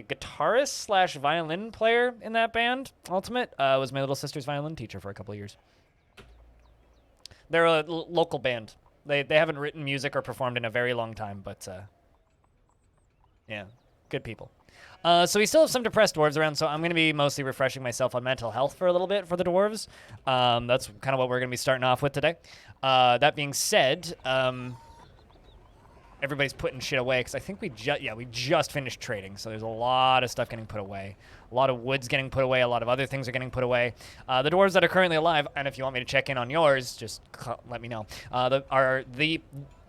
guitarist slash violin player in that band. Ultimate was my little sister's violin teacher for a couple of years. They're a local band. They haven't written music or performed in a very long time, but yeah, good people. So we still have some depressed dwarves around, so I'm going to be mostly refreshing myself on mental health for a little bit for the dwarves. That's kind of what we're going to be starting off with today. That being said, everybody's putting shit away because I think we just finished trading, so there's a lot of stuff getting put away. A lot of wood's getting put away. A lot of other things are getting put away. The dwarves that are currently alive, and if you want me to check in on yours, just let me know.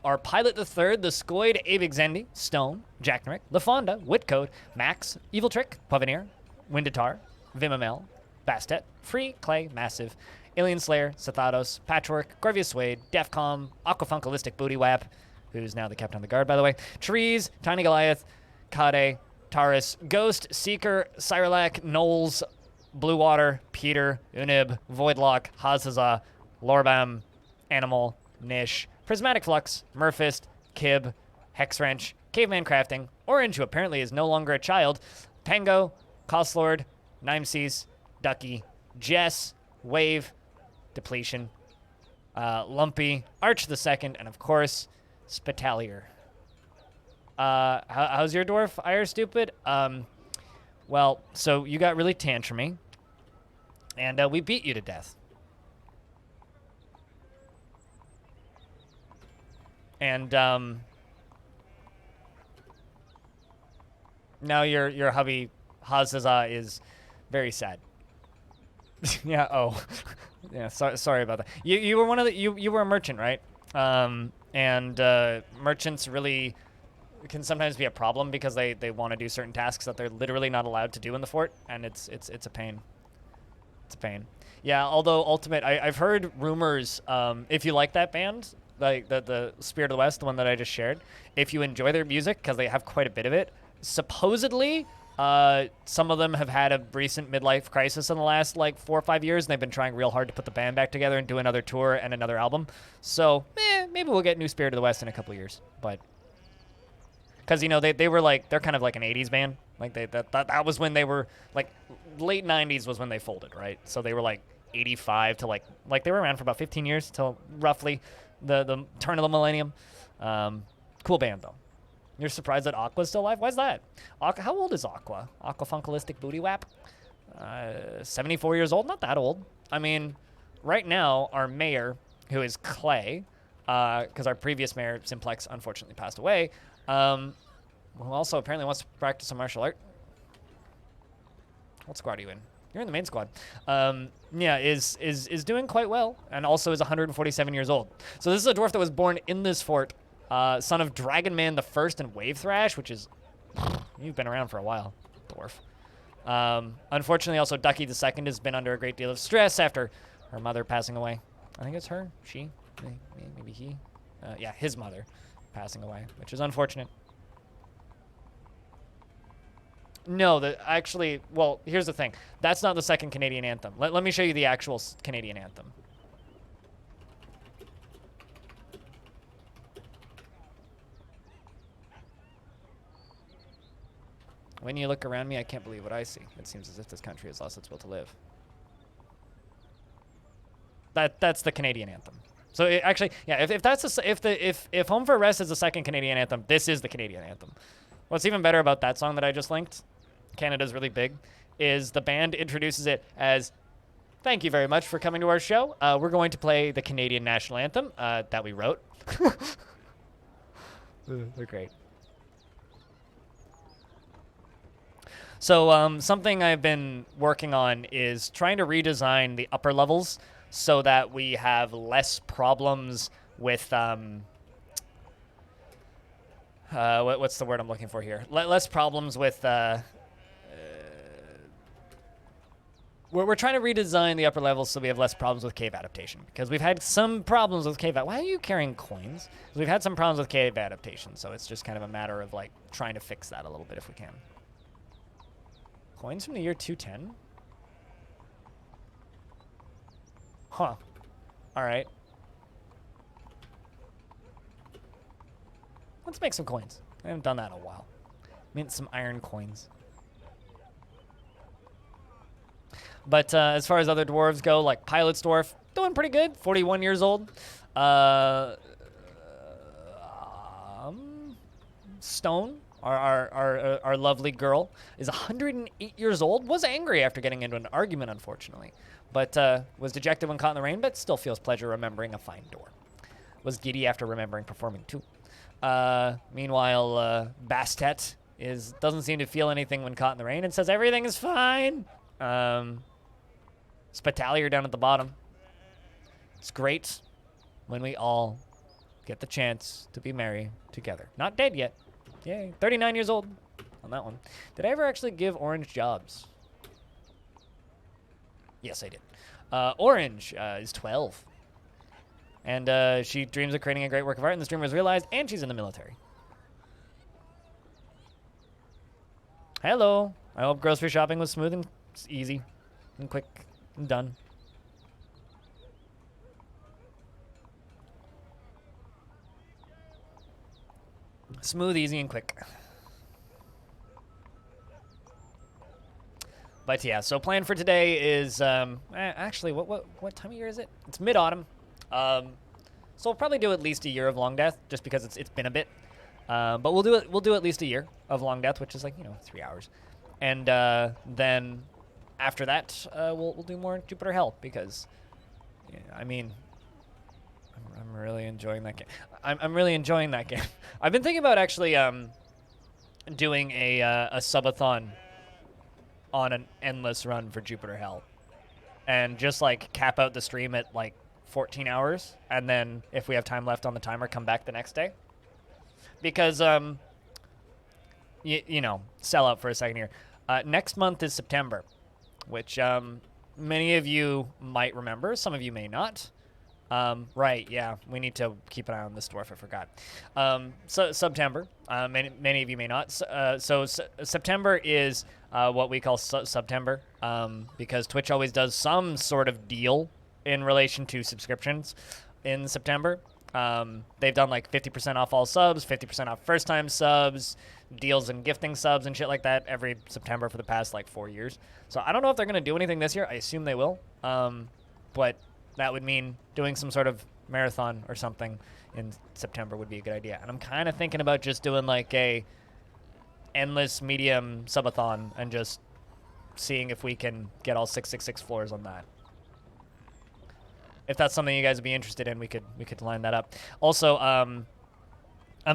Are Pilot the Third, the Scoid, Abigzendi, Stone, Jacknerick, LaFonda, Whitcode, Max, Evil Trick, Pavanir, Windatar, Vimamel, Bastet, Free, Clay, Massive, Alien Slayer, Sathados, Patchwork, Gorvius Suede, Defcom, Aquafunkilistic Booty Wap, who's now the captain of the guard, by the way, Trees, Tiny Goliath, Kade, Taurus, Ghost, Seeker, Cyralac, Knowles, Blue Water, Peter, Unib, Voidlock, Hazaza, Lorbam, Animal, Nish, Prismatic Flux, Murphist, Kib, Hexwrench, Caveman Crafting, Orange, who apparently is no longer a child, Tango, Costlord, Nimeseas, Ducky, Jess, Wave, Depletion, Lumpy, Arch the Second, and of course, Spitalier. How's your dwarf, Ire Stupid? Well, so you got really tantrumy, and we beat you to death. And now your hubby Hazaza is very sad. Yeah. Oh. Yeah. Sorry about that. You were one of the you were a merchant, right? And merchants really can sometimes be a problem because they want to do certain tasks that they're literally not allowed to do in the fort, and it's a pain. It's a pain. Yeah. Although Ultimate, I've heard rumors. If you like that band, like the Spirit of the West, the one that I just shared, if you enjoy their music, because they have quite a bit of it, supposedly some of them have had a recent midlife crisis in the last like 4 or 5 years, and they've been trying real hard to put the band back together and do another tour and another album. So maybe we'll get new Spirit of the West in a couple of years. But because they were like, they're kind of like an 80s band, like that was when they were like late 90s was when they folded, right? So they were like 85 to like they were around for about 15 years till roughly the turn of the millennium. Cool band though. You're surprised that Aqua's still alive? Why's that? How old is Aqua? Aquafunkilistic Booty Wap? 74 years old? Not that old. I mean, right now, our mayor, who is Clay, because our previous mayor, Simplex, unfortunately passed away, who also apparently wants to practice some martial art. What squad are you in? You're in the main squad. Yeah, is doing quite well, and also is 147 years old. So this is a dwarf that was born in this fort, son of Dragon Man the First and Wave Thrash, which is, you've been around for a while, dwarf. Unfortunately, also Ducky the Second has been under a great deal of stress after her mother passing away. I think it's her, she, maybe he. Yeah, his mother passing away, which is unfortunate. No, actually, well, here's the thing. That's not the second Canadian anthem. Let me show you the actual Canadian anthem. When you look around me, I can't believe what I see. It seems as if this country has lost its will to live. That's the Canadian anthem. So actually, yeah, if Home for Rest is the second Canadian anthem, this is the Canadian anthem. What's even better about that song that I just linked, Canada's Really Big, is the band introduces it as, thank you very much for coming to our show. We're going to play the Canadian national anthem that we wrote. They're great. So something I've been working on is trying to redesign the upper levels so that we have less problems with what's the word I'm looking for here? Less problems with we're trying to redesign the upper levels so we have less problems with cave adaptation, because we've had some problems with cave. Why are you carrying coins? We've had some problems with cave adaptation, so it's just kind of a matter of like trying to fix that a little bit if we can. Coins from the year 210? Huh. All right. Let's make some coins. I haven't done that in a while. Mint some iron coins. But as far as other dwarves go, like Pilot's Dwarf, doing pretty good. 41 years old. Stone, our lovely girl, is 108 years old. Was angry after getting into an argument, unfortunately. But was dejected when caught in the rain, but still feels pleasure remembering a fine door. Was giddy after remembering performing too. Meanwhile, Bastet doesn't seem to feel anything when caught in the rain and says everything is fine. Spitalier down at the bottom. It's great when we all get the chance to be merry together. Not dead yet. Yay. 39 years old on that one. Did I ever actually give Orange jobs? Yes, I did. Orange is 12. And she dreams of creating a great work of art, and this dream was realized, and she's in the military. Hello. I hope grocery shopping was smooth and easy and quick and done. Smooth, easy, and quick. But yeah, so plan for today is actually what time of year is it? It's mid-autumn. So we'll probably do at least a year of Longdeath, just because it's been a bit. But we'll do at least a year of Longdeath, which is like 3 hours, and then after that we'll do more Jupiter Hell, because I mean I'm really enjoying that game. I'm really enjoying that game. I've been thinking about actually doing a subathon on an endless run for Jupiter Hell, and just like cap out the stream at like 14 hours, and then if we have time left on the timer, come back the next day. Because you know, sell out for a second here. Next month is September, which many of you might remember, some of you may not. Right, yeah, we need to keep an eye on this dwarf, I forgot. So September, many of you may not. So September is what we call September, because Twitch always does some sort of deal in relation to subscriptions in September. They've done like 50% off all subs, 50% off first-time subs, deals and gifting subs and shit like that every September for the past like 4 years. So I don't know if they're going to do anything this year. I assume they will. But that would mean doing some sort of marathon or something in September would be a good idea. And I'm kind of thinking about just doing like a endless medium subathon and just seeing if we can get all 666 floors on that. If that's something you guys would be interested in, we could line that up. Also, I'm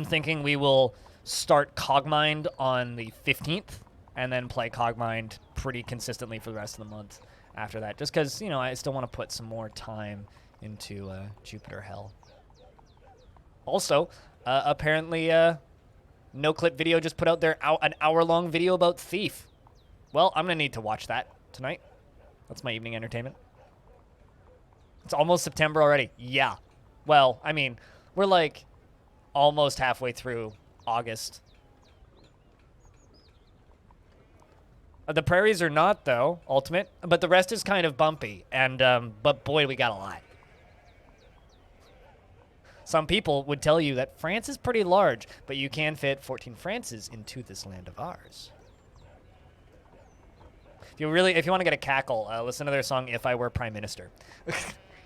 thinking we will start Cogmind on the 15th and then play Cogmind pretty consistently for the rest of the month after that. Just because, I still want to put some more time into Jupiter Hell. Also, apparently, No Clip Video just put out an hour-long video about Thief. Well, I'm going to need to watch that tonight. That's my evening entertainment. It's almost September already. Yeah. Well, I mean, we're like almost halfway through August. The prairies are not, though, Ultimate, but the rest is kind of bumpy. And, but boy, we got a lot. Some people would tell you that France is pretty large, but you can fit 14 Frances into this land of ours. If you want to get a cackle, listen to their song, If I Were Prime Minister.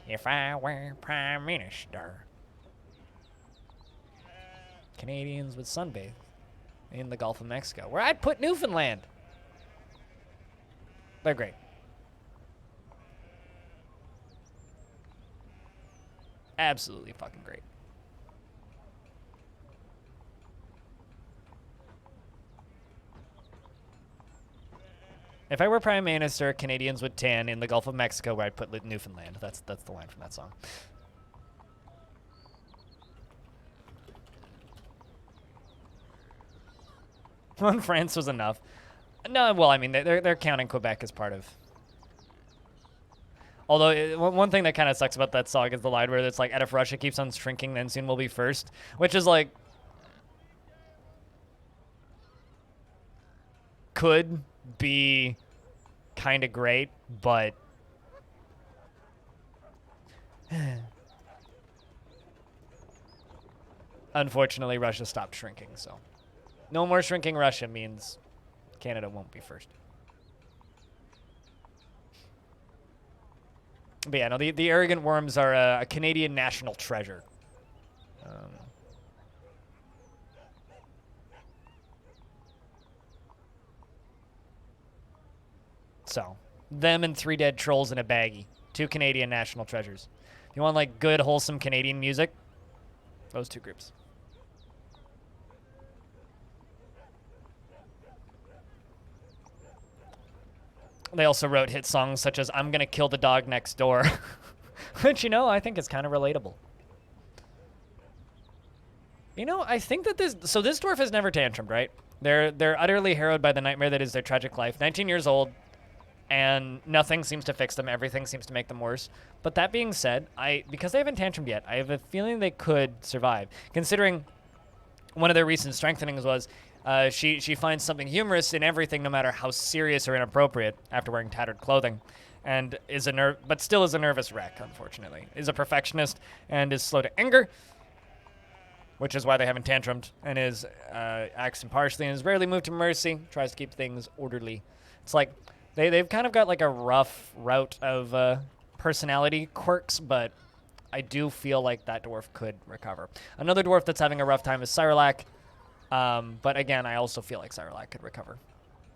If I were Prime Minister. Canadians would sunbathe in the Gulf of Mexico, where I'd put Newfoundland. They're great. Absolutely fucking great. If I were Prime Minister, Canadians would tan in the Gulf of Mexico, where I'd put Newfoundland. That's the line from that song. One France was enough. No, well, I mean, they're counting Quebec as part of. Although, one thing that kind of sucks about that song is the line where it's like, and if Russia keeps on shrinking, then soon we'll be first. Which is like, could be kind of great, but unfortunately Russia stopped shrinking, so no more shrinking Russia means Canada won't be first. But yeah, no, the arrogant worms are a Canadian national treasure. Um, so, them and 3 dead trolls in a baggie. 2 Canadian national treasures. If you want like good, wholesome Canadian music, those 2 groups. They also wrote hit songs such as I'm Gonna Kill the Dog Next Door. Which, you know, I think is kind of relatable. You know, I think that this dwarf has never tantrumed, right? They're utterly harrowed by the nightmare that is their tragic life. 19 years old, and nothing seems to fix them. Everything seems to make them worse. But that being said, because they haven't tantrumed yet, I have a feeling they could survive. Considering one of their recent strengthenings was she finds something humorous in everything, no matter how serious or inappropriate, after wearing tattered clothing, and but still is a nervous wreck. Unfortunately, is a perfectionist and is slow to anger, which is why they haven't tantrumed, and acts impartially and is rarely moved to mercy. Tries to keep things orderly. It's like they've kind of got like a rough route of personality quirks, but I do feel like that dwarf could recover. Another dwarf that's having a rough time is Cyrolac. But again, I also feel like Cyrolac could recover.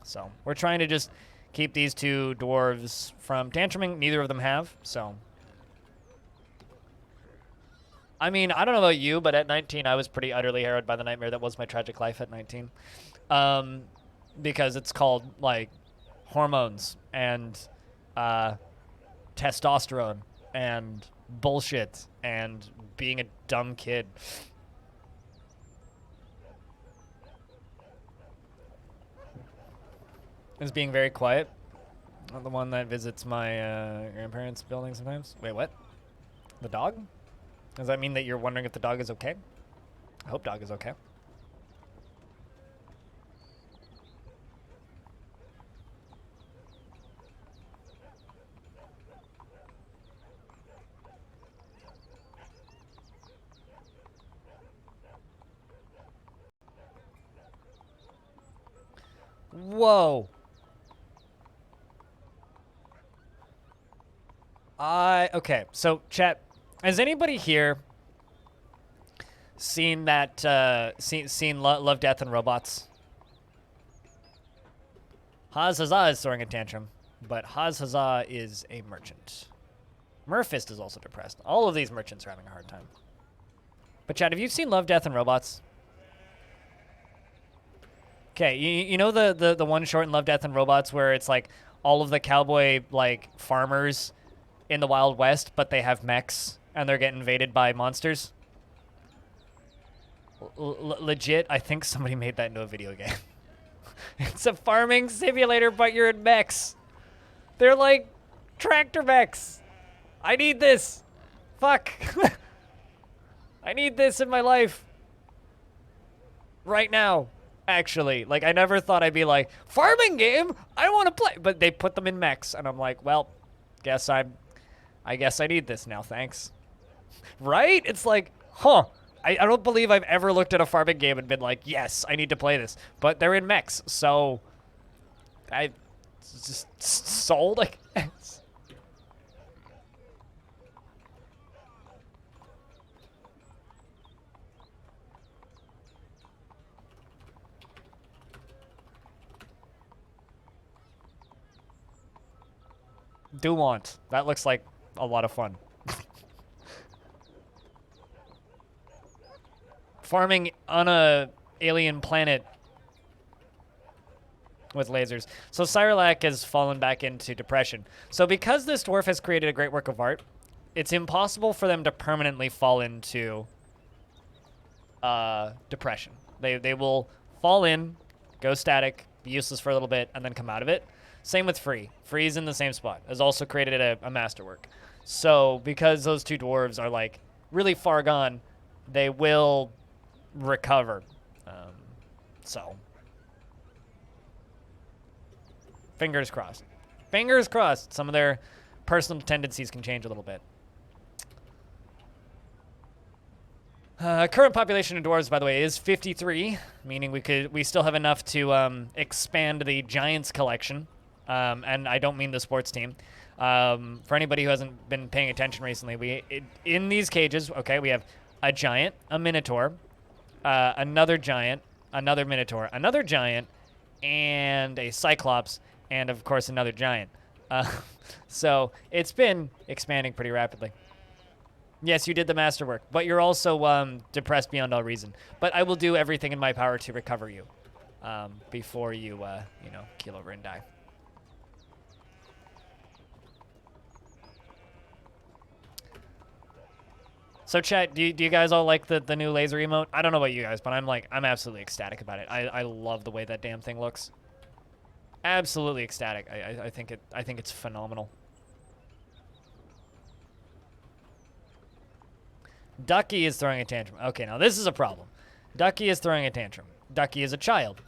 So we're trying to just keep these 2 dwarves from tantruming. Neither of them have, so. I mean, I don't know about you, but at 19, I was pretty utterly harrowed by the nightmare that was my tragic life at 19. Because it's called, like, hormones and testosterone and bullshit and being a dumb kid. Is being very quiet. I'm the one that visits my grandparents' building sometimes. Wait, what? The dog? Does that mean that you're wondering if the dog is okay? I hope dog is okay. Whoa. Okay, so chat, has anybody here seen that, seen Love, Death, and Robots? Hazazah is throwing a tantrum, but Hazazah is a merchant. Murphist is also depressed. All of these merchants are having a hard time. But chat, have you seen Love, Death, and Robots? Okay, you know the one short in Love, Death, and Robots where it's like all of the cowboy like farmers in the Wild West, but they have mechs and they're getting invaded by monsters? Legit, I think somebody made that into a video game. It's a farming simulator, but you're in mechs. They're like tractor mechs. I need this. Fuck. I need this in my life. Right now. Actually, like, I never thought I'd be like, farming game? I want to play. But they put them in mechs, and I'm like, well, I guess I need this now, thanks. Right? It's like, huh. I don't believe I've ever looked at a farming game and been like, yes, I need to play this. But they're in mechs, so I just sold, I guess. Do want. That looks like a lot of fun. Farming on a alien planet with lasers. So Cyrolac has fallen back into depression. So because this dwarf has created a great work of art, it's impossible for them to permanently fall into depression. They will fall in, go static, be useless for a little bit, and then come out of it. Same with Free. Free's in the same spot. Has also created a masterwork. So because those 2 dwarves are like really far gone, they will recover. So fingers crossed. Fingers crossed. Some of their personal tendencies can change a little bit. Current population of dwarves, by the way, is 53, meaning we still have enough to expand the Giants collection. And I don't mean the sports team. For anybody who hasn't been paying attention recently, in these cages, okay, we have a giant, a minotaur, another giant, another minotaur, another giant, and a cyclops, and of course another giant. So it's been expanding pretty rapidly. Yes, you did the masterwork, but you're also depressed beyond all reason. But I will do everything in my power to recover you before you, keel over and die. So chat, do you guys all like the new laser emote? I don't know about you guys, but I'm absolutely ecstatic about it. I love the way that damn thing looks. Absolutely ecstatic. I think it's phenomenal. Ducky is throwing a tantrum. Okay, now this is a problem. Ducky is throwing a tantrum. Ducky is a child.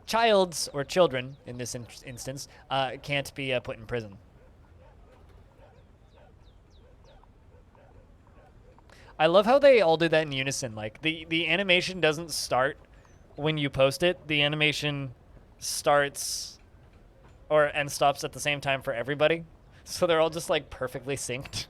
Childs, or children in this instance, can't be put in prison. I love how they all do that in unison. Like, the animation doesn't start when you post it. The animation starts and stops at the same time for everybody. So they're all just, like, perfectly synced.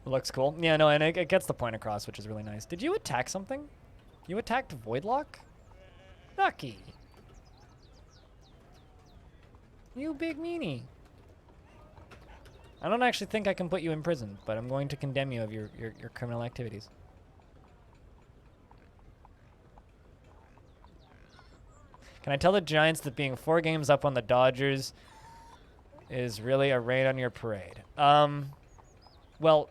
Looks cool. Yeah, no, and it gets the point across, which is really nice. Did you attack something? You attacked Voidlock? Ducky. You big meanie. I don't actually think I can put you in prison, but I'm going to condemn you of your criminal activities. Can I tell the Giants that being 4 games up on the Dodgers is really a rain on your parade? Well,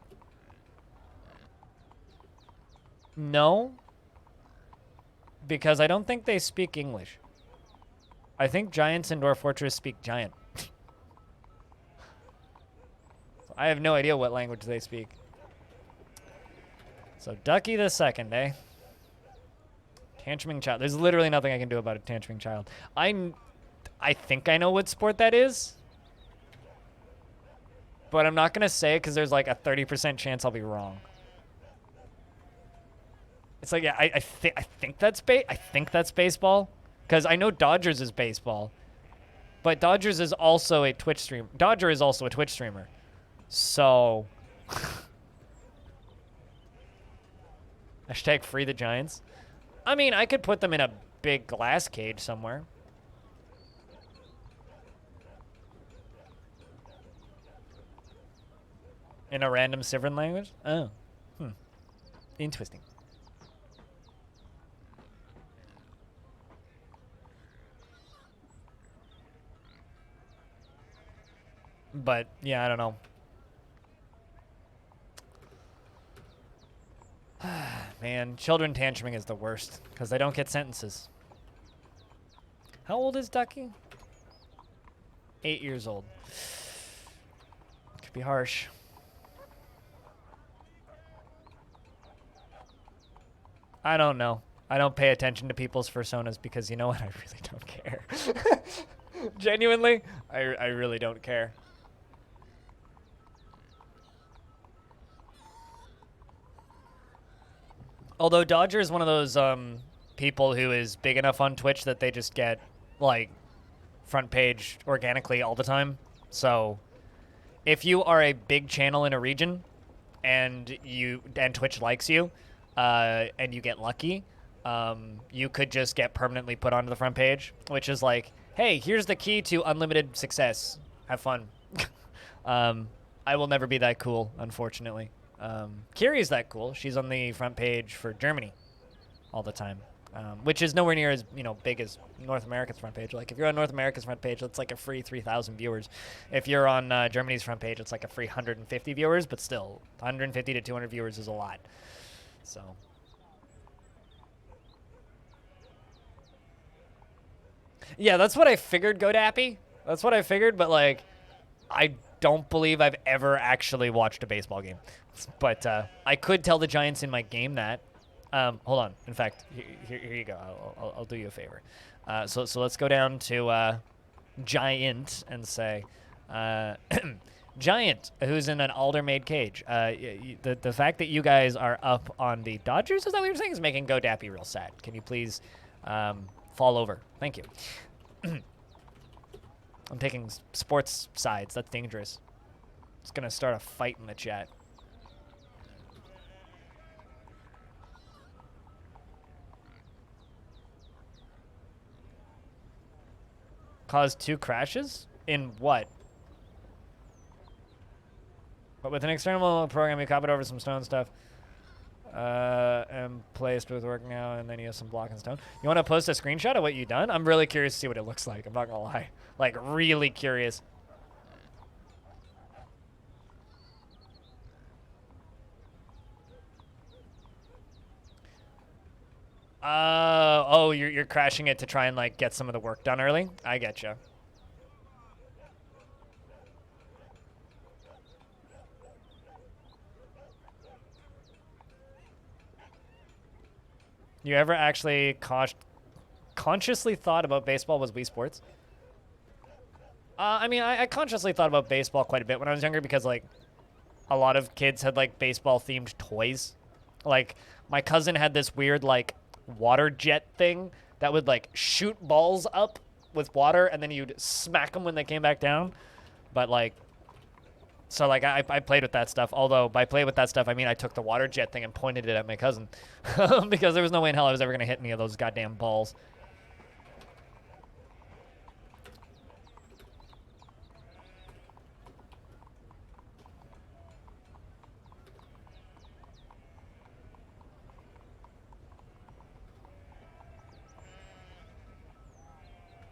no, because I don't think they speak English. I think Giants in Dwarf Fortress speak Giant. So I have no idea what language they speak. So Ducky the second, eh? Tantruming child. There's literally nothing I can do about a tantruming child. I think I know what sport that is. But I'm not going to say it because there's like a 30% chance I'll be wrong. It's like, yeah, I think that's baseball. Because I know Dodgers is baseball, but Dodgers is also a Twitch streamer. Dodger is also a Twitch streamer. So, hashtag free the Giants. I mean, I could put them in a big glass cage somewhere. In a random Sivern language? Oh. Interesting. But, yeah, I don't know. Man, children tantruming is the worst, because they don't get sentences. How old is Ducky? 8 years old. Could be harsh. I don't know. I don't pay attention to people's personas because, you know what? I really don't care. Genuinely, I really don't care. Although Dodger is one of those people who is big enough on Twitch that they just get, like, front page organically all the time. So if you are a big channel in a region and Twitch likes you and you get lucky, you could just get permanently put onto the front page, which is like, hey, here's the key to unlimited success. Have fun. I will never be that cool, unfortunately. Kiri's that cool. She's on the front page for Germany all the time, which is nowhere near as big as North America's front page. Like if you're on North America's front page, it's like a free 3,000 viewers. If you're on Germany's front page, it's like a free 150 viewers, but still 150 to 200 viewers is a lot. So. Yeah, that's what I figured, GoDappy. That's what I figured, but like, I don't believe I've ever actually watched a baseball game. But I could tell the Giants in my game that. Hold on. In fact, here you go. I'll do you a favor. So let's go down to Giant and say, Giant, who's in an alder-made cage. The fact that you guys are up on the Dodgers, is that what you're saying, is making GoDappy real sad. Can you please fall over? Thank you. I'm taking sports sides. That's dangerous. It's gonna start a fight in the chat. Caused 2 crashes? In what? But with an external program, you copied over some stone stuff. And placed with work now, and then you have some block and stone. You want to post a screenshot of what you've done? I'm really curious to see what it looks like. I'm not gonna lie. Like, really curious. Oh, you're crashing it to try and, like, get some of the work done early? I getcha. You ever actually consciously thought about baseball was Wii Sports? I mean, I consciously thought about baseball quite a bit when I was younger because, like, a lot of kids had, like, baseball-themed toys. Like, my cousin had this weird, like, water jet thing that would, like, shoot balls up with water, and then you'd smack them when they came back down. But, like, so, like, I played with that stuff. Although, by play with that stuff, I mean I took the water jet thing and pointed it at my cousin. Because there was no way in hell I was ever going to hit any of those goddamn balls.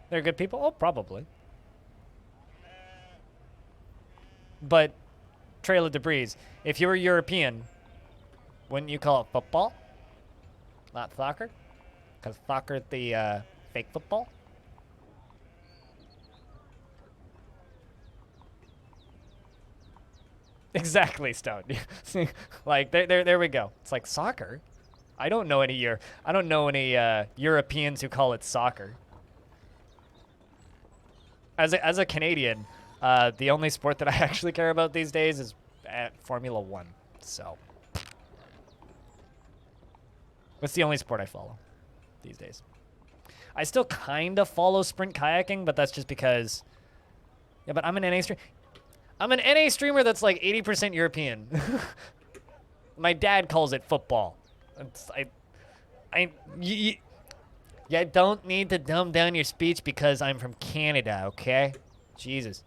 They're good people? Oh, probably. But, Trail of Debris, if you were European, wouldn't you call it football? Not soccer? Because soccer is the fake football? Exactly, Stone. Like, there we go. It's like, soccer? I don't know any Europeans who call it soccer. As a Canadian, the only sport that I actually care about these days is Formula 1. So, that's the only sport I follow these days. I still kind of follow sprint kayaking, but that's just because, yeah, but I'm an NA streamer that's like 80% European. My dad calls it football. You don't need to dumb down your speech because I'm from Canada, okay? Jesus.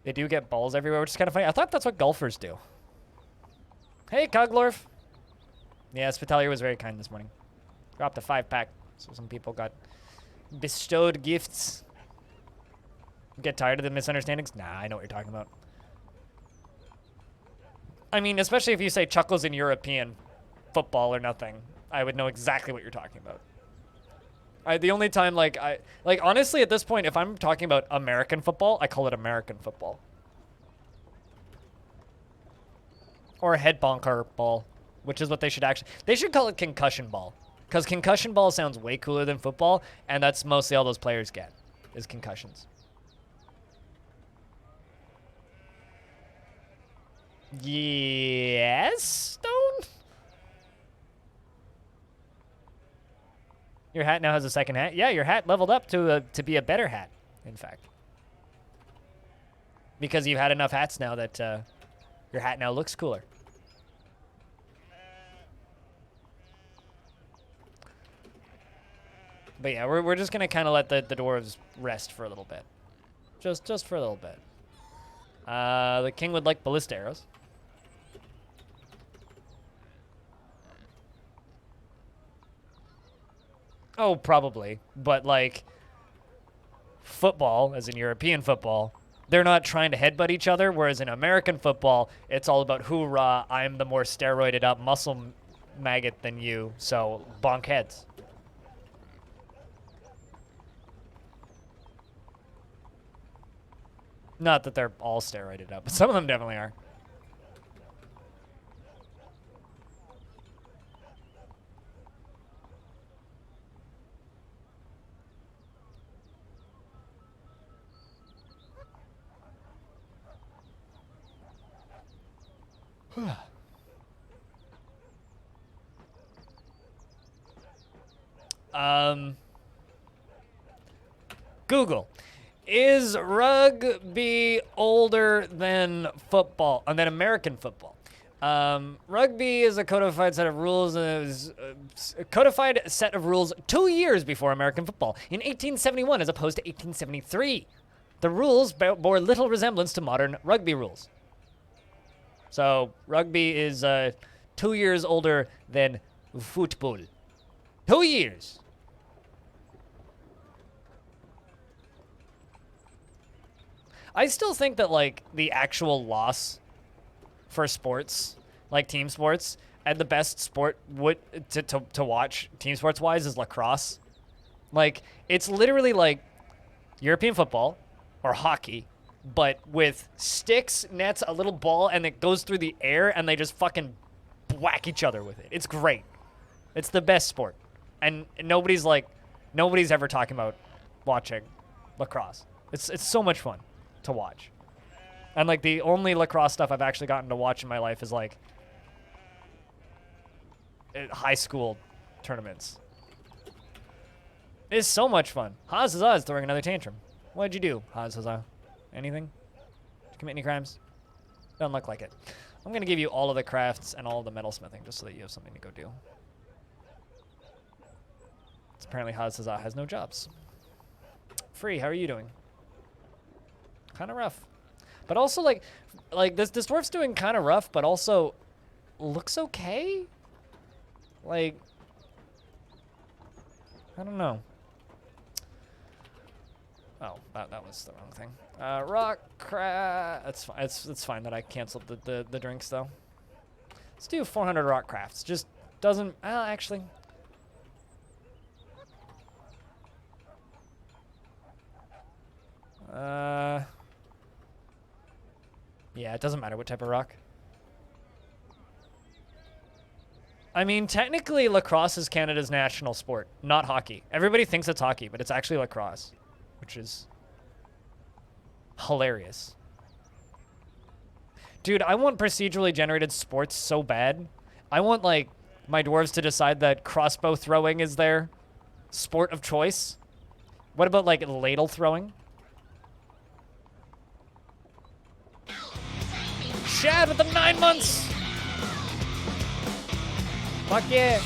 They do get balls everywhere, which is kind of funny. I thought that's what golfers do. Hey, Coglorf. Yeah, Spitalier was very kind this morning. Dropped a 5-pack, so some people got bestowed gifts. Get tired of the misunderstandings? Nah, I know what you're talking about. I mean, especially if you say Chuckles in European football or nothing, I would know exactly what you're talking about. The only time, like, honestly, at this point, if I'm talking about American football, I call it American football. Or head bonker ball, which is what they should they should call it concussion ball. Because concussion ball sounds way cooler than football, and that's mostly all those players get, is concussions. Yes, Stone? Your hat now has a second hat. Yeah, your hat leveled up to be a better hat, in fact. Because you've had enough hats now that your hat now looks cooler. But yeah, we're just gonna kind of let the dwarves rest for a little bit. Just for a little bit. The king would like ballista arrows. Oh, probably. But, like, football, as in European football, they're not trying to headbutt each other, whereas in American football, it's all about hoorah, I'm the more steroided up muscle maggot than you, so bonk heads. Not that they're all steroided up, but some of them definitely are. Google. Is rugby older than football, and than American football? Rugby is a codified set of rules. A codified set of rules 2 years before American football, in 1871, as opposed to 1873. The rules bore little resemblance to modern rugby rules. So rugby is 2 years older than football. 2 years. I still think that, like, the actual loss for sports, like team sports, and the best sport to watch team sports wise is lacrosse. Like, it's literally like European football or hockey, but with sticks, nets, a little ball, and it goes through the air, and they just fucking whack each other with it. It's great. It's the best sport, and nobody's ever talking about watching lacrosse. It's so much fun to watch. And, like, the only lacrosse stuff I've actually gotten to watch in my life is, like, high school tournaments. It's so much fun. Hazaza is throwing another tantrum. What'd you do, Hazaza? Anything? Did you commit any crimes? Doesn't look like it. I'm going to give you all of the crafts and all of the metalsmithing just so that you have something to go do. It's apparently Hazaza has no jobs. Free, how are you doing? Kind of rough. But also, like this dwarf's doing kind of rough, but also looks okay. Like, I don't know. Oh, that was the wrong thing. Rock craft. That's fine. It's fine that I canceled the drinks though. Let's do 400 rock crafts. Just doesn't. Actually. Yeah, it doesn't matter what type of rock. I mean, technically, lacrosse is Canada's national sport, not hockey. Everybody thinks it's hockey, but it's actually lacrosse, which is hilarious. Dude, I want procedurally generated sports so bad. I want, like, my dwarves to decide that crossbow throwing is their sport of choice. What about, like, ladle throwing? Shad with the 9 months! Fuck yeah!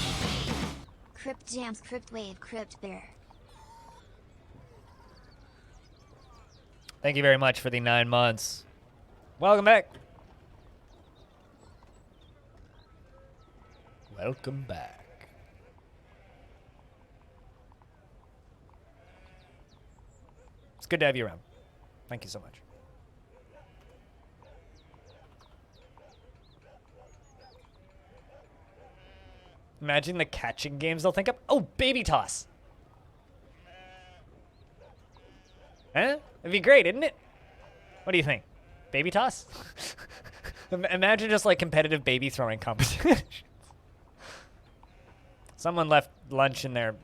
Crypt Jams, Crypt Wave, Crypt Bear. Thank you very much for the 9 months. Welcome back. Welcome back. It's good to have you around. Thank you so much. Imagine the catching games they'll think of. Oh, baby toss. Huh? It'd be great, isn't it? What do you think? Baby toss? Imagine just like competitive baby throwing competition. Someone left lunch in there.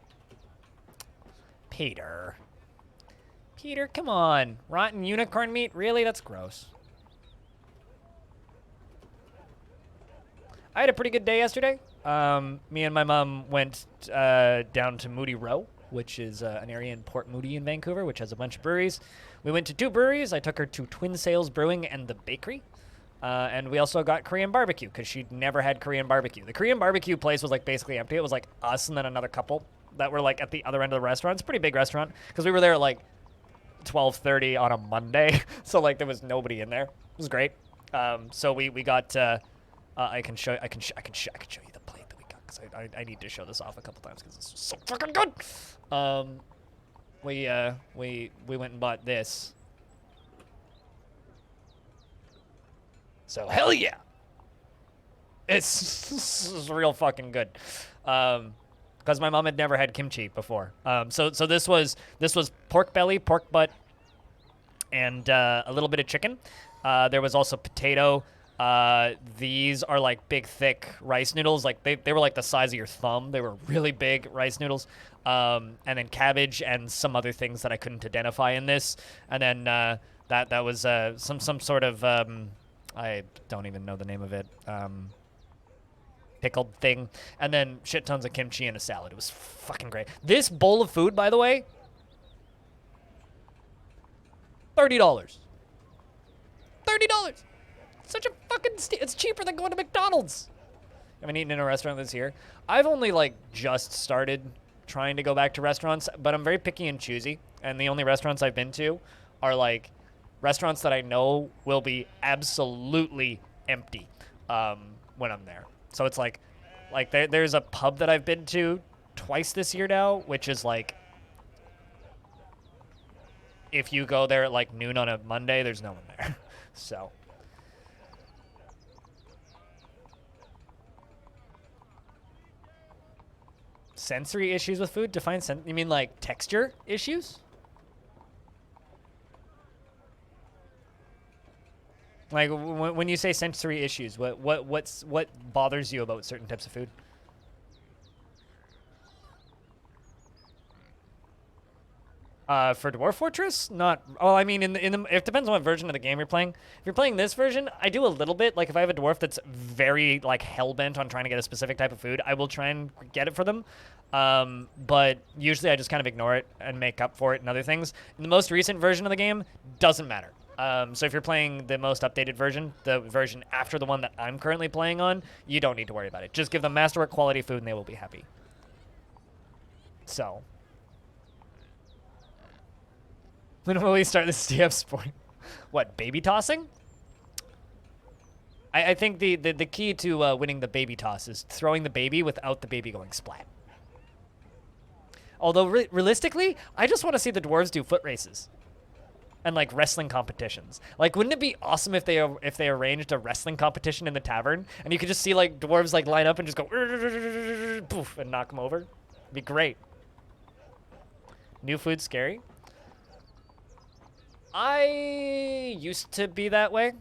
Peter. Peter, come on. Rotten unicorn meat? Really? That's gross. I had a pretty good day yesterday. Me and my mom went down to Moody Row, which is an area in Port Moody in Vancouver, which has a bunch of breweries. We went to 2 breweries. I took her to Twin Sails Brewing and the Bakery. And we also got Korean barbecue because she'd never had Korean barbecue. The Korean barbecue place was like basically empty. It was like us and then another couple that were like at the other end of the restaurant. It's a pretty big restaurant because we were there at like 12:30 on a Monday. So like there was nobody in there. It was great. So we got, I can show you the plate that we got because I need to show this off a couple times because it's so fucking good. We went and bought this. So hell yeah, it's real fucking good. Because my mom had never had kimchi before. So this was pork belly, pork butt, and a little bit of chicken. There was also potato. These are like big, thick rice noodles. Like they were like the size of your thumb. They were really big rice noodles. And then cabbage and some other things that I couldn't identify in this. And then that was some sort of I don't even know the name of it. Pickled thing, and then shit tons of kimchi and a salad. It was fucking great. This bowl of food, by the way, $30. $30. Such a fucking it's cheaper than going to McDonald's. I haven't eaten in a restaurant this year. I've only like just started trying to go back to restaurants, but I'm very picky and choosy, and the only restaurants I've been to are like restaurants that I know will be absolutely empty when I'm there. So it's like there's a pub that I've been to twice this year now, which is like, if you go there at like noon on a Monday, there's no one there. So. Sensory issues with food? Define you mean like texture issues? Like when you say sensory issues, what bothers you about certain types of food? For Dwarf Fortress, not. Oh, I mean, it depends on what version of the game you're playing. If you're playing this version, I do a little bit. Like if I have a dwarf that's very like hell bent on trying to get a specific type of food, I will try and get it for them. But usually I just kind of ignore it and make up for it in other things. In the most recent version of the game, doesn't matter. So if you're playing the most updated version, the version after the one that I'm currently playing on, you don't need to worry about it. Just give them masterwork quality food and they will be happy. So. When will we start this DF sport? What, baby tossing? I think the key to winning the baby toss is throwing the baby without the baby going splat. Although, realistically, I just want to see the dwarves do foot races. And, like, wrestling competitions. Like, wouldn't it be awesome if they arranged a wrestling competition in the tavern, and you could just see, like, dwarves, like, line up and just go, poof, and knock them over? It'd be great. New food scary? I used to be that way.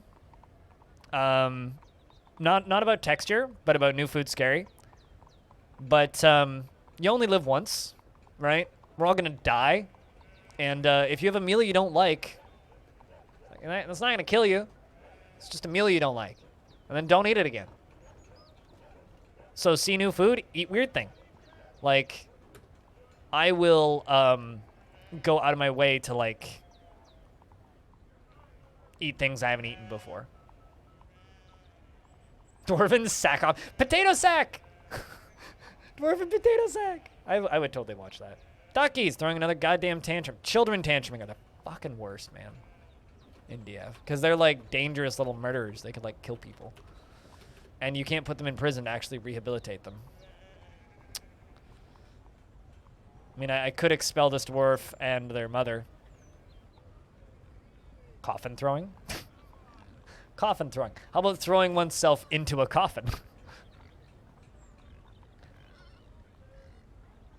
Not about texture, but about new food scary. But you only live once, right? We're all gonna die, and if you have a meal you don't like, that's not gonna kill you. It's just a meal you don't like, and then don't eat it again. So see new food, eat weird thing. Like, I will go out of my way to like eat things I haven't eaten before. Dwarven sack off. Potato sack! Dwarven potato sack! I would totally watch that. Duckies throwing another goddamn tantrum. Children tantruming are the fucking worst, man. In DF. Because they're like dangerous little murderers. They could like kill people. And you can't put them in prison to actually rehabilitate them. I mean, I could expel this dwarf and their mother. Coffin throwing? Coffin throwing. How about throwing oneself into a coffin?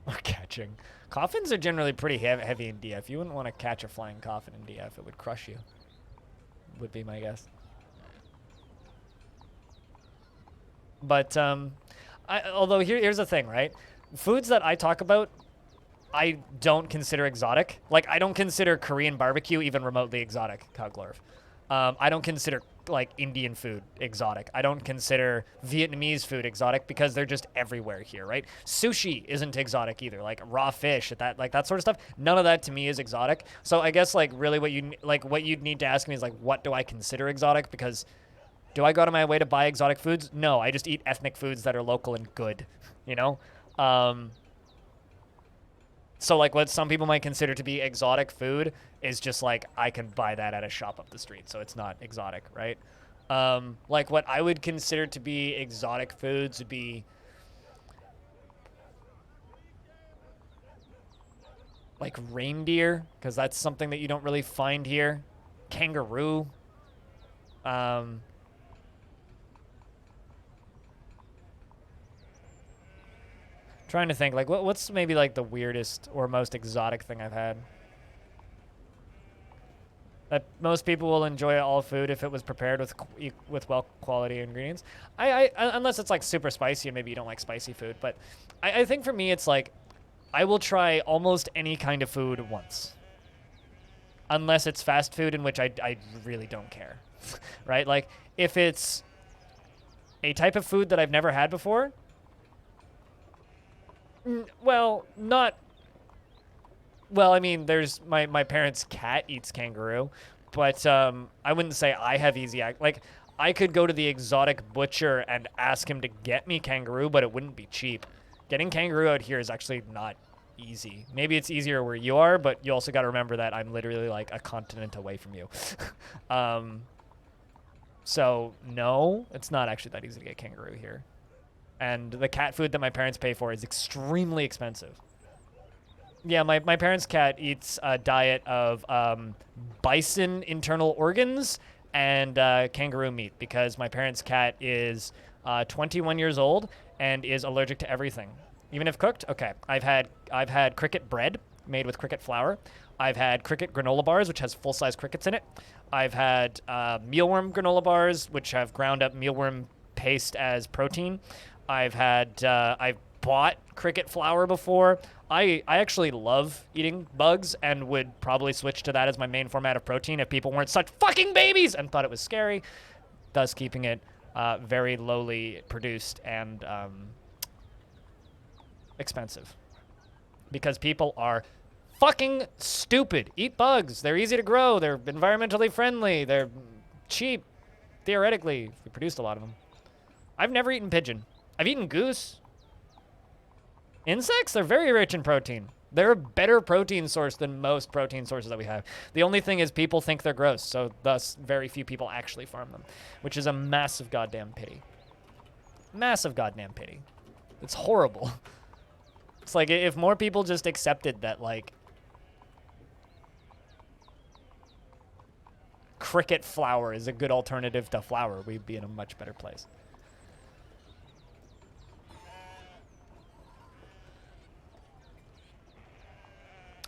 Or catching. Coffins are generally pretty heavy in DF. You wouldn't want to catch a flying coffin in DF. It would crush you. Would be my guess. But, although here's the thing, right? Foods that I talk about, I don't consider exotic. Like, I don't consider Korean barbecue even remotely exotic, Coglorf. I don't consider, like, Indian food exotic. I don't consider Vietnamese food exotic because they're just everywhere here, right? Sushi isn't exotic either. Like, raw fish, that sort of stuff. None of that to me is exotic. So I guess, like, really what you'd need to ask me is, like, what do I consider exotic? Because do I go out of my way to buy exotic foods? No, I just eat ethnic foods that are local and good, you know? So, like, what some people might consider to be exotic food is just, like, I can buy that at a shop up the street, so it's not exotic, right? Like, what I would consider to be exotic foods would be, like, reindeer, because that's something that you don't really find here. Kangaroo. Trying to think, like, what's maybe, like, the weirdest or most exotic thing I've had? That most people will enjoy all food if it was prepared with well quality ingredients. Unless it's, like, super spicy and maybe you don't like spicy food. But I think for me it's, like, I will try almost any kind of food once. Unless it's fast food, in which I really don't care. right? Like, if it's a type of food that I've never had before, well, not... Well, I mean, there's my parents' cat eats kangaroo, but I wouldn't say I have easy like I could go to the exotic butcher and ask him to get me kangaroo, but it wouldn't be cheap. Getting kangaroo out here is actually not easy. Maybe it's easier where you are, but you also got to remember that I'm literally like a continent away from you. So no, it's not actually that easy to get kangaroo here. And the cat food that my parents pay for is extremely expensive. Yeah, my parents' cat eats a diet of bison internal organs and kangaroo meat because my parents' cat is 21 years old and is allergic to everything, even if cooked. Okay, I've had cricket bread made with cricket flour. I've had cricket granola bars, which has full-size crickets in it. I've had mealworm granola bars, which have ground up mealworm paste as protein. I've bought cricket flour before. I actually love eating bugs and would probably switch to that as my main format of protein if people weren't such fucking babies and thought it was scary, thus keeping it very lowly produced and expensive. Because people are fucking stupid. Eat bugs. They're easy to grow. They're environmentally friendly. They're cheap, theoretically, if we produced a lot of them. I've never eaten pigeon. I've eaten goose. Insects, they're very rich in protein. They're a better protein source than most protein sources that we have. The only thing is people think they're gross, so thus very few people actually farm them, which is a massive goddamn pity. Massive goddamn pity. It's horrible. It's like if more people just accepted that, like, cricket flour is a good alternative to flour, we'd be in a much better place.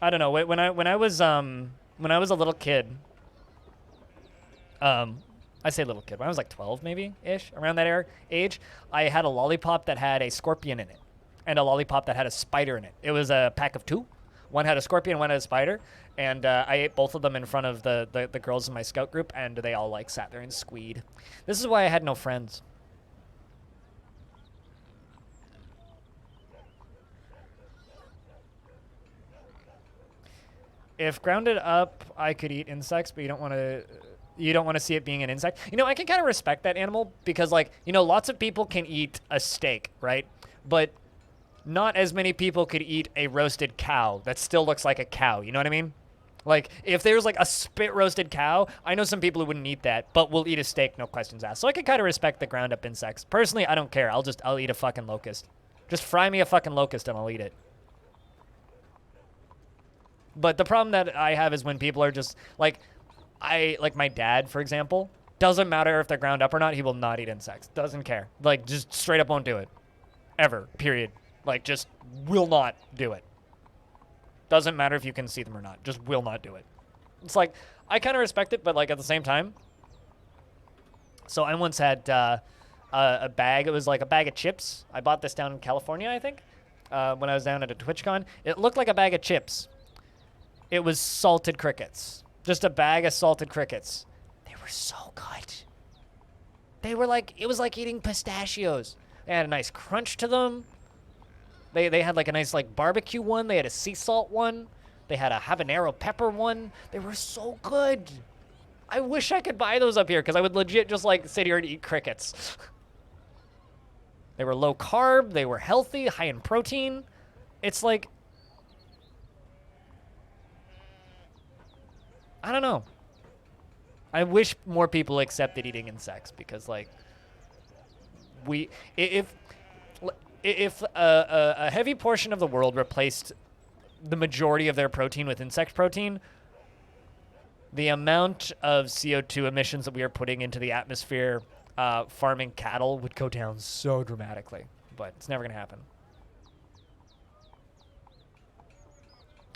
I don't know. When I was a little kid, I say little kid. When I was like 12, maybe ish, around that age, I had a lollipop that had a scorpion in it, and a lollipop that had a spider in it. It was a pack of two. One had a scorpion, one had a spider, and I ate both of them in front of the girls in my scout group, and they all like sat there and squeed. This is why I had no friends. If grounded up, I could eat insects, but you don't want to see it being an insect. You know, I can kind of respect that animal because, like, you know, lots of people can eat a steak, right? But not as many people could eat a roasted cow that still looks like a cow. You know what I mean? Like, if there's like a spit roasted cow, I know some people who wouldn't eat that, but will eat a steak, no questions asked. So I can kind of respect the ground up insects. Personally, I don't care. I'll eat a fucking locust. Just fry me a fucking locust and I'll eat it. But the problem that I have is when people are just like, like my dad, for example, doesn't matter if they're ground up or not, he will not eat insects. Doesn't care. Like, just straight up won't do it. Ever. Period. Like, just will not do it. Doesn't matter if you can see them or not. Just will not do it. It's like, I kind of respect it, but like at the same time. So I once had a bag. It was like a bag of chips. I bought this down in California, I think, when I was down at a TwitchCon. It looked like a bag of chips. It was salted crickets. Just a bag of salted crickets. They were so good. They were like, it was like eating pistachios. They had a nice crunch to them. They had like a nice like barbecue one. They had a sea salt one. They had a habanero pepper one. They were so good. I wish I could buy those up here because I would legit just like sit here and eat crickets. They were low carb. They were healthy, high in protein. It's like, I don't know. I wish more people accepted eating insects because, like, if a heavy portion of the world replaced the majority of their protein with insect protein, the amount of CO2 emissions that we are putting into the atmosphere farming cattle would go down so dramatically. But it's never gonna happen.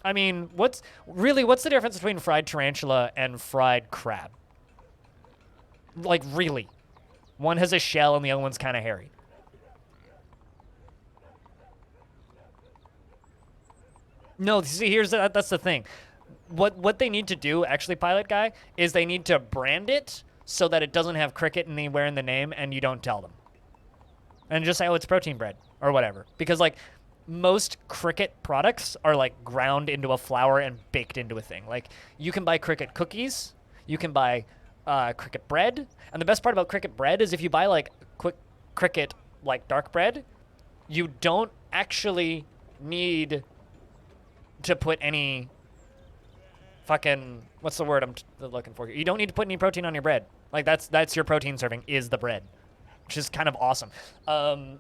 I mean, what's the difference between fried tarantula and fried crab? Like, really? One has a shell and the other one's kind of hairy. No, see, that's the thing. What they need to do, actually, Pilot Guy, is they need to brand it so that it doesn't have cricket anywhere in the name and you don't tell them. And just say, oh, it's protein bread or whatever. Because, like, most cricket products are, like, ground into a flour and baked into a thing. Like, you can buy cricket cookies. You can buy cricket bread. And the best part about cricket bread is if you buy, like, cricket, like, dark bread, you don't actually need to put any fucking, what's the word I'm looking for here? You don't need to put any protein on your bread. Like, that's your protein serving, is the bread, which is kind of awesome.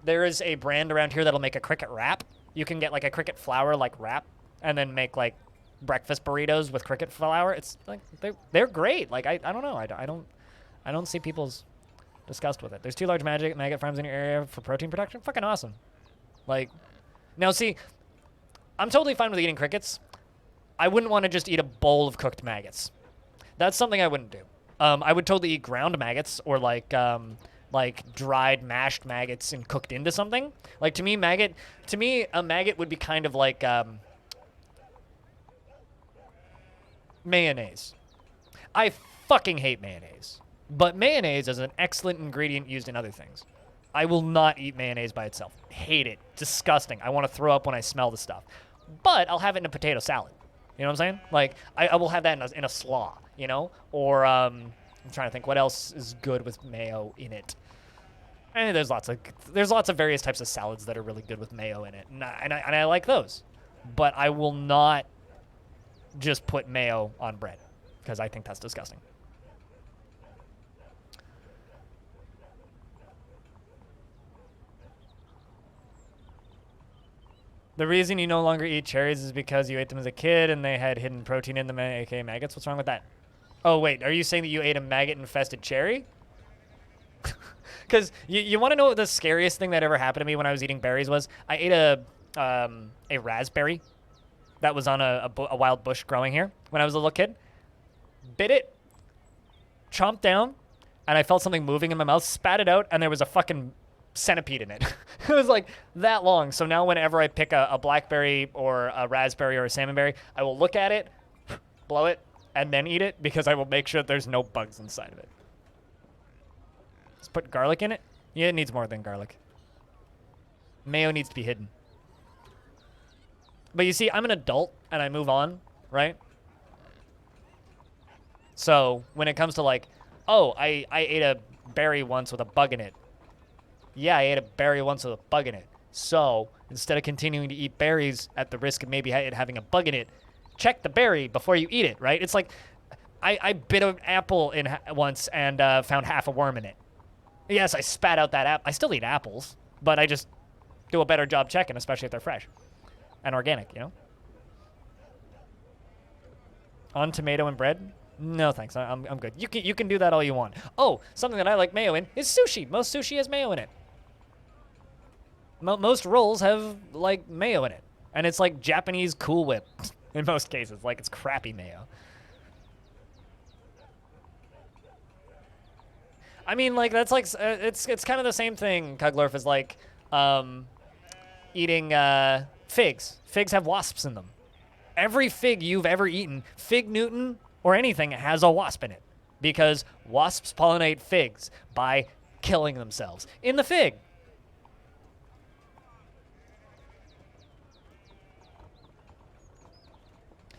There is a brand around here that'll make a cricket wrap. You can get, like, a cricket flour, like, wrap, and then make, like, breakfast burritos with cricket flour. It's, like, they're great. Like, I don't know. I don't see people's disgust with it. There's 2 large maggot farms in your area for protein production. Fucking awesome. Like, now, see, I'm totally fine with eating crickets. I wouldn't want to just eat a bowl of cooked maggots. That's something I wouldn't do. I would totally eat ground maggots or like dried mashed maggots and cooked into something. Like to me, a maggot would be kind of like mayonnaise. I fucking hate mayonnaise, but mayonnaise is an excellent ingredient used in other things. I will not eat mayonnaise by itself. Hate it. Disgusting. I want to throw up when I smell the stuff. But I'll have it in a potato salad. You know what I'm saying? Like, I will have that in a slaw, you know? Or, I'm trying to think what else is good with mayo in it. And there's lots of various types of salads that are really good with mayo in it. And I like those. But I will not just put mayo on bread, because I think that's disgusting. The reason you no longer eat cherries is because you ate them as a kid and they had hidden protein in them, aka maggots. What's wrong with that? Oh, wait. Are you saying that you ate a maggot-infested cherry? Because you want to know what the scariest thing that ever happened to me when I was eating berries was? I ate a raspberry that was on a wild bush growing here when I was a little kid. Bit it, chomped down, and I felt something moving in my mouth, spat it out, and there was a fucking centipede in it. It was like that long. So now whenever I pick a blackberry or a raspberry or a salmonberry, I will look at it, blow it, and then eat it because I will make sure that there's no bugs inside of it. Let's put garlic in it. Yeah, it needs more than garlic. Mayo needs to be hidden. But you see, I'm an adult and I move on, right? So when it comes to like, oh, I ate a berry once with a bug in it. Yeah, I ate a berry once with a bug in it. So instead of continuing to eat berries at the risk of maybe it having a bug in it, check the berry before you eat it, right? It's like I bit an apple in once and found half a worm in it. Yes, I spat out that apple. I still eat apples, but I just do a better job checking, especially if they're fresh and organic, you know? On tomato and bread? No, thanks. I'm good. You can do that all you want. Oh, something that I like mayo in is sushi. Most sushi has mayo in it. Most rolls have, like, mayo in it. And it's, like, Japanese Cool Whip in most cases. Like, it's crappy mayo. I mean, like, that's, like, it's kind of the same thing, Cuglorf, as, like, eating figs. Figs have wasps in them. Every fig you've ever eaten, Fig Newton or anything, has a wasp in it. Because wasps pollinate figs by killing themselves in the fig.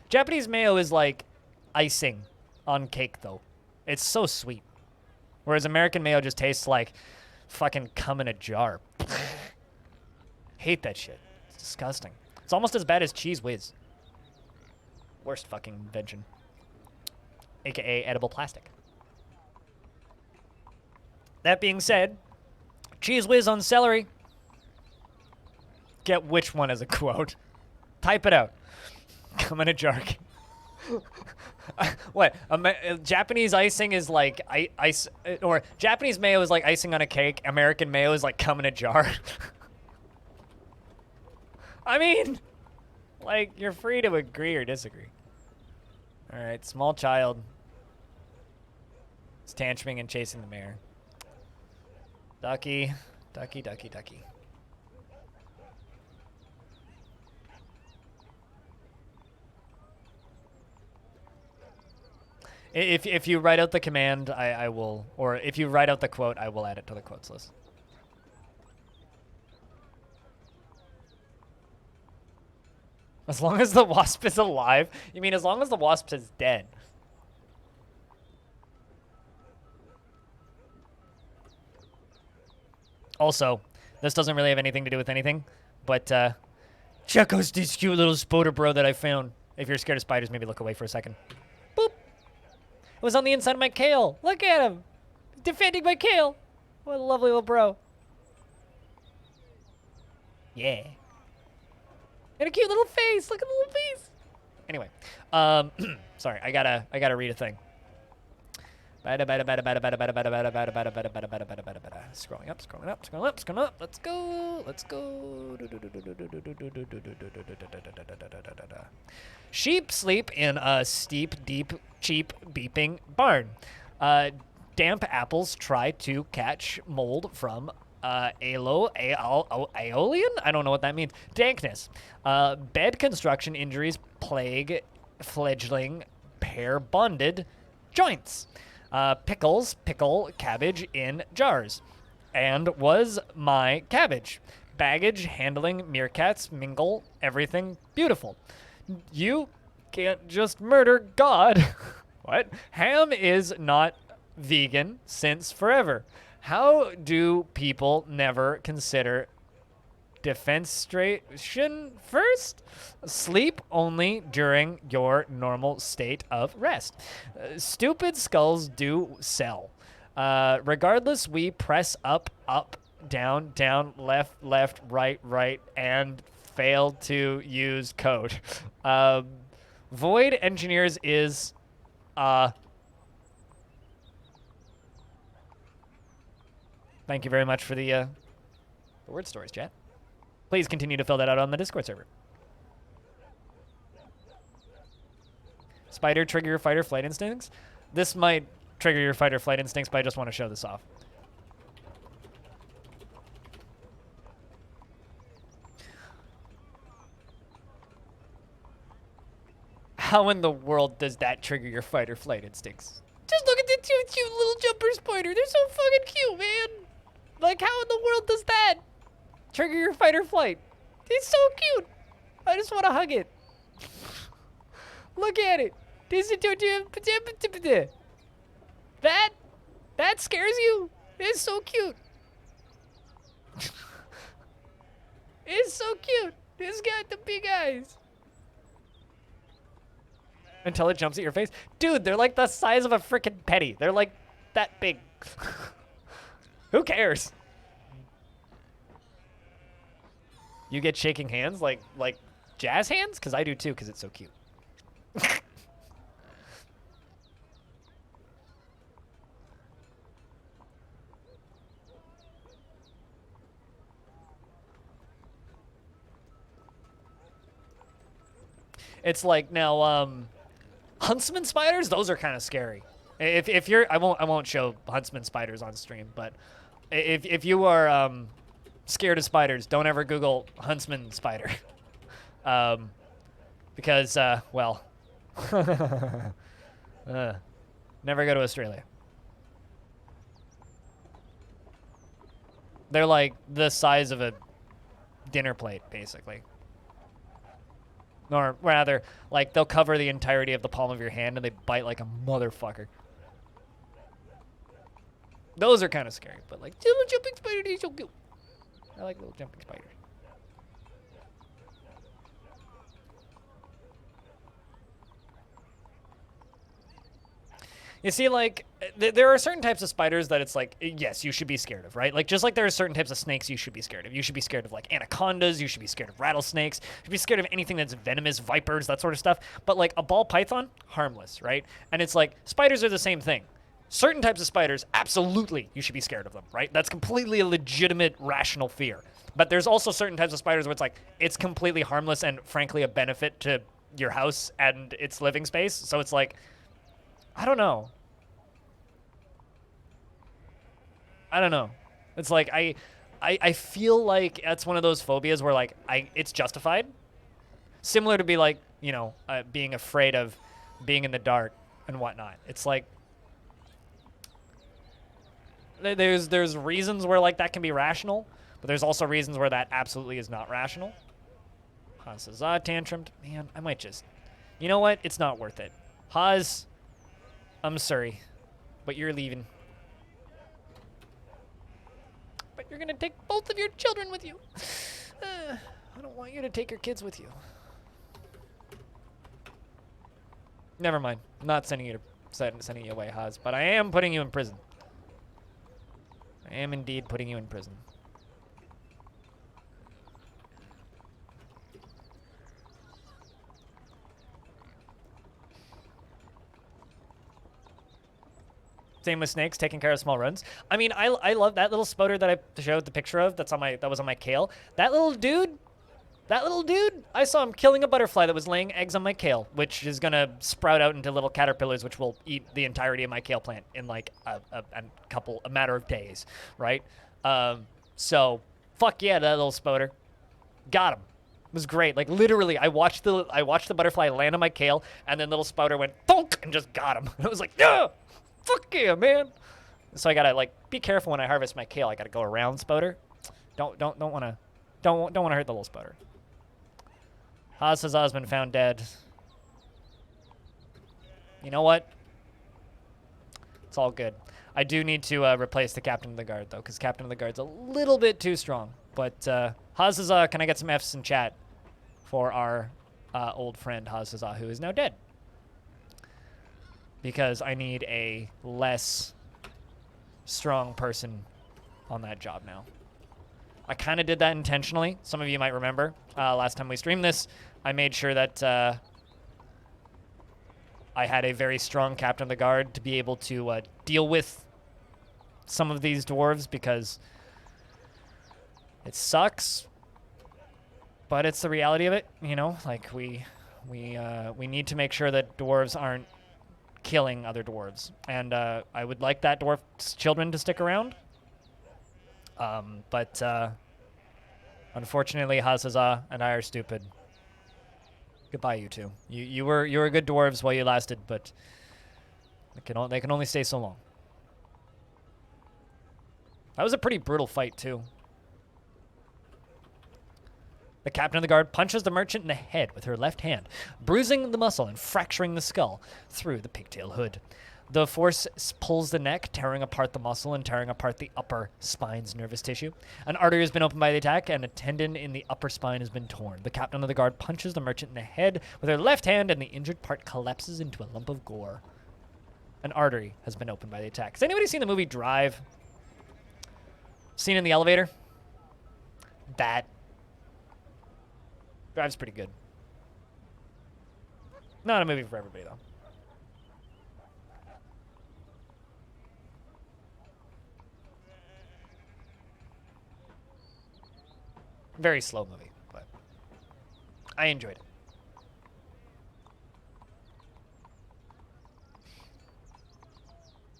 Japanese mayo is like icing on cake, though. It's so sweet. Whereas American mayo just tastes like fucking cum in a jar. Hate that shit. It's disgusting. It's almost as bad as Cheese Whiz. Worst fucking invention. AKA edible plastic. That being said, Cheese Whiz on celery. Get which one as a quote. Type it out. Come in a jar. What? Japanese icing is like ice, or Japanese mayo is like icing on a cake. American mayo is like come in a jar. I mean, like, you're free to agree or disagree. All right, small child is tantruming and chasing the mayor. Ducky, ducky, ducky, ducky. If you write out the command, I will, or if you write out the quote, I will add it to the quotes list. As long as the wasp is alive? You mean as long as the wasp is dead? Also, this doesn't really have anything to do with anything, but check out this cute little spoder bro that I found. If you're scared of spiders, maybe look away for a second. Boop. It was on the inside of my kale. Look at him. Defending my kale. What a lovely little bro. Yeah. And a cute little face. Look at the little face. Anyway, sorry, I gotta read a thing. Scrolling up, scrolling up, scrolling up, scrolling up. Let's go. Let's go. Sheep sleep in a steep, deep, cheap, beeping barn. Damp apples try to catch mold from aeolian? I don't know what that means. Dankness. Bed construction injuries plague fledgling pair bonded joints. Pickles pickle cabbage in jars. And was my cabbage. Baggage handling meerkats mingle everything beautiful. You can't just murder God. What? Ham is not vegan since forever. How do people never consider defenstration first? Sleep only during your normal state of rest. Stupid skulls do sell. Regardless, we press up, up, down, down, left, left, right, right, and fail to use code. Void engineers is thank you very much for the word stories, chat. Please continue to fill that out on the Discord server. Spider trigger your fight or flight instincts. This might trigger your fight or flight instincts, but I just want to show this off. How in the world does that trigger your fight or flight instincts? Just look at the two cute little jumper spider. They're so fucking cute, man. Like, how in the world does that trigger your fight or flight? It's so cute. I just want to hug it. Look at it. That scares you? It's so cute. It's so cute. It's got the big eyes. Until it jumps at your face. Dude, they're like the size of a freaking penny. They're like that big. Who cares? You get shaking hands like jazz hands? Because I do too, because it's so cute. It's like now, huntsman spiders, those are kind of scary. If you're, I won't show huntsman spiders on stream, but if you are scared of spiders, don't ever Google huntsman spider, because well, never go to Australia. They're like the size of a dinner plate, basically. Or rather, like, they'll cover the entirety of the palm of your hand and they bite like a motherfucker. Those are kind of scary, but like, little jumping spider, they're so cute. I like little jumping spiders. You see, like, there are certain types of spiders that it's like, yes, you should be scared of, right? Like, just like there are certain types of snakes you should be scared of. You should be scared of, like, anacondas. You should be scared of rattlesnakes. You should be scared of anything that's venomous, vipers, that sort of stuff. But, like, a ball python, harmless, right? And it's like, spiders are the same thing. Certain types of spiders, absolutely, you should be scared of them, right? That's completely a legitimate, rational fear. But there's also certain types of spiders where it's like, it's completely harmless and, frankly, a benefit to your house and its living space. So it's like, I don't know. It's like I feel like that's one of those phobias where like it's justified. Similar to be like, you know, being afraid of being in the dark. and whatnot. It's like there's reasons where like that can be rational, but there's also reasons where that absolutely is not rational. Haas says, tantrumed. Man, I might just... You know what? It's not worth it. Haas, I'm sorry, but you're leaving. But you're going to take both of your children with you. I don't want you to take your kids with you. Never mind. I'm not sending you away, Haas, but I am putting you in prison. I am indeed putting you in prison. Same with snakes, taking care of small runs. I mean, I love that little spoder that I showed the picture of. That was on my kale. That little dude, I saw him killing a butterfly that was laying eggs on my kale, which is gonna sprout out into little caterpillars, which will eat the entirety of my kale plant in like a matter of days, right? So fuck yeah, that little spoder, got him. It was great. Like literally, I watched the butterfly land on my kale, and then little spoder went thunk and just got him. And I was like, yeah. Fuck yeah, man! So I gotta like be careful when I harvest my kale. I gotta go around spoder. Don't wanna hurt the little spoder. Haas's husband found dead. You know what? It's all good. I do need to replace the captain of the guard though, because captain of the guard's a little bit too strong. But Haas's can I get some F's in chat for our old friend Haas's who is now dead? Because I need a less strong person on that job now. I kind of did that intentionally. Some of you might remember last time we streamed this, I made sure that I had a very strong captain of the guard to be able to deal with some of these dwarves, because it sucks, but it's the reality of it, you know? Like we need to make sure that dwarves aren't killing other dwarves, and I would like that dwarf's children to stick around, but unfortunately Hazaza and I are stupid. Goodbye, you two. You were good dwarves while you lasted, but they can only stay so long. That was a pretty brutal fight too. The captain of the guard punches the merchant in the head with her left hand, bruising the muscle and fracturing the skull through the pigtail hood. The force pulls the neck, tearing apart the muscle and tearing apart the upper spine's nervous tissue. An artery has been opened by the attack, and a tendon in the upper spine has been torn. The captain of the guard punches the merchant in the head with her left hand, and the injured part collapses into a lump of gore. An artery has been opened by the attack. Has anybody seen the movie Drive? Scene in the elevator? Drive's pretty good. Not a movie for everybody, though. Very slow movie, but I enjoyed it.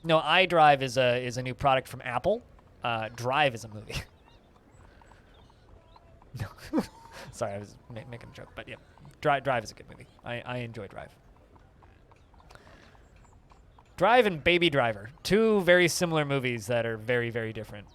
No, iDrive is a new product from Apple. Drive is a movie. No. Sorry, I was making a joke, but yeah. Drive is a good movie. I enjoy Drive. Drive and Baby Driver. Two very similar movies that are very, very different.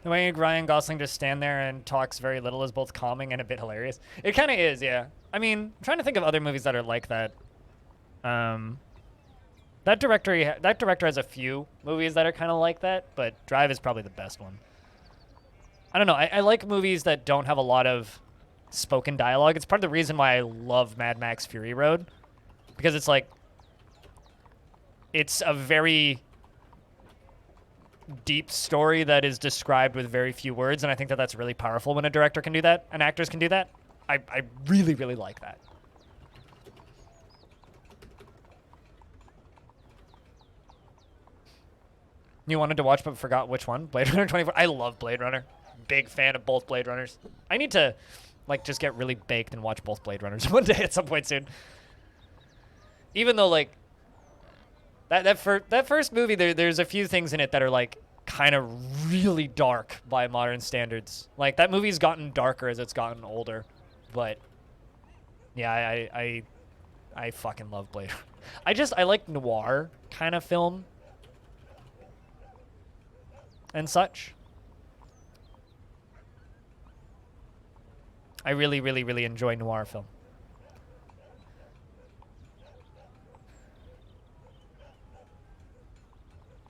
The way Ryan Gosling just stand there and talks very little is both calming and a bit hilarious. It kind of is, yeah. I mean, I'm trying to think of other movies that are like that. That director has a few movies that are kind of like that, but Drive is probably the best one. I don't know. I like movies that don't have a lot of spoken dialogue. It's part of the reason why I love Mad Max Fury Road, because it's like, it's a very deep story that is described with very few words, and I think that that's really powerful when a director can do that, and actors can do that. I really, really like that. You wanted to watch but forgot which one? Blade Runner 24? I love Blade Runner. Big fan of both Blade Runners. I need to, like, just get really baked and watch both Blade Runners one day at some point soon. Even though, like, that first movie, there's a few things in it that are, like, kind of really dark by modern standards. Like, that movie's gotten darker as it's gotten older. But, yeah, I fucking love Blade Runner. I like noir kind of film and such. I really, really, really enjoy noir film.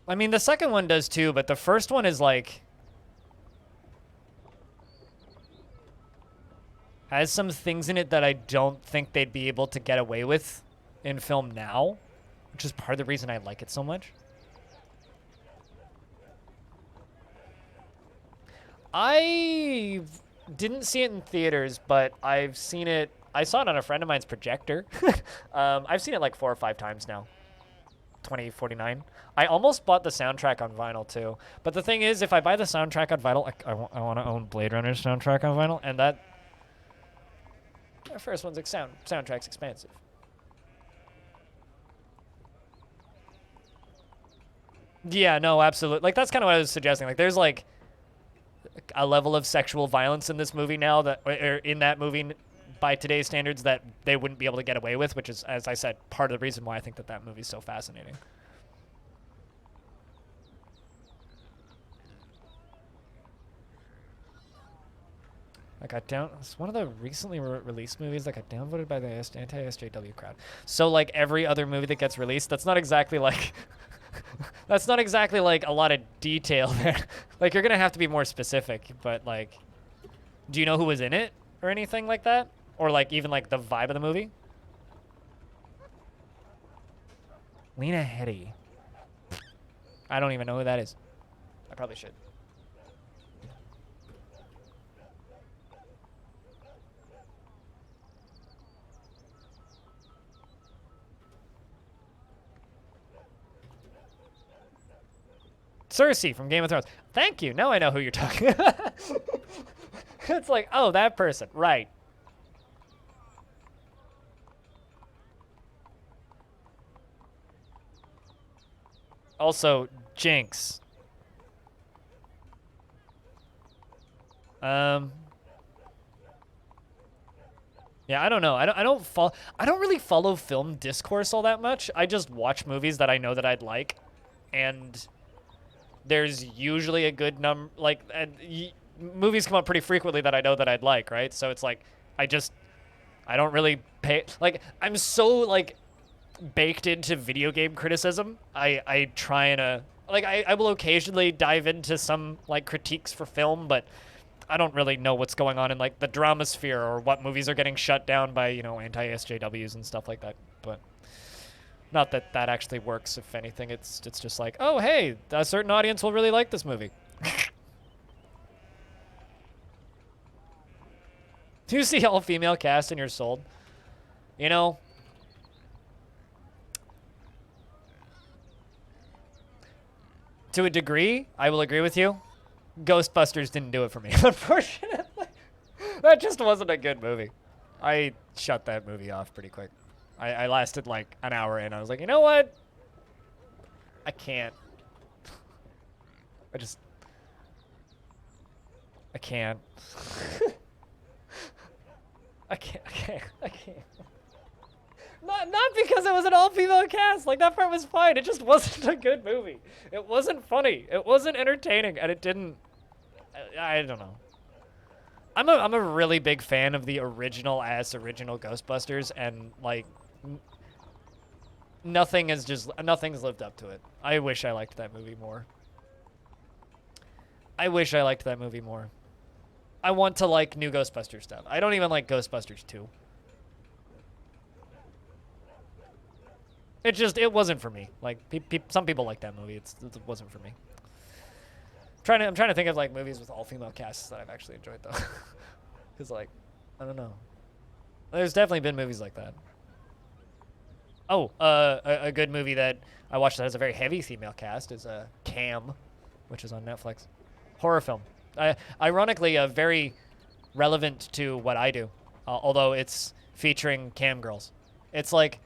I mean, the second one does too, but the first one is like, has some things in it that I don't think they'd be able to get away with in film now, which is part of the reason I like it so much. I didn't see it in theaters, but I've seen it. I saw it on a friend of mine's projector. I've seen it like 4 or 5 times now. 2049. I almost bought the soundtrack on vinyl too. But the thing is, if I buy the soundtrack on vinyl, I want to own Blade Runner's soundtrack on vinyl, and that first one's soundtrack's expensive. Yeah, no, absolutely. Like, that's kind of what I was suggesting. Like, there's like a level of sexual violence in this movie now that, or in that movie by today's standards, that they wouldn't be able to get away with, which is, as I said, part of the reason why I think that movie's so fascinating. I got down. It's one of the recently released movies that got downvoted by the anti-SJW crowd. So, like, every other movie that gets released, that's not exactly like that's not exactly like a lot of detail there. Like, you're gonna have to be more specific. But, like, do you know who was in it or anything like that, or like even like the vibe of the movie? Lena Headey. I don't even know who that is. I probably should. Cersei from Game of Thrones. Thank you. Now I know who you're talking about. It's like, oh, that person. Right. Also, Jinx. Yeah, I don't know. I don't really follow film discourse all that much. I just watch movies that I know that I'd like, and there's usually a good number, like, movies come up pretty frequently that I know that I'd like, right? So it's like, I don't really pay, like, I'm so, like, baked into video game criticism. I try and, like, I will occasionally dive into some, like, critiques for film, but I don't really know what's going on in, like, the drama sphere, or what movies are getting shut down by, you know, anti-SJWs and stuff like that, but not that that actually works. If anything, it's just like, oh, hey, a certain audience will really like this movie. Do you see all-female cast and you're sold? You know, to a degree, I will agree with you. Ghostbusters didn't do it for me, unfortunately. That just wasn't a good movie. I shut that movie off pretty quick. I lasted like an hour in. I was like, you know what? I can't. I can't. I can't. Not because it was an all-female cast. Like, that part was fine. It just wasn't a good movie. It wasn't funny. It wasn't entertaining, and it didn't. I don't know. I'm a really big fan of the original Ghostbusters, and like, nothing's lived up to it. I wish I liked that movie more. I want to like new Ghostbusters stuff. I don't even like Ghostbusters 2. It wasn't for me. Like, some people like that movie. It wasn't for me. I'm trying to think of like movies with all female casts that I've actually enjoyed though. Because like, I don't know. There's definitely been movies like that. Oh, a good movie that I watched that has a very heavy female cast is Cam, which is on Netflix. Horror film. Ironically, very relevant to what I do, although it's featuring cam girls. It's like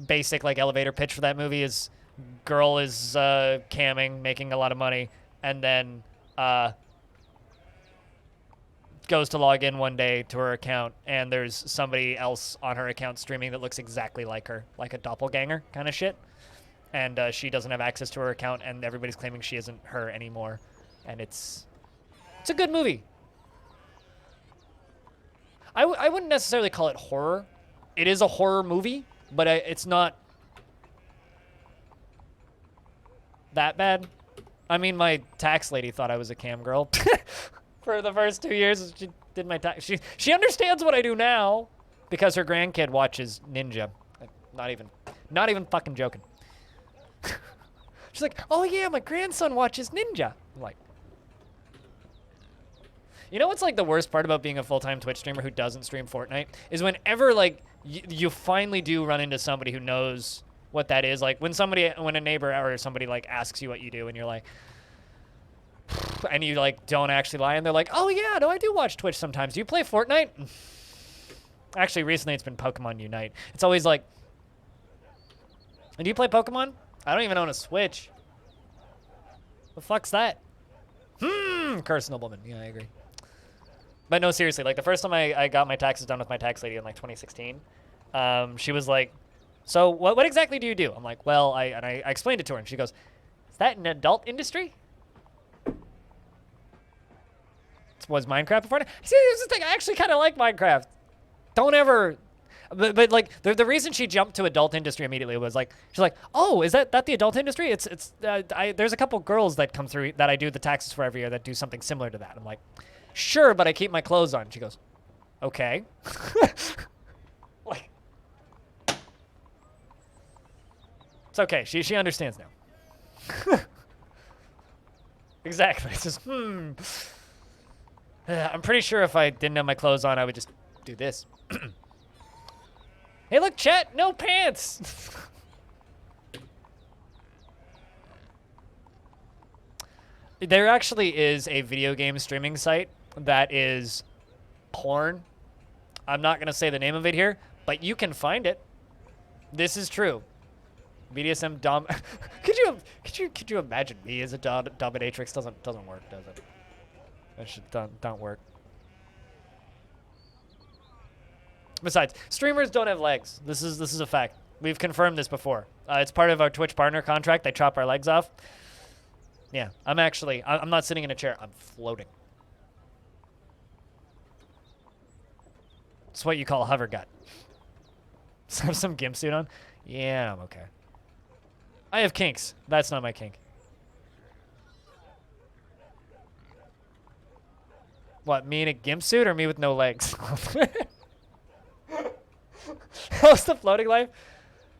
basic like elevator pitch for that movie is girl is camming, making a lot of money, and then goes to log in one day to her account, and there's somebody else on her account streaming that looks exactly like her, like a doppelganger kind of shit. And she doesn't have access to her account, and everybody's claiming she isn't her anymore. And it's a good movie. I wouldn't necessarily call it horror. It is a horror movie, but it's not that bad. I mean, my tax lady thought I was a cam girl. For the first 2 years, she did my tax. She understands what I do now because her grandkid watches Ninja. Not even fucking joking. She's like, oh yeah, my grandson watches Ninja. I'm like, you know what's like the worst part about being a full-time Twitch streamer who doesn't stream Fortnite is whenever like you finally do run into somebody who knows what that is. Like when a neighbor or somebody like asks you what you do and you're like, and you like don't actually lie, and they're like, oh yeah, no, I do watch Twitch sometimes. Do you play Fortnite? Actually, recently it's been Pokemon Unite. It's always like, and do you play Pokemon? I don't even own a Switch. The fuck's that? Curse nobleman. Yeah, I agree. But no, seriously, like the first time I got my taxes done with my tax lady in like 2016, she was like, so what exactly do you do? I'm like, well, I explained it to her, and she goes, is that an adult industry? Was Minecraft before? See, here's the thing. I actually kind of like Minecraft. Don't ever. But like the reason she jumped to adult industry immediately was like she's like, oh, is that the adult industry? There's a couple girls that come through that I do the taxes for every year that do something similar to that. I'm like, sure, but I keep my clothes on. She goes, okay. Like, it's okay. She understands now. Exactly. It's just I'm pretty sure if I didn't have my clothes on, I would just do this. Hey, look, chat, no pants. There actually is a video game streaming site that is porn. I'm not going to say the name of it here, but you can find it. This is true. BDSM dom. Could you imagine me as a dominatrix? Doesn't work, does it? That shit don't work. Besides, streamers don't have legs. This is a fact. We've confirmed this before. It's part of our Twitch partner contract. They chop our legs off. Yeah, I'm not sitting in a chair. I'm floating. It's what you call a hover gut. Have some gimp suit on? Yeah, I'm okay. I have kinks. That's not my kink. What, me in a gimp suit or me with no legs? How's the floating life?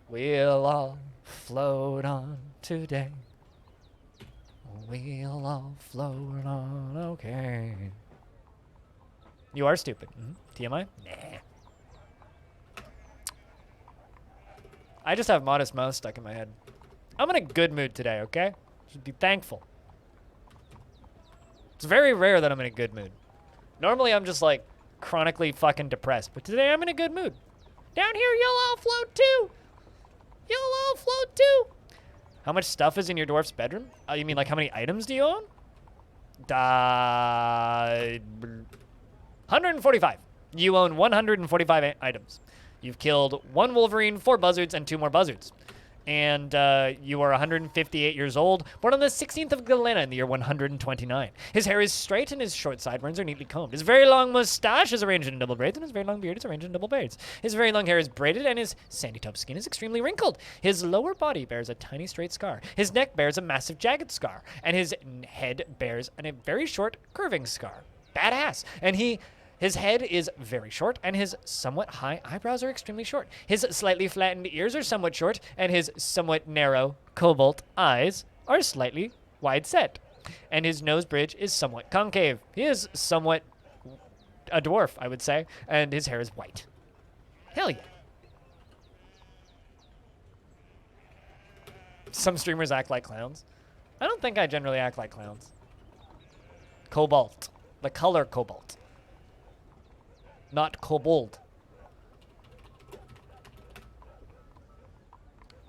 We'll all float on today. We'll all float on, okay. You are stupid. TMI? Nah. I just have Modest Mouse stuck in my head. I'm in a good mood today, okay? Should be thankful. It's very rare that I'm in a good mood. Normally I'm just like chronically fucking depressed, but today I'm in a good mood. Down here, you'll all float too. You'll all float too. How much stuff is in your dwarf's bedroom? You mean like how many items do you own? 145. You own 145 items. You've killed 1 Wolverine, 4 buzzards, and 2 more buzzards. and you are 158 years old, born on the 16th of Galena in the year 129. His hair is straight, and his short sideburns are neatly combed. His very long mustache is arranged in double braids, and his very long beard is arranged in double braids. His very long hair is braided, and his sandy taupe skin is extremely wrinkled. His lower body bears a tiny straight scar. His neck bears a massive jagged scar, and his head bears a very short curving scar. Badass. And his head is very short, and his somewhat high eyebrows are extremely short. His slightly flattened ears are somewhat short, and his somewhat narrow cobalt eyes are slightly wide set. And his nose bridge is somewhat concave. He is somewhat a dwarf, I would say, and his hair is white. Hell yeah. Some streamers act like clowns. I don't think I generally act like clowns. Cobalt. The color cobalt. Not kobold.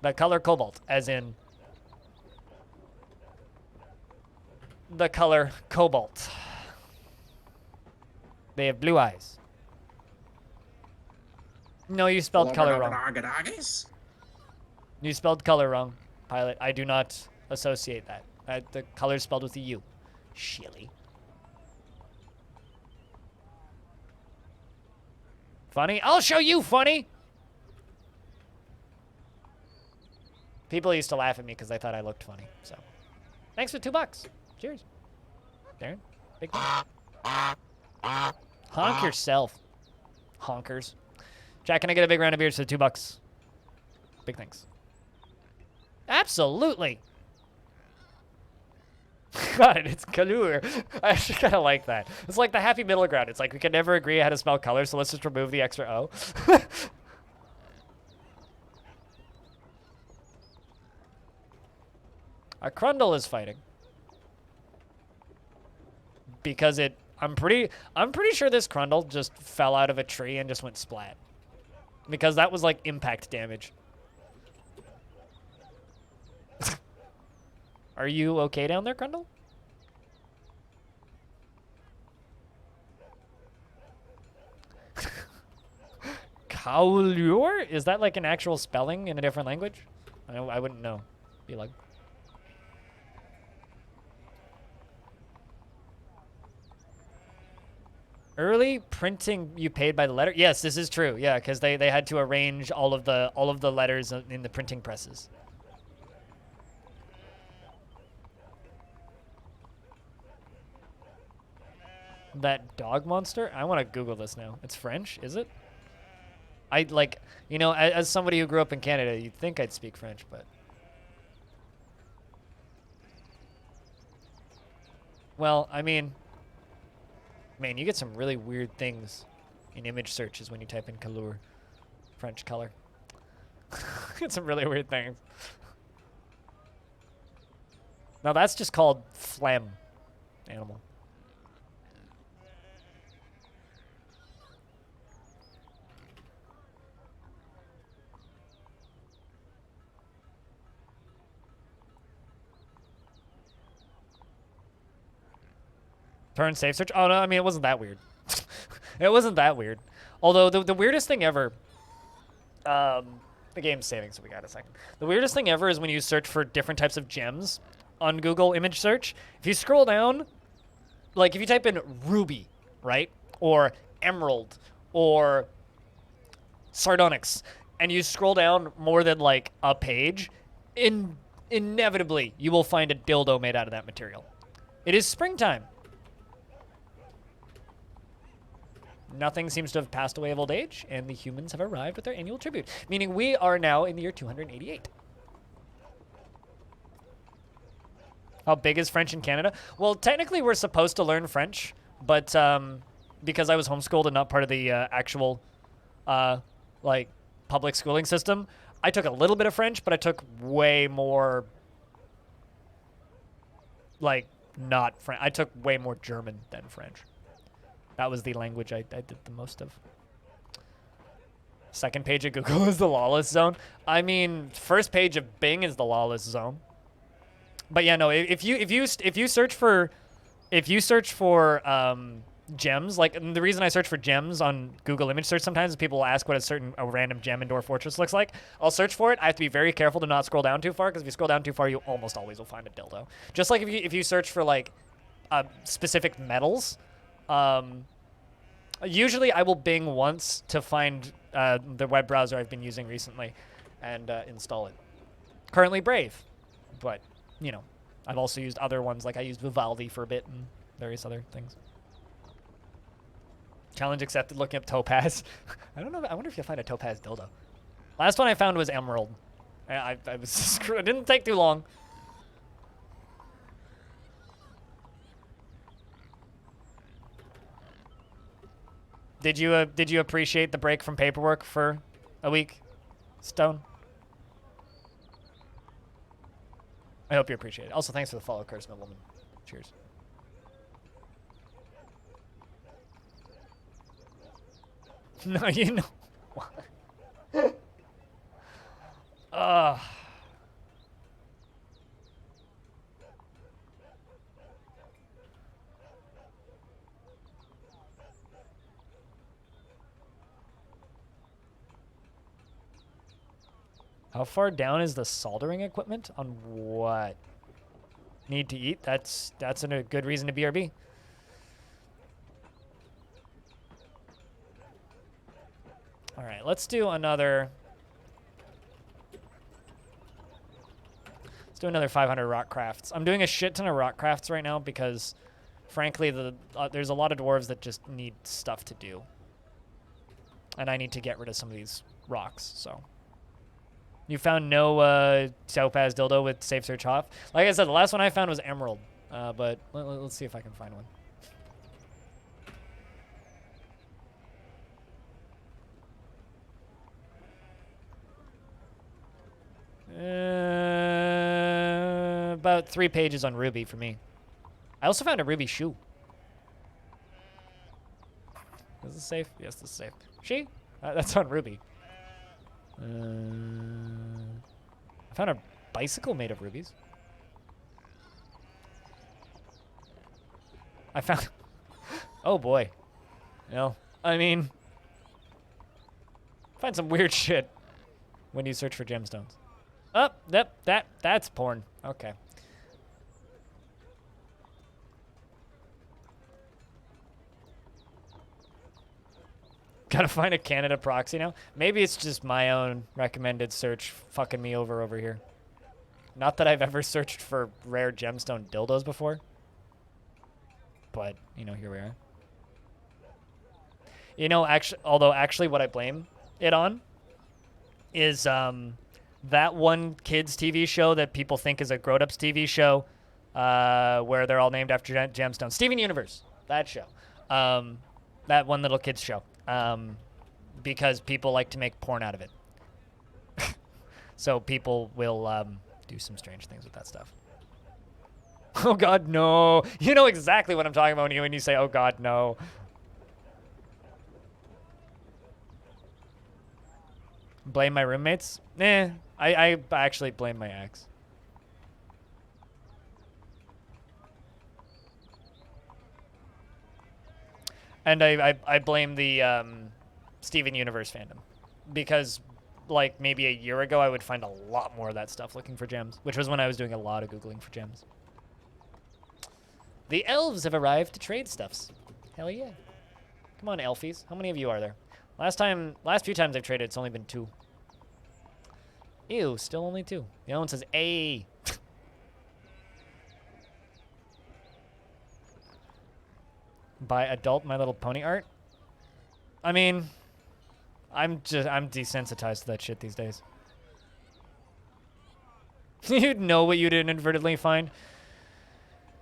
The color cobalt, as in the color cobalt. They have blue eyes. No, you spelled color wrong. You spelled color wrong, Pilot. I do not associate that. The color's spelled with a U. Shilly. Funny? I'll show you funny! People used to laugh at me because they thought I looked funny, so. Thanks for $2. Cheers. Darren, big thing. Honk yourself. Honkers. Jack, can I get a big round of beers for $2? Big thanks. Absolutely! God, it's color. I actually kind of like that. It's like the happy middle ground. It's like we can never agree how to spell color, so let's just remove the extra O. A Crundle is fighting. Because I'm pretty sure this Crundle just fell out of a tree and just went splat. Because that was like impact damage. Are you okay down there, Crundle? Kaulur? Is that like an actual spelling in a different language? I wouldn't know. Be like. Early printing, you paid by the letter? Yes, this is true. Yeah, because they had to arrange all of the letters in the printing presses. That dog monster? I want to Google this now. It's French, is it? I like, you know, as somebody who grew up in Canada, you'd think I'd speak French, but. Well, I mean, man, you get some really weird things in image searches when you type in couleur, French color. Get some really weird things. Now that's just called phlegm, animal. Turn safe search? Oh, no, I mean, it wasn't that weird. It wasn't that weird. Although, the weirdest thing ever... the game's saving, so we got a second. The weirdest thing ever is when you search for different types of gems on Google image search. If you scroll down, like, if you type in ruby, right? Or emerald, or sardonyx, and you scroll down more than, like, a page, inevitably, you will find a dildo made out of that material. It is springtime. Nothing seems to have passed away of old age, and the humans have arrived with their annual tribute, meaning we are now in the year 288. How big is French in Canada? Well, technically we're supposed to learn French, but because I was homeschooled and not part of the actual like public schooling system, I took a little bit of French, but I took way more like not French. I took way more German than French. That was the language I did the most of. Second page of Google is the lawless zone. I mean, first page of Bing is the lawless zone. But yeah, no. If you search for gems. Like, and the reason I search for gems on Google image search sometimes is people will ask what a random gem in Dwarf Fortress looks like. I'll search for it. I have to be very careful to not scroll down too far, because if you scroll down too far, you almost always will find a dildo. Just like if you search for like specific metals, usually I will Bing once to find the web browser I've been using recently and install it. Currently Brave, but you know, I've also used other ones, like I used Vivaldi for a bit and various other things. Challenge accepted, looking up topaz. I don't know. I wonder if you'll find a topaz dildo. Last one I found was emerald. I was screwed. It didn't take too long. Did you appreciate the break from paperwork for a week, Stone? I hope you appreciate it. Also, thanks for the follow, Curse Nobleman. Cheers. No, you know what? How far down is the soldering equipment? On what? Need to eat? That's a good reason to BRB. All right, let's do another. Let's do another 500 rock crafts. I'm doing a shit ton of rock crafts right now because, frankly, there's a lot of dwarves that just need stuff to do, and I need to get rid of some of these rocks. So, you found no topaz dildo with safe search off. Like I said, the last one I found was emerald, but let's see if I can find one. About 3 pages on ruby for me. I also found a ruby shoe. Is this safe? Yes, this is safe. She? That's on ruby. I found a bicycle made of rubies. I found... Oh, boy. No. I mean... Find some weird shit when you search for gemstones. Oh, yep, that's porn. Okay. Gotta find a Canada proxy now. Maybe it's just my own recommended search fucking me over here. Not that I've ever searched for rare gemstone dildos before. But, you know, here we are. You know, actually what I blame it on is that one kids TV show that people think is a grown-ups TV show where they're all named after gemstones. Steven Universe, that show. That one little kids show. Because people like to make porn out of it. So people will do some strange things with that stuff. Oh God, no. You know exactly what I'm talking about when you say, oh God, no. Blame my roommates? I actually blame my ex. And I blame the Steven Universe fandom. Because, like, maybe a year ago, I would find a lot more of that stuff looking for gems. Which was when I was doing a lot of Googling for gems. The elves have arrived to trade stuffs. Hell yeah. Come on, elfies. How many of you are there? Last few times I've traded, it's only been 2. Ew, still only 2. The other one says, A. By adult My Little Pony art? I mean, I'm desensitized to that shit these days. You'd know what you'd inadvertently find.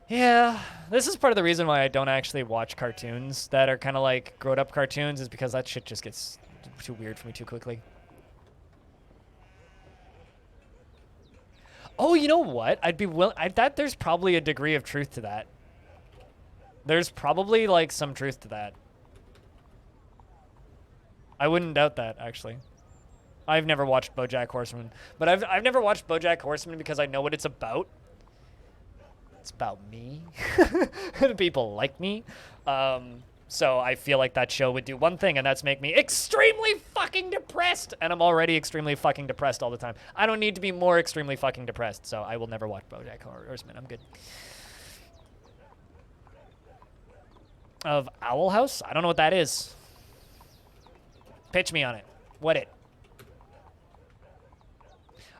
Yeah, this is part of the reason why I don't actually watch cartoons that are kind of like grown-up cartoons, is because that shit just gets too weird for me too quickly. Oh, you know what? I'd be willing. There's probably a degree of truth to that. There's probably like some truth to that. I wouldn't doubt that, actually. I've never watched BoJack Horseman, but I've never watched BoJack Horseman because I know what it's about. It's about me. People like me. So I feel like that show would do one thing, and that's make me extremely fucking depressed. And I'm already extremely fucking depressed all the time. I don't need to be more extremely fucking depressed, so I will never watch BoJack Horseman. I'm good. Of Owl House? I don't know what that is. Pitch me on it. What it?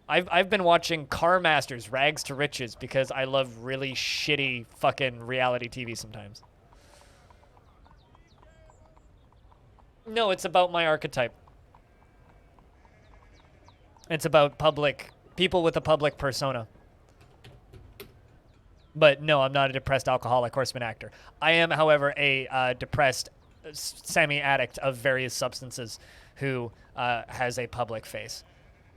I've been watching Car Masters, Rags to Riches, because I love really shitty fucking reality TV sometimes. No, it's about my archetype. It's about people with a public persona. But no, I'm not a depressed alcoholic horseman actor. I am, however, a depressed semi-addict of various substances who has a public face.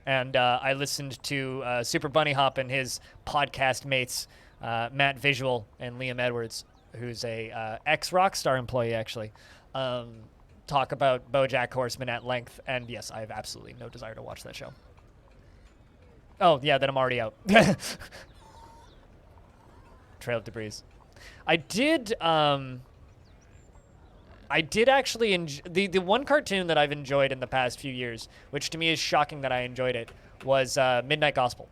And I listened to Super Bunny Hop and his podcast mates, Matt Visual and Liam Edwards, who's a ex-Rockstar employee, actually, talk about BoJack Horseman at length. And yes, I have absolutely no desire to watch that show. Oh, yeah, then I'm already out. Trail of Debris. I did actually enjoy the one cartoon that I've enjoyed in the past few years, which to me is shocking that I enjoyed it, was Midnight Gospel.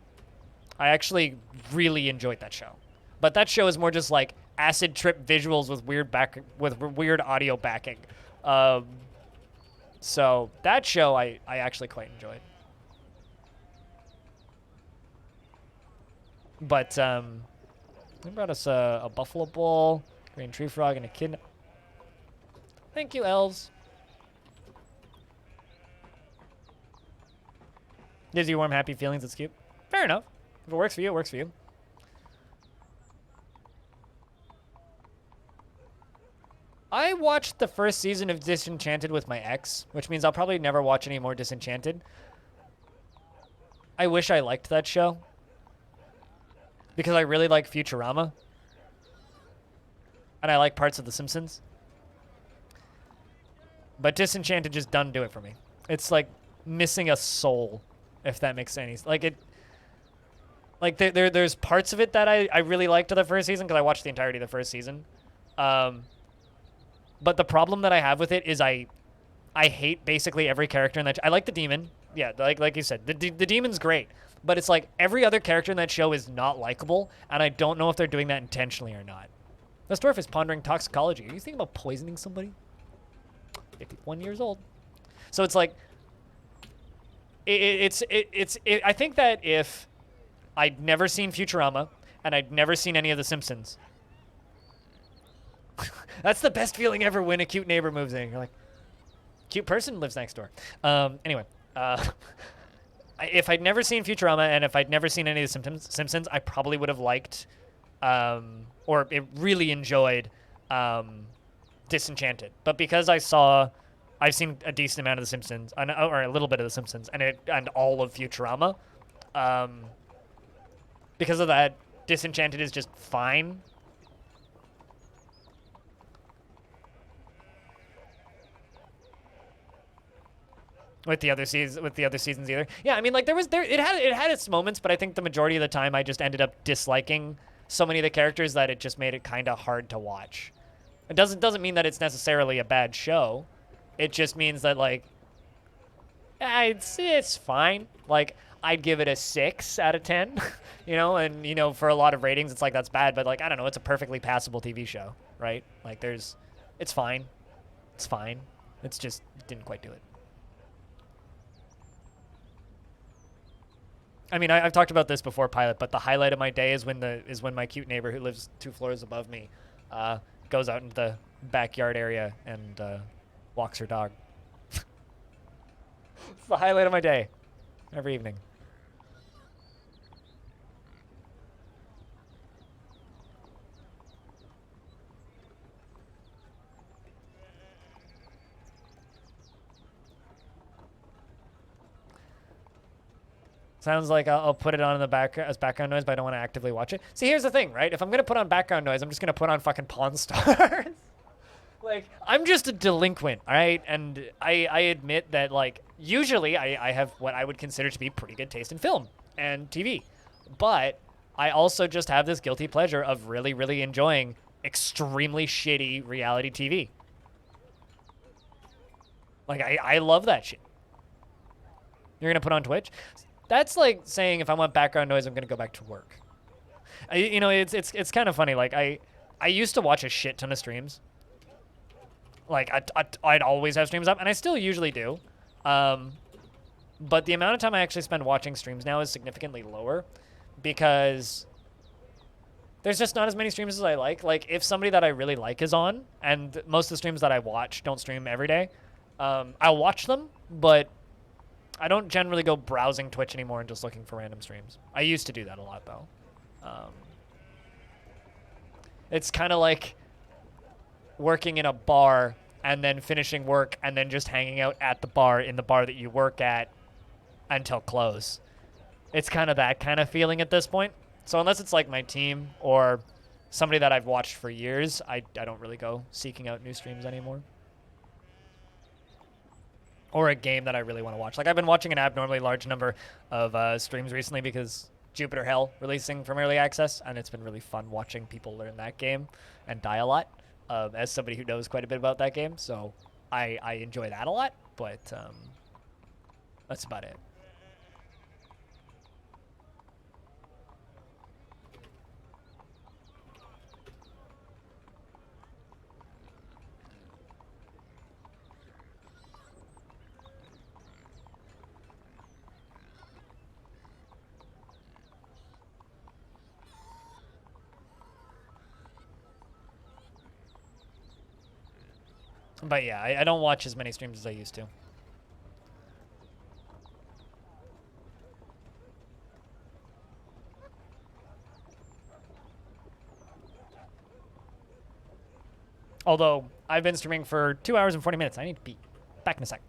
I actually really enjoyed that show. But that show is more just like acid trip visuals with weird audio backing. So that show I actually quite enjoyed. But they brought us a buffalo bull, green tree frog, and a kid. Thank you, elves. Gives you warm, happy feelings. It's cute. Fair enough. If it works for you, it works for you. I watched the first season of Disenchanted with my ex, which means I'll probably never watch any more Disenchanted. I wish I liked that show, because I really like Futurama, and I like parts of The Simpsons. But Disenchanted just doesn't do it for me. It's like missing a soul, if that makes any sense. Like it. Like there's parts of it that I really liked of the first season because I watched the entirety of the first season. But the problem that I have with it is I hate basically every character in that. I like the demon. Yeah, like you said, the demon's great. But it's like every other character in that show is not likable, and I don't know if they're doing that intentionally or not. This dwarf is pondering toxicology. Are you thinking about poisoning somebody? 51 years old. So it's like, I think that if I'd never seen Futurama and I'd never seen any of The Simpsons, that's the best feeling ever when a cute neighbor moves in. You're like, cute person lives next door. Anyway, if I'd never seen Futurama and if I'd never seen any of The Simpsons, I probably would have liked or really enjoyed Disenchanted. But because I've seen a decent amount of The Simpsons, or a little bit of The Simpsons, and all of Futurama, because of that, Disenchanted is just fine. With the other seasons either. Yeah, I mean, like it had its moments, but I think the majority of the time I just ended up disliking so many of the characters that it just made it kind of hard to watch. It doesn't mean that it's necessarily a bad show. It just means that, like, it's fine. Like, I'd give it a 6 out of 10, you know? And, you know, for a lot of ratings, it's like, that's bad. But, like, I don't know. It's a perfectly passable TV show, right? Like, it's fine. It's fine. It's just didn't quite do it. I mean, I've talked about this before, Pilot, but the highlight of my day is when my cute neighbor who lives 2 floors above me goes out into the backyard area and walks her dog. It's the highlight of my day every evening. Sounds like I'll put it on in the as background noise, but I don't want to actively watch it. See, here's the thing, right? If I'm going to put on background noise, I'm just going to put on fucking Pawn Stars. Like, I'm just a delinquent, all right? And I admit that, like, usually I have what I would consider to be pretty good taste in film and TV. But I also just have this guilty pleasure of really, really enjoying extremely shitty reality TV. Like, I love that shit. You're gonna put on Twitch? That's like saying if I want background noise, I'm gonna go back to work. You know, it's kind of funny. Like, I used to watch a shit ton of streams. Like, I'd always have streams up, and I still usually do. But the amount of time I actually spend watching streams now is significantly lower because there's just not as many streams as I like. Like, if somebody that I really like is on, and most of the streams that I watch don't stream every day, I'll watch them, but I don't generally go browsing Twitch anymore and just looking for random streams. I used to do that a lot, though. It's kind of like working in a bar and then finishing work and then just hanging out at the bar in the bar that you work at until close. It's kind of that kind of feeling at this point. So unless it's like my team or somebody that I've watched for years, I don't really go seeking out new streams anymore. Or a game that I really want to watch. Like, I've been watching an abnormally large number of streams recently because Jupiter Hell releasing from Early Access, and it's been really fun watching people learn that game and die a lot, as somebody who knows quite a bit about that game. So I enjoy that a lot, but that's about it. But yeah, I don't watch as many streams as I used to. Although, I've been streaming for 2 hours and 40 minutes. I need to be back in a sec.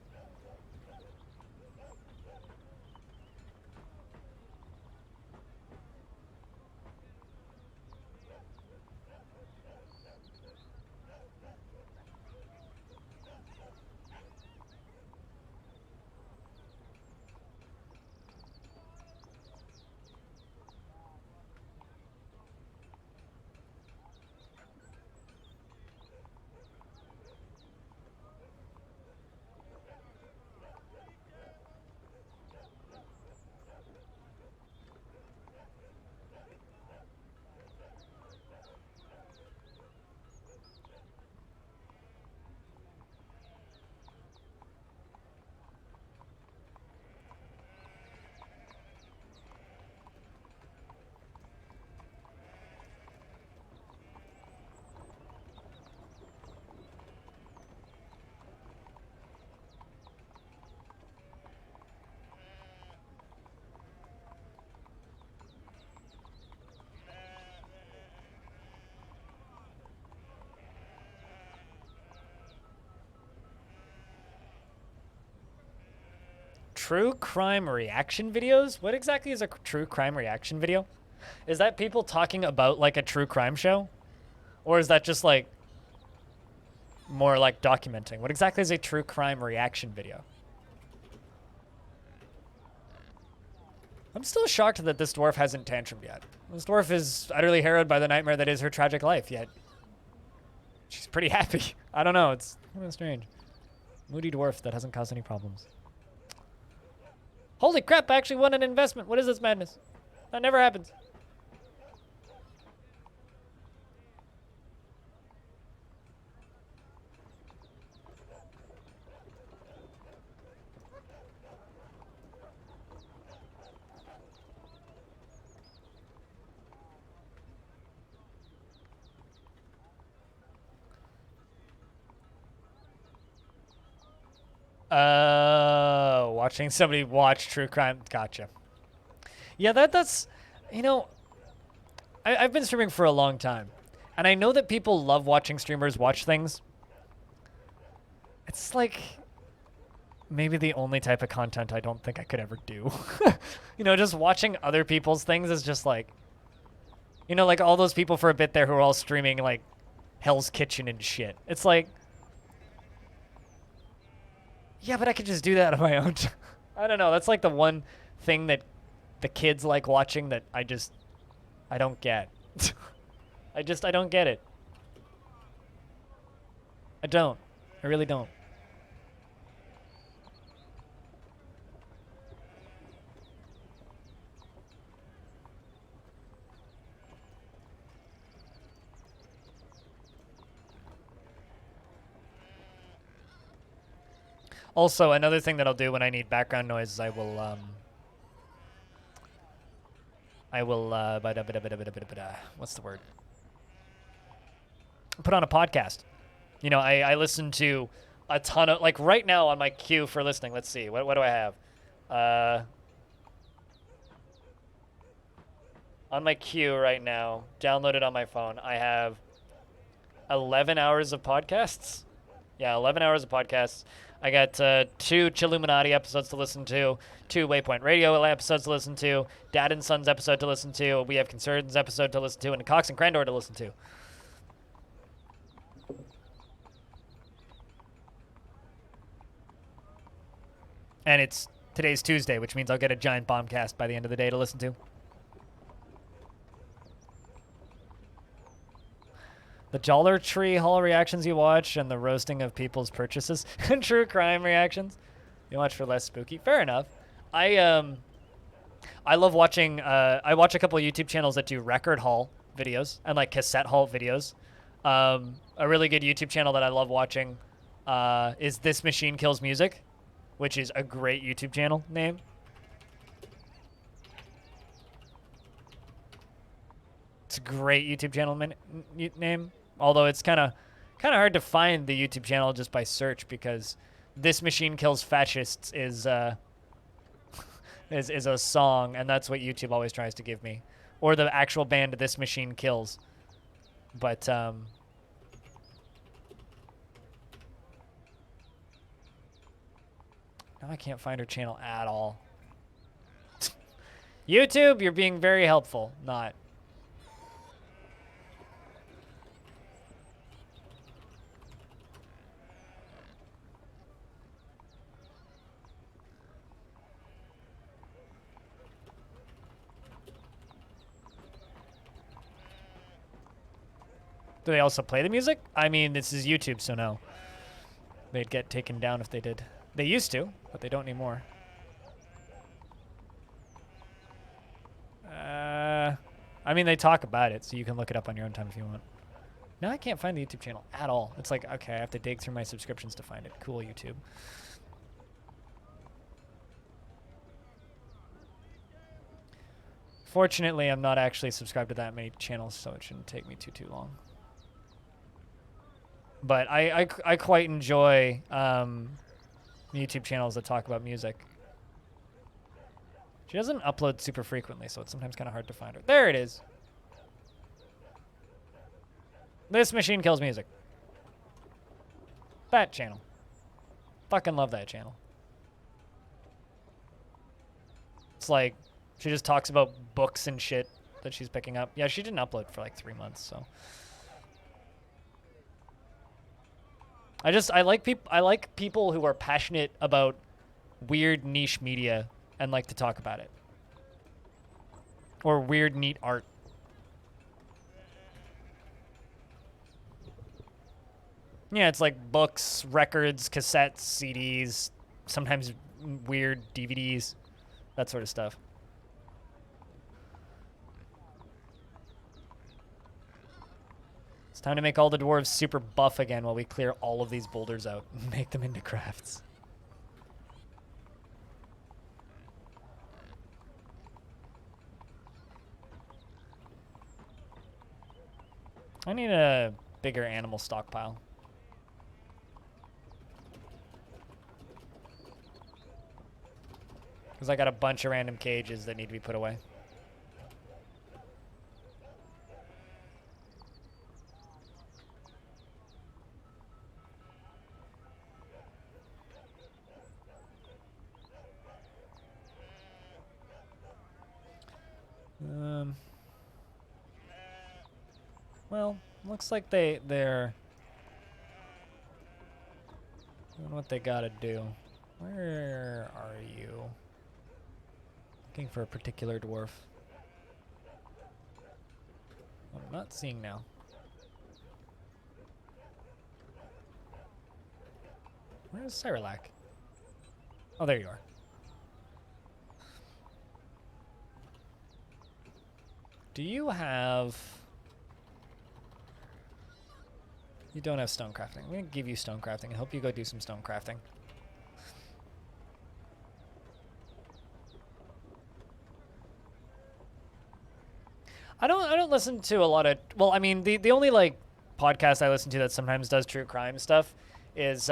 True crime reaction videos? What exactly is a true crime reaction video? Is that people talking about like a true crime show? Or is that just like more like documenting? What exactly is a true crime reaction video? I'm still shocked that this dwarf hasn't tantrumed yet. This dwarf is utterly harrowed by the nightmare that is her tragic life, yet she's pretty happy. I don't know, it's kind of strange. Moody dwarf that hasn't caused any problems. Holy crap, I actually won an investment. What is this madness? That never happens. Watching somebody watch true crime. Gotcha. Yeah, that's, you know, I've been streaming for a long time, and I know that people love watching streamers watch things. It's like maybe the only type of content I don't think I could ever do. You know, just watching other people's things is just like, you know, like all those people for a bit there who are all streaming like Hell's Kitchen and shit. It's like, yeah, but I could just do that on my own. I don't know. That's like the one thing that the kids like watching that I don't get. I don't get it. I don't. I really don't. Also, another thing that I'll do when I need background noise is what's the word? Put on a podcast. You know, I listen to a ton of, like right now on my queue for listening. Let's see, what do I have? On my queue right now, downloaded on my phone, I have 11 hours of podcasts. Yeah, 11 hours of podcasts. I got 2 Chilluminati episodes to listen to, 2 Waypoint Radio episodes to listen to, Dad and Sons episode to listen to, We Have Concerns episode to listen to, and a Cox and Crandor to listen to. And today's Tuesday, which means I'll get a giant bombcast by the end of the day to listen to. The Dollar Tree haul reactions you watch and the roasting of people's purchases and true crime reactions you watch for less spooky. Fair enough. I love watching. I watch a couple of YouTube channels that do record haul videos and like cassette haul videos. A really good YouTube channel that I love watching is This Machine Kills Music, which is a great YouTube channel name. It's a great YouTube channel name. Although it's kind of hard to find the YouTube channel just by search because This Machine Kills Fascists is is a song, and that's what YouTube always tries to give me, or the actual band This Machine Kills. But now I can't find her channel at all. YouTube, you're being very helpful. Not. Do they also play the music? I mean, this is YouTube, so no. They'd get taken down if they did. They used to, but they don't anymore. I mean, they talk about it, so you can look it up on your own time if you want. No, I can't find the YouTube channel at all. It's like, okay, I have to dig through my subscriptions to find it. Cool, YouTube. Fortunately, I'm not actually subscribed to that many channels, so it shouldn't take me too long. But I quite enjoy YouTube channels that talk about music. She doesn't upload super frequently, so it's sometimes kind of hard to find her. There it is. This Machine Kills Music. That channel. Fucking love that channel. It's like, she just talks about books and shit that she's picking up. Yeah, she didn't upload for like 3 months, so. I like people who are passionate about weird niche media and like to talk about it. Or weird neat art. Yeah, it's like books, records, cassettes, CDs, sometimes weird DVDs, that sort of stuff. It's time to make all the dwarves super buff again while we clear all of these boulders out and make them into crafts. I need a bigger animal stockpile. Because I got a bunch of random cages that need to be put away. Well, looks like they're doing what they gotta do. Where are you? Looking for a particular dwarf. I'm not seeing now. Where's Cyrillac? Oh, there you are. Do you have... You don't have stone crafting. I'm going to give you stone crafting. I hope you go do some stone crafting. I don't listen to a lot of. Well, I mean, the only like podcast I listen to that sometimes does true crime stuff is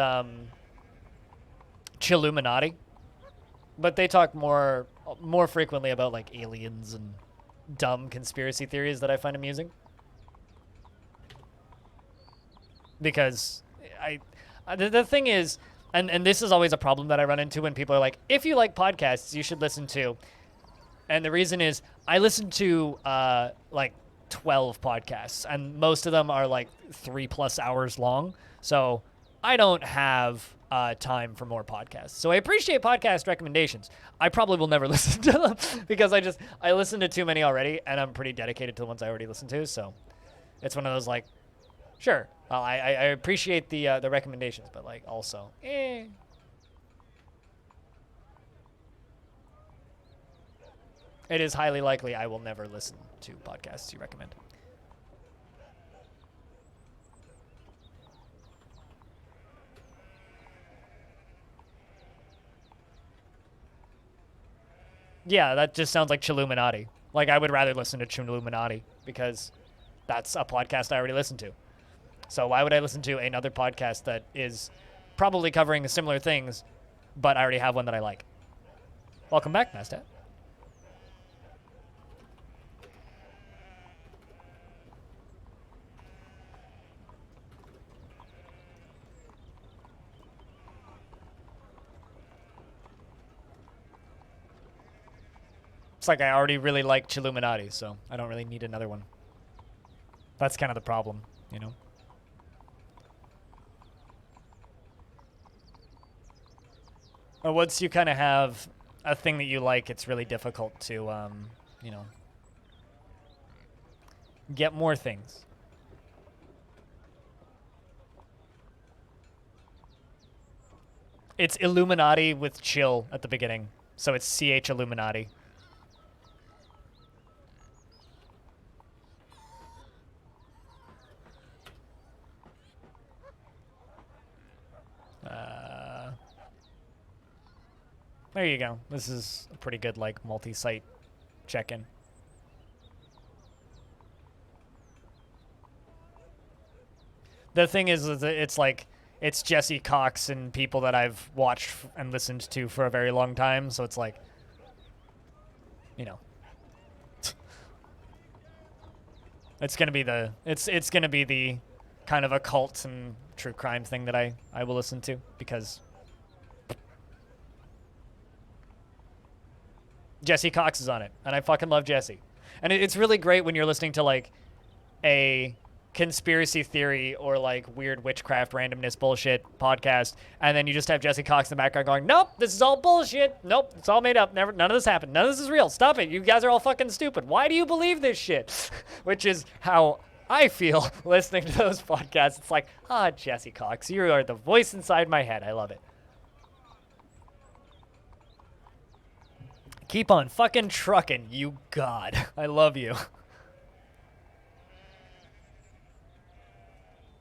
Chilluminati, but they talk more frequently about like aliens and dumb conspiracy theories that I find amusing. Because the thing is, and this is always a problem that I run into when people are like, if you like podcasts, you should listen to. And the reason is I listen to like 12 podcasts, and most of them are like 3+ hours long. So I don't have time for more podcasts. So I appreciate podcast recommendations. I probably will never listen to them because I listen to too many already, and I'm pretty dedicated to the ones I already listen to. So it's one of those like, sure, I appreciate the recommendations, but like also, it is highly likely I will never listen to podcasts you recommend. Yeah, that just sounds like Chilluminati. Like, I would rather listen to Chilluminati because that's a podcast I already listen to. So why would I listen to another podcast that is probably covering similar things, but I already have one that I like? Welcome back, Mastat. It's like I already really like Chilluminati, so I don't really need another one. That's kind of the problem, you know? Or once you kind of have a thing that you like, it's really difficult to, you know, get more things. It's Illuminati with chill at the beginning, so it's CH Illuminati. There you go. This is a pretty good, like, multi-site check-in. The thing is it's like, it's Jesse Cox and people that I've watched and listened to for a very long time, so it's like, you know. It's gonna be the kind of occult and true crime thing that I will listen to, because Jesse Cox is on it, and I fucking love Jesse. And it's really great when you're listening to like a conspiracy theory or like weird witchcraft randomness bullshit podcast, and then you just have Jesse Cox in the background going, nope, this is all bullshit. Nope, it's all made up. None of this happened. None of this is real. Stop it. You guys are all fucking stupid. Why do you believe this shit? Which is how I feel listening to those podcasts. It's like, Jesse Cox, you are the voice inside my head. I love it. Keep on fucking trucking, you god. I love you.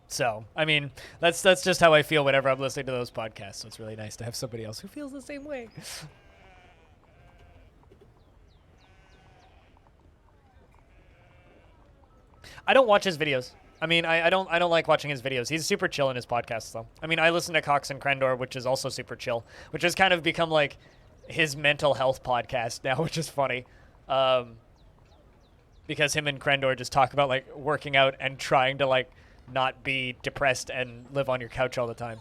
So, I mean, that's just how I feel whenever I'm listening to those podcasts. So it's really nice to have somebody else who feels the same way. I don't watch his videos. I mean, I don't like watching his videos. He's super chill in his podcasts, though. I mean, I listen to Cox and Krendor, which is also super chill, which has kind of become like his mental health podcast now, which is funny. Because him and Krendor just talk about like working out and trying to like not be depressed and live on your couch all the time,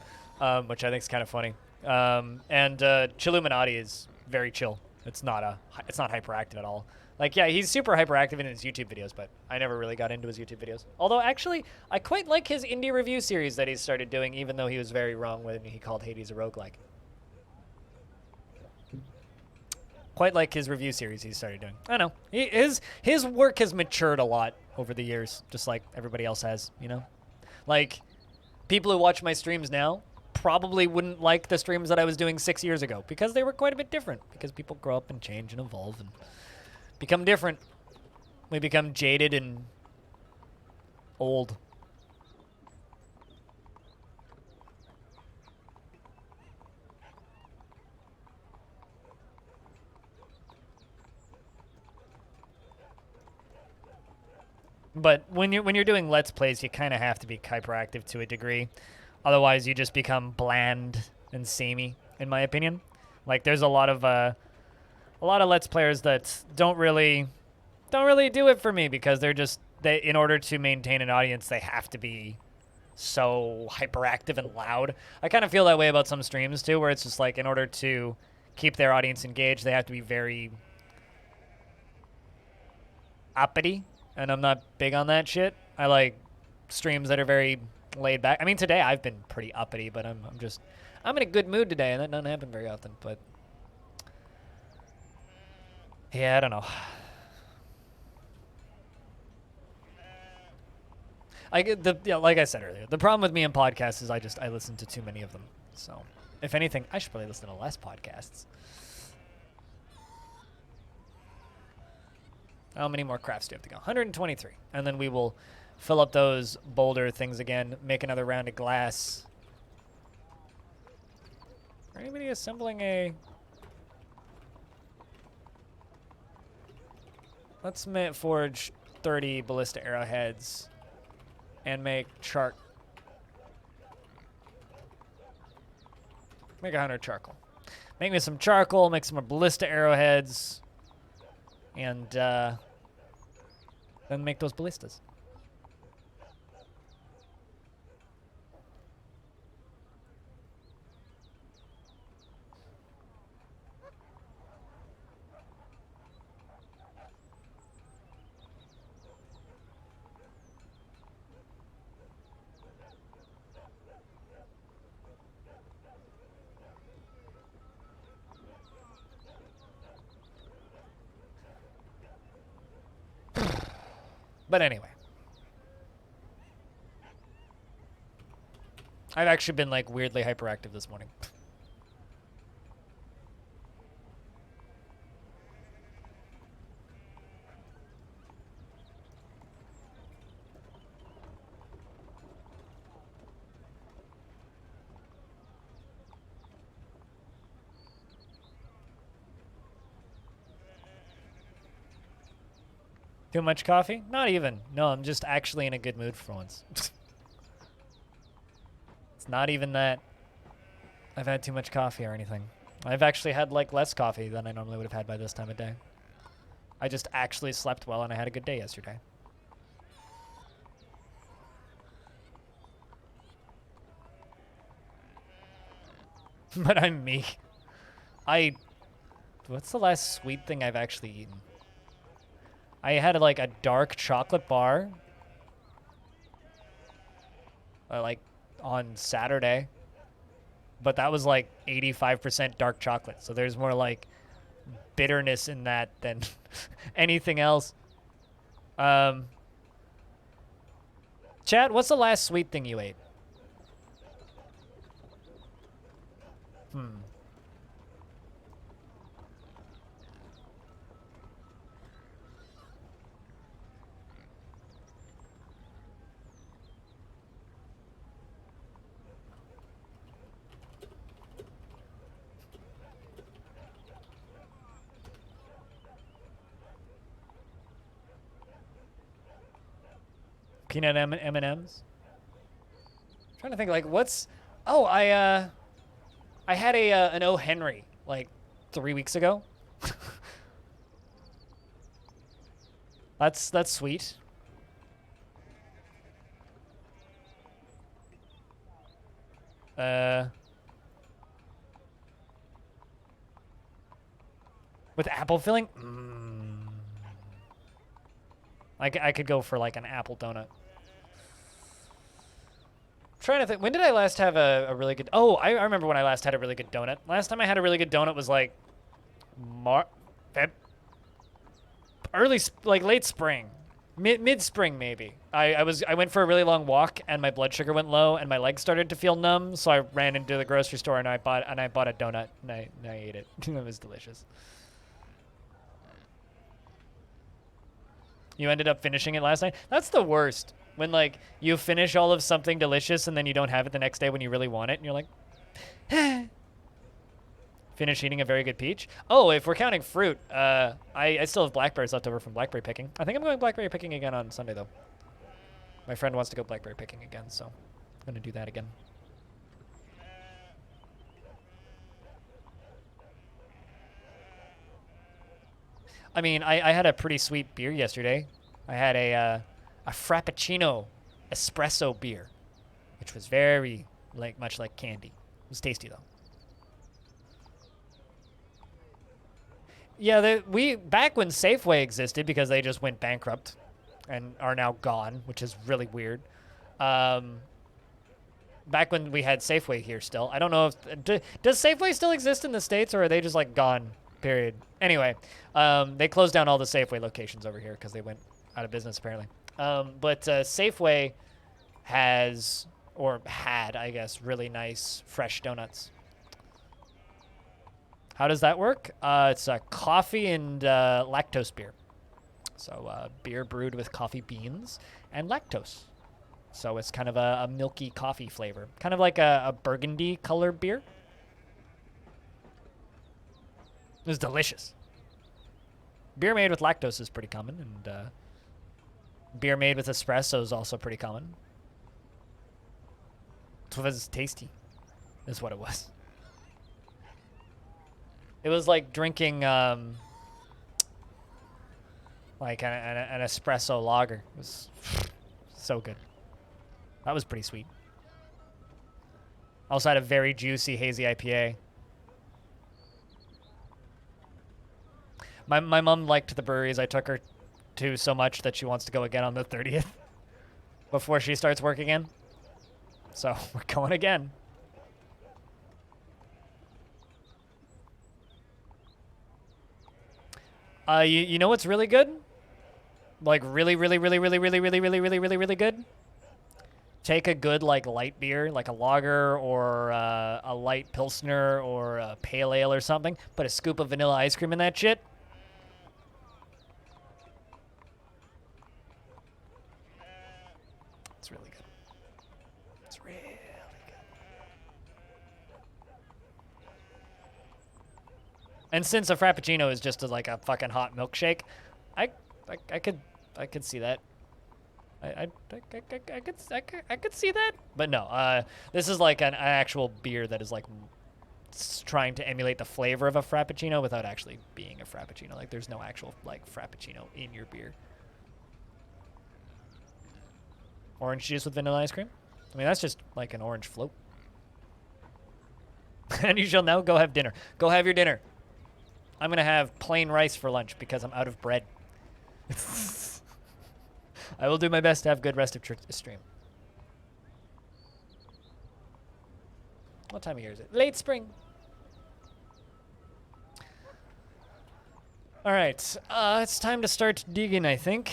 which I think is kind of funny. And Chilluminati is very chill. It's not hyperactive at all. Like, yeah, he's super hyperactive in his YouTube videos, but I never really got into his YouTube videos. Although, actually, I quite like his indie review series that he's started doing, even though he was very wrong when he called Hades a roguelike. Quite like his review series he started doing. I don't know. His work has matured a lot over the years, just like everybody else has, you know? Like, people who watch my streams now probably wouldn't like the streams that I was doing 6 years ago because they were quite a bit different, because people grow up and change and evolve and become different. We become jaded and old. But when you're doing Let's Plays, you kind of have to be hyperactive to a degree. Otherwise, you just become bland and samey, in my opinion. Like, there's a lot of Let's Players that don't really do it for me because they in order to maintain an audience, they have to be so hyperactive and loud. I kind of feel that way about some streams too, where it's just like in order to keep their audience engaged, they have to be very uppity, and I'm not big on that shit. I like streams that are very laid back. I mean, today I've been pretty uppity, but I'm in a good mood today, and that doesn't happen very often. But yeah, I don't know. Like I said earlier, the problem with me and podcasts is I listen to too many of them. So, if anything, I should probably listen to less podcasts. How many more crafts do you have to go? 123. And then we will fill up those boulder things again, make another round of glass. Is anybody assembling a... Let's forge 30 ballista arrowheads and make Make 100 charcoal. Make me some charcoal, make some more ballista arrowheads, and then make those ballistas. But anyway. I've actually been, like, weirdly hyperactive this morning. Too much coffee? Not even. No, I'm just actually in a good mood for once. It's not even that I've had too much coffee or anything. I've actually had, like, less coffee than I normally would have had by this time of day. I just actually slept well and I had a good day yesterday. But I'm me. What's the last sweet thing I've actually eaten? I had like a dark chocolate bar, like on Saturday, but that was like 85% dark chocolate. So there's more like bitterness in that than anything else. Chad, what's the last sweet thing you ate? Peanut M&Ms. Trying to think like what's. Oh, I had an O. Henry like 3 weeks ago. That's sweet. With apple filling? I could go for like an apple donut. Trying to think, when did I last have a really good... Oh, I remember when I last had a really good donut. Last time I had a really good donut was like... late spring. Mid-spring, maybe. I went for a really long walk, and my blood sugar went low, and my legs started to feel numb, so I ran into the grocery store, and I bought a donut, and I ate it. It was delicious. You ended up finishing it last night? That's the worst. When, like, you finish all of something delicious and then you don't have it the next day when you really want it, and you're like, Finish eating a very good peach. Oh, if we're counting fruit, I still have blackberries left over from blackberry picking. I think I'm going blackberry picking again on Sunday, though. My friend wants to go blackberry picking again, so I'm going to do that again. I mean, I had a pretty sweet beer yesterday. I had a Frappuccino espresso beer, which was very, much like candy. It was tasty, though. Yeah, back when Safeway existed, because they just went bankrupt and are now gone, which is really weird. Back when we had Safeway here still. I don't know if... does Safeway still exist in the States, or are they just, like, gone, period? Anyway, they closed down all the Safeway locations over here because they went out of business, apparently. But Safeway has, or had, I guess, really nice fresh donuts. How does that work? It's a coffee and lactose beer. So beer brewed with coffee beans and lactose. So it's kind of a milky coffee flavor. Kind of like a burgundy colored beer. It was delicious. Beer made with lactose is pretty common, and beer made with espresso is also pretty common. It was tasty, is what it was. It was like drinking like an espresso lager. It was so good. That was pretty sweet. Also had a very juicy hazy IPA. My mom liked the breweries I took her to so much that she wants to go again on the 30th before she starts work again. So we're going again. You know what's really good? Like really good? Take a good like light beer, like a lager or a light pilsner or a pale ale or something. Put a scoop of vanilla ice cream in that shit. It's really good. It's really good. And since a frappuccino is just like a fucking hot milkshake, I could see that. I could see that, but no. This is like an actual beer that is like trying to emulate the flavor of a frappuccino without actually being a frappuccino. Like there's no actual like frappuccino in your beer. Orange juice with vanilla ice cream. I mean that's just like an orange float. And you shall now go have dinner. Go have your dinner. I'm gonna have plain rice for lunch because I'm out of bread. I will do my best to have good rest of stream. What time of year is it? Late spring. All right, it's time to start digging, I think.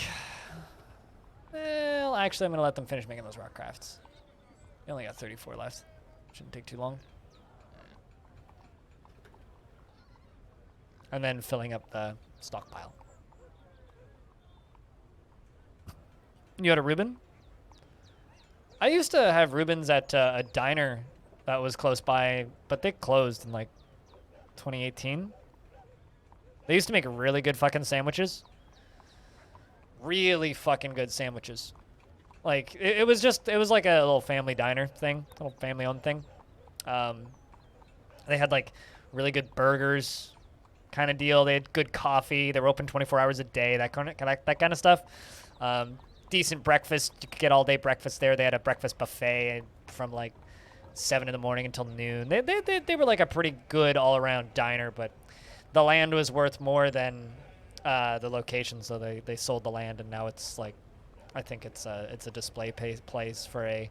Well, actually, I'm going to let them finish making those rock crafts. They only got 34 left. Shouldn't take too long. And then filling up the stockpile. You had a Reuben? I used to have Reubens at a diner that was close by, but they closed in like 2018. They used to make really good fucking sandwiches. Really fucking good sandwiches. Like, it was like a little family diner thing, little family-owned thing. They had like really good burgers kind of deal. They had good coffee. They were open 24 hours a day, that kind of stuff. Decent breakfast. You could get all-day breakfast there. They had a breakfast buffet from like 7 in the morning until noon. They were like a pretty good all-around diner, but the land was worth more than the location, so they sold the land, and now it's like, I think it's a display place for a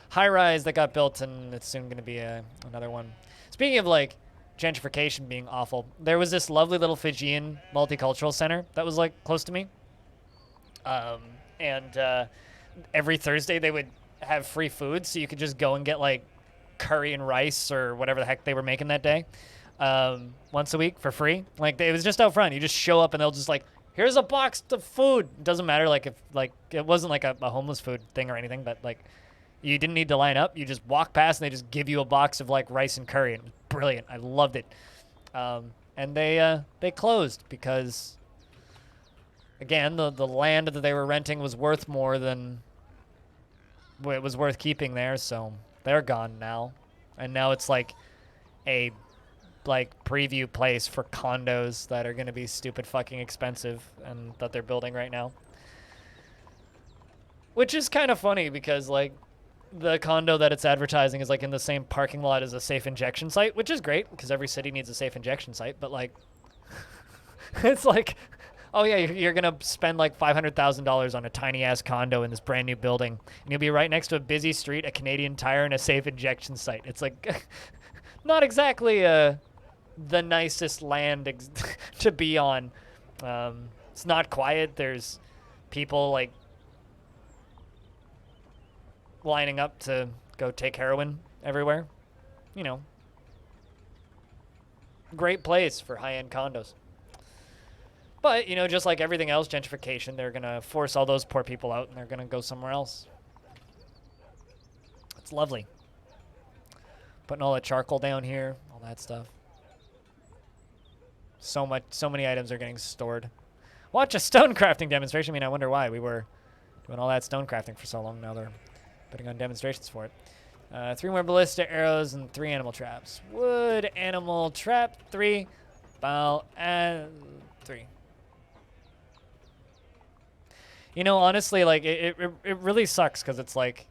high-rise that got built, and it's soon going to be another one. Speaking of like gentrification being awful, there was this lovely little Fijian multicultural center that was like close to me. And every Thursday they would have free food, so you could just go and get like curry and rice or whatever the heck they were making that day once a week for free. Like it was just out front. You just show up and they'll just like, here's a box of food. It doesn't matter like if like it wasn't like a homeless food thing or anything, but like you didn't need to line up. You just walk past and they just give you a box of like rice and curry, and it was brilliant. I loved it. And they closed because, again, the land that they were renting was worth more than it was worth keeping there, so they're gone now. And now it's like a preview place for condos that are going to be stupid fucking expensive and that they're building right now. Which is kind of funny because like the condo that it's advertising is like in the same parking lot as a safe injection site, which is great because every city needs a safe injection site, but like it's like, oh yeah, you're going to spend like $500,000 on a tiny ass condo in this brand new building and you'll be right next to a busy street, a Canadian Tire, and a safe injection site. It's like not exactly the nicest land to be on. It's not quiet. There's people like lining up to go take heroin everywhere. You know, great place for high-end condos. But, you know, just like everything else, gentrification, they're going to force all those poor people out and they're going to go somewhere else. It's lovely. Putting all the charcoal down here, all that stuff. So many items are getting stored. Watch a stone crafting demonstration. I mean, I wonder why. We were doing all that stone crafting for so long. Now they're putting on demonstrations for it. 3 more ballista arrows and 3 animal traps. Wood, animal trap, 3. Bow, and 3. You know, honestly, like, it really sucks because it's like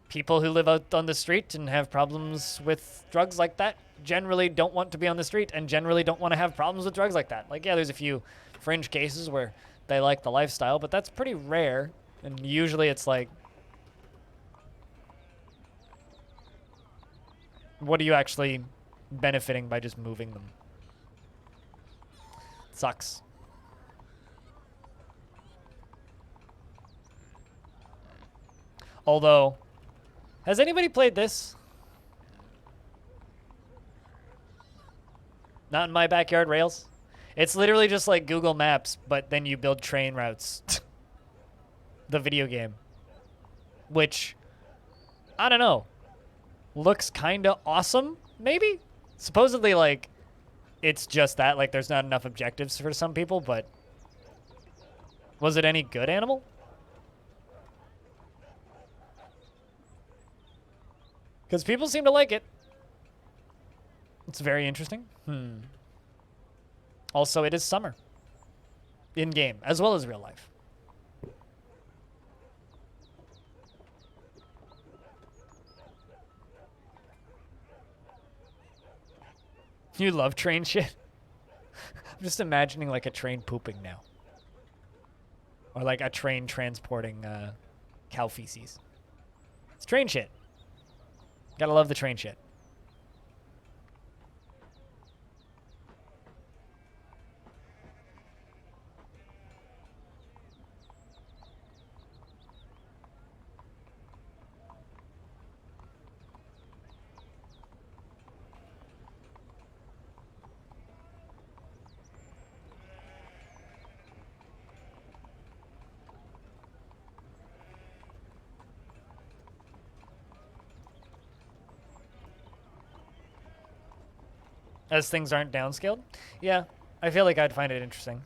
people who live out on the street and have problems with drugs like that generally don't want to be on the street and generally don't want to have problems with drugs like that. Like, yeah, there's a few fringe cases where they like the lifestyle, but that's pretty rare. And usually it's like, what are you actually benefiting by just moving them? It sucks. Although, has anybody played this? Not in my backyard, Rails. It's literally just like Google Maps, but then you build train routes. The video game. Which, I don't know, looks kind of awesome, maybe? Supposedly, like, it's just that. Like, there's not enough objectives for some people, but was it any good, Animal? Because people seem to like it. It's very interesting. Also, it is summer. In-game, as well as real life. You love train shit? I'm just imagining like a train pooping now. Or like a train transporting cow feces. It's train shit. Gotta love the train shit. As things aren't downscaled? Yeah, I feel like I'd find it interesting.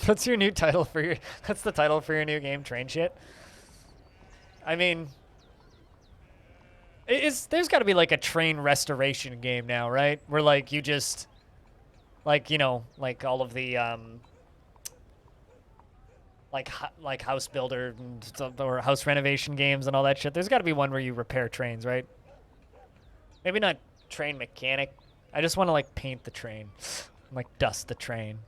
That's your new title for your... That's the title for your new game, Train Shit? I mean... There's got to be like a train restoration game now, right? Where like you just... Like, you know, like all of the... like house builder or house renovation games and all that shit. There's got to be one where you repair trains, right? Maybe not train mechanic. I just want to like paint the train, like dust the train.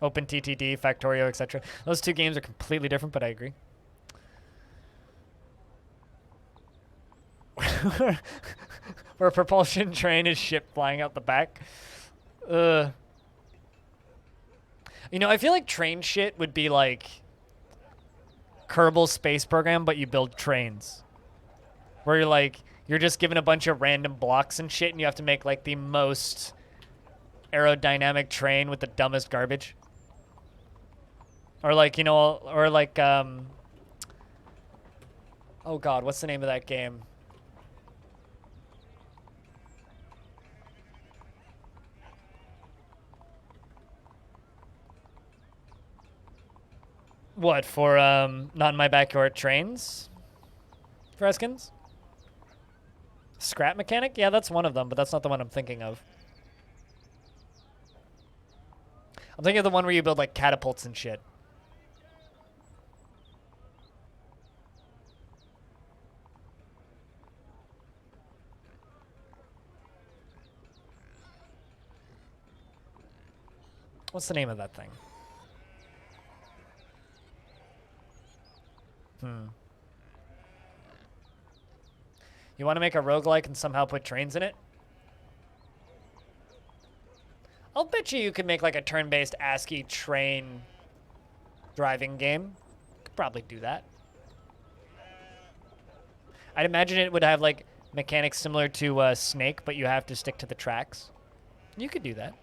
Open TTD, Factorio, etc. Those two games are completely different, but I agree. Where a propulsion train is ship flying out the back. You know, I feel like train shit would be like Kerbal Space Program, but you build trains. Where you're like, you're just given a bunch of random blocks and shit, and you have to make like the most aerodynamic train with the dumbest garbage. Or like, you know, or like, oh God, what's the name of that game? What, for, Not in My Backyard Trains? For Eskins? Scrap Mechanic? Yeah, that's one of them, but that's not the one I'm thinking of. I'm thinking of the one where you build, like, catapults and shit. What's the name of that thing? You want to make a roguelike and somehow put trains in it? I'll bet you could make like a turn-based ASCII train driving game. Could probably do that. I'd imagine it would have like mechanics similar to Snake, but you have to stick to the tracks. You could do that.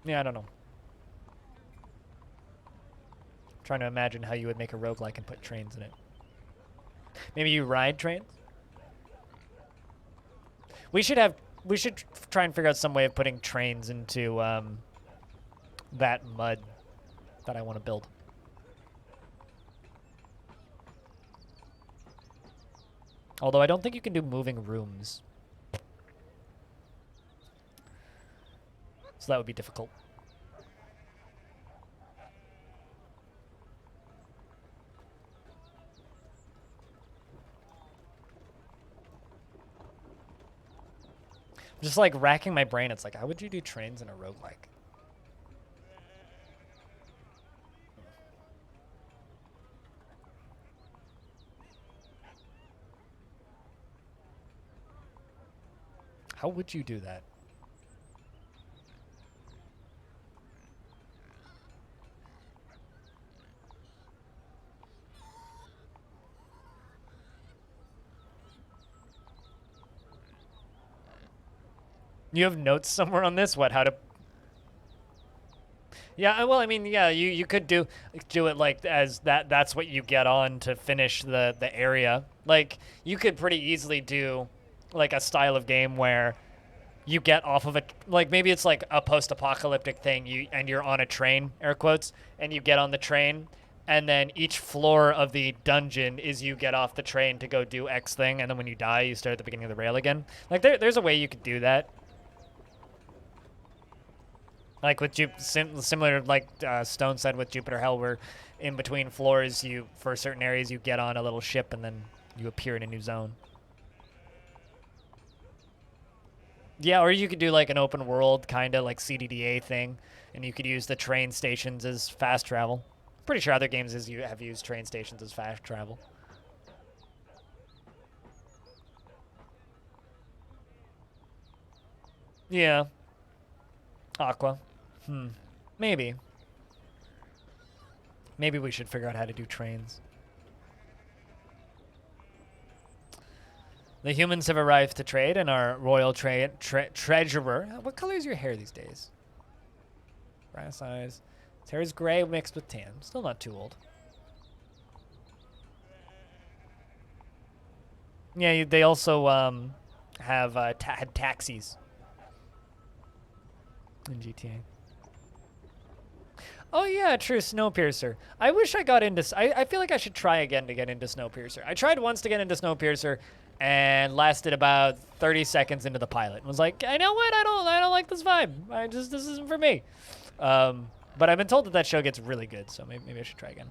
Yeah, I don't know. Trying to imagine how you would make a roguelike and put trains in it. Maybe you ride trains? We should try and figure out some way of putting trains into that mud that I want to build. Although I don't think you can do moving rooms. So that would be difficult. I'm just like racking my brain. It's like, how would you do trains in a roguelike? How would you do that? You have notes somewhere on this? What, how to... Yeah, well, I mean, yeah, you could do it like as that's what you get on to finish the area. Like, you could pretty easily do like a style of game where you get off of it, like maybe it's like a post-apocalyptic thing, you're on a train, air quotes, and you get on the train, and then each floor of the dungeon is you get off the train to go do X thing, and then when you die, you start at the beginning of the rail again. Like, there's a way you could do that. Like with similar, like Stone said with Jupiter Hell, where in between floors, for certain areas, you get on a little ship and then you appear in a new zone. Yeah, or you could do like an open world kind of like CDDA thing, and you could use the train stations as fast travel. Pretty sure other games have used train stations as fast travel. Yeah. Aqua. Maybe. Maybe we should figure out how to do trains. The humans have arrived to trade, and our royal treasurer... What color is your hair these days? Brass eyes. His hair is gray mixed with tan. Still not too old. Yeah, they also have had taxis in GTA. Oh yeah, true, Snowpiercer. I wish I got into... I feel like I should try again to get into Snowpiercer. I tried once to get into Snowpiercer and lasted about 30 seconds into the pilot and was like, you know what? I don't like this vibe. This isn't for me. But I've been told that show gets really good, so maybe I should try again.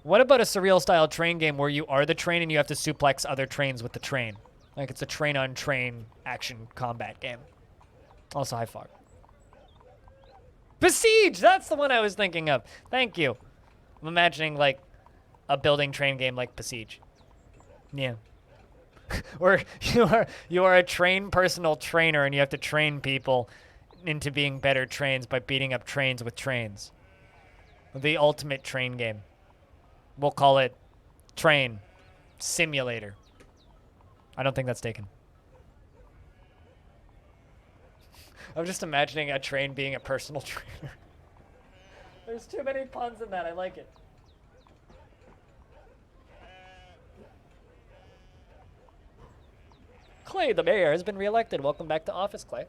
What about a surreal style train game where you are the train and you have to suplex other trains with the train? Like it's a train-on-train action combat game. Also, high fog. Besiege! That's the one I was thinking of. Thank you. I'm imagining, like, a building train game like Besiege. Yeah. Or you are a trained personal trainer and you have to train people into being better trains by beating up trains with trains. The ultimate train game. We'll call it Train Simulator. I don't think that's taken. I'm just imagining a train being a personal trainer. There's too many puns in that. I like it. Clay, the mayor, has been reelected. Welcome back to office, Clay.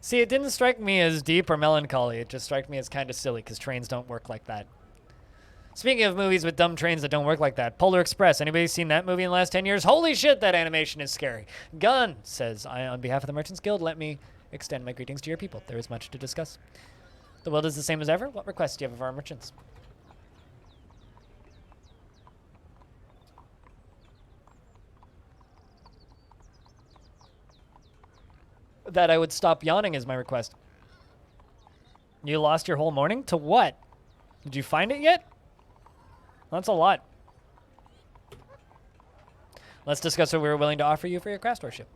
See, it didn't strike me as deep or melancholy. It just struck me as kind of silly because trains don't work like that. Speaking of movies with dumb trains that don't work like that, Polar Express. Anybody seen that movie in the last 10 years? Holy shit, that animation is scary. Gun says, on behalf of the Merchants Guild, let me extend my greetings to your people. There is much to discuss. The world is the same as ever. What requests do you have of our merchants? That I would stop yawning is my request. You lost your whole morning? To what? Did you find it yet? That's a lot. Let's discuss what we were willing to offer you for your craft worship.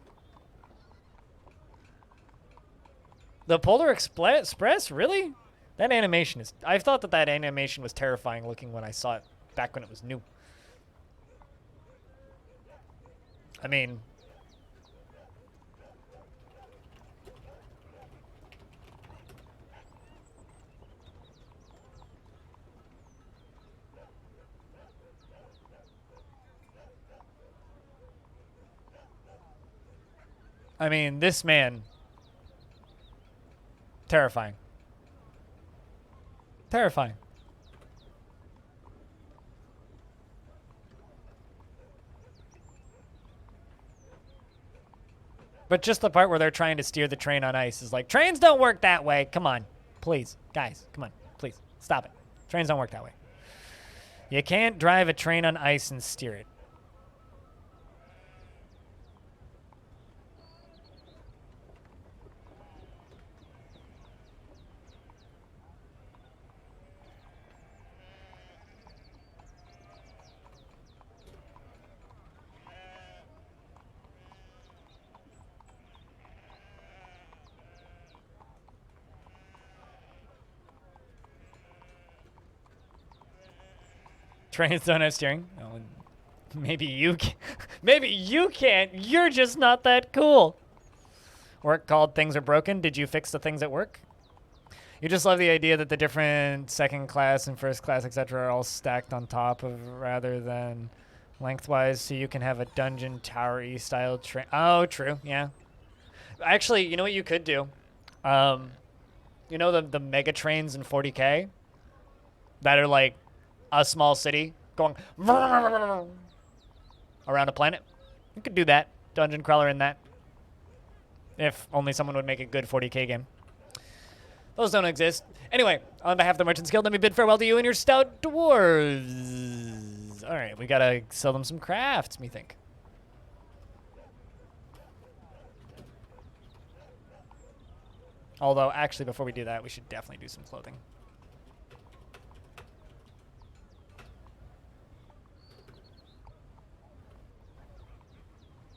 The Polar Express? Really? That animation is... I thought that animation was terrifying looking when I saw it back when it was new. I mean... this man... Terrifying. Terrifying. But just the part where they're trying to steer the train on ice is like, trains don't work that way. Come on. Please. Guys, come on. Please. Stop it. Trains don't work that way. You can't drive a train on ice and steer it. Trains don't have steering. Oh, maybe you can. Maybe you can't. You're just not that cool. Work called Things Are Broken. Did you fix the things at work? You just love the idea that the different second class and first class, etc., are all stacked on top of rather than lengthwise, so you can have a dungeon tower-y style train. Oh, true. Yeah. Actually, you know what you could do? You know the mega trains in 40K that are like a small city going around a planet? You could do that. Dungeon crawler in that. If only someone would make a good 40K game. Those don't exist. Anyway, on behalf of the Merchants Guild, let me bid farewell to you and your stout dwarves. All right, we gotta sell them some crafts, me think. Although, actually, before we do that, we should definitely do some clothing.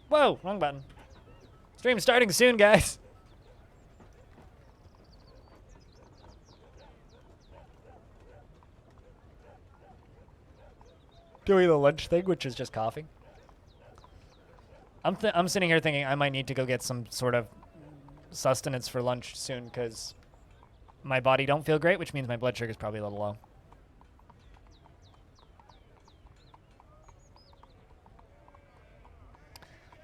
Whoa, wrong button. Stream starting soon, guys. Doing the lunch thing, which is just coffee. I'm sitting here thinking I might need to go get some sort of sustenance for lunch soon because my body don't feel great, which means my blood sugar is probably a little low.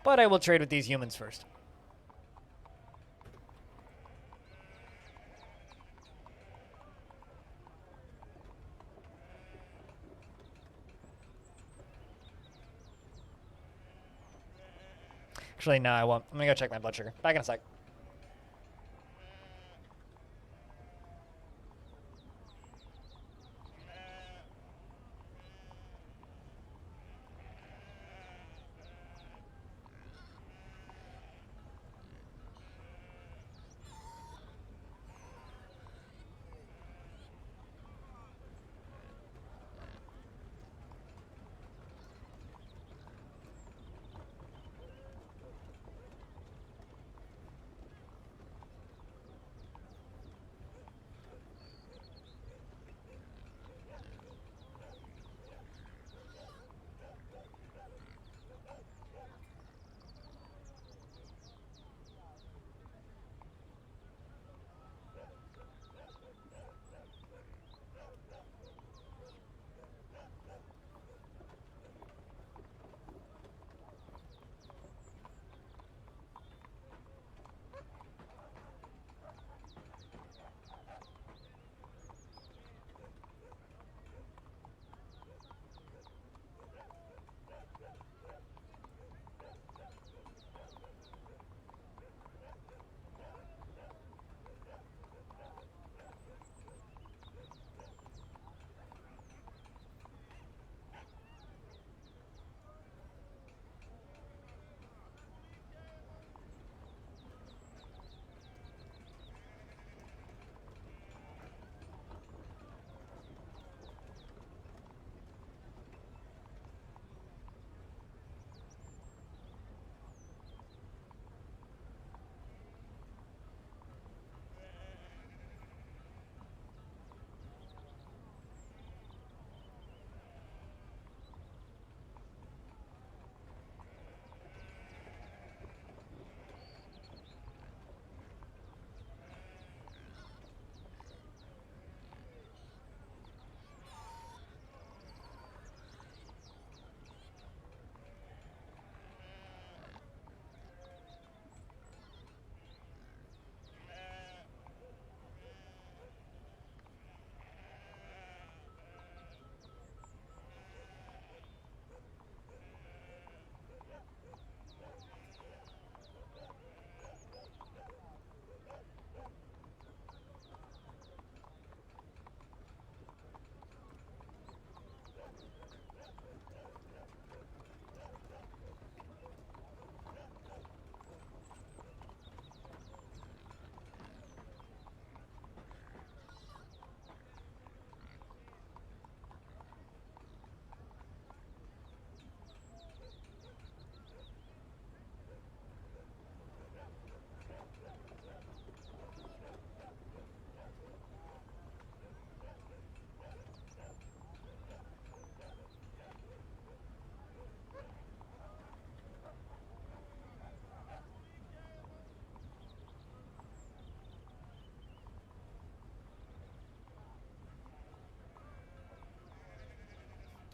But I will trade with these humans first. Actually, no, I won't. I'm gonna go check my blood sugar. Back in a sec.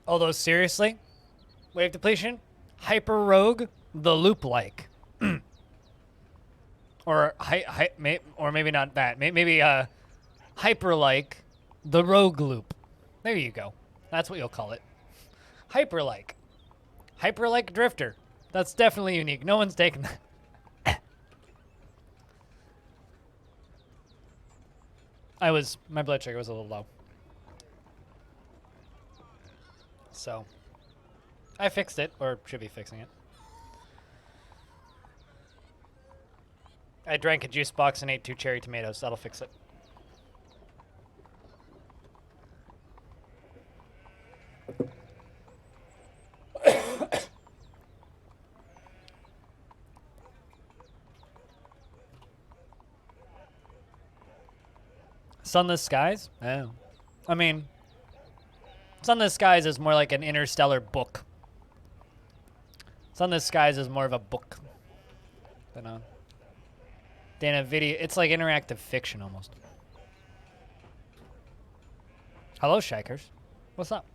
Although seriously, wave depletion, hyper rogue, the loop like, or or maybe not that. Maybe hyper like, the rogue loop. There you go. That's what you'll call it. Hyper like drifter. That's definitely unique. No one's taken that. My blood sugar was a little low. So, I fixed it, or should be fixing it. I drank a juice box and ate 2 cherry tomatoes. That'll fix it. Sunless Skies? Oh. I mean, Sunless Skies is more like an interstellar book. Sunless Skies is more of a book than a video. It's like interactive fiction almost. Hello, Shikers. What's up?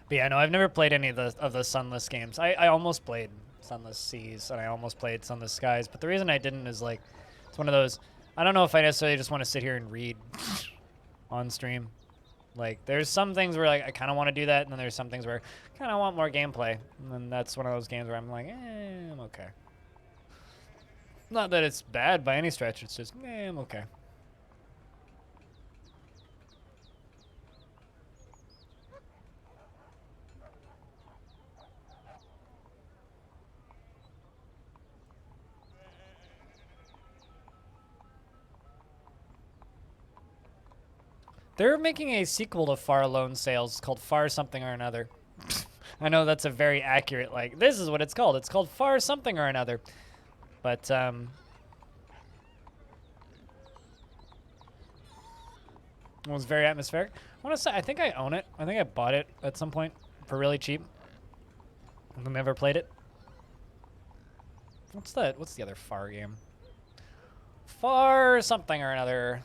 But yeah, no, I've never played any of the Sunless games. I almost played Sunless Seas and I almost played Sunless Skies, but the reason I didn't is like it's one of those. I don't know if I necessarily just want to sit here and read on stream. Like, there's some things where like I kind of want to do that, and then there's some things where I kind of want more gameplay, and then that's one of those games where I'm like, I'm okay. Not that it's bad by any stretch. It's just, I'm okay. They're making a sequel to Far Lone Sales called Far Something or Another. I know that's a very accurate, like, this is what it's called. It's called Far Something or Another. But, it was very atmospheric. I want to say, I think I own it. I think I bought it at some point for really cheap. I've never played it. What's the other Far game? Far Something or Another.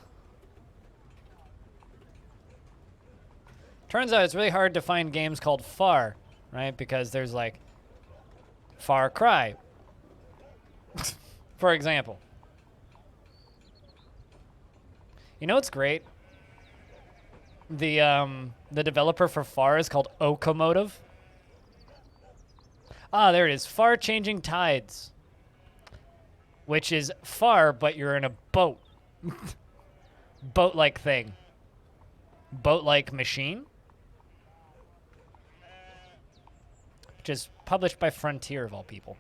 Turns out it's really hard to find games called Far, right? Because there's like Far Cry, for example. You know what's great? The developer for Far is called Okomotive. Ah, there it is. Far Changing Tides, which is Far, but you're in a boat. Boat-like thing. Boat-like machine. Which is published by Frontier, of all people.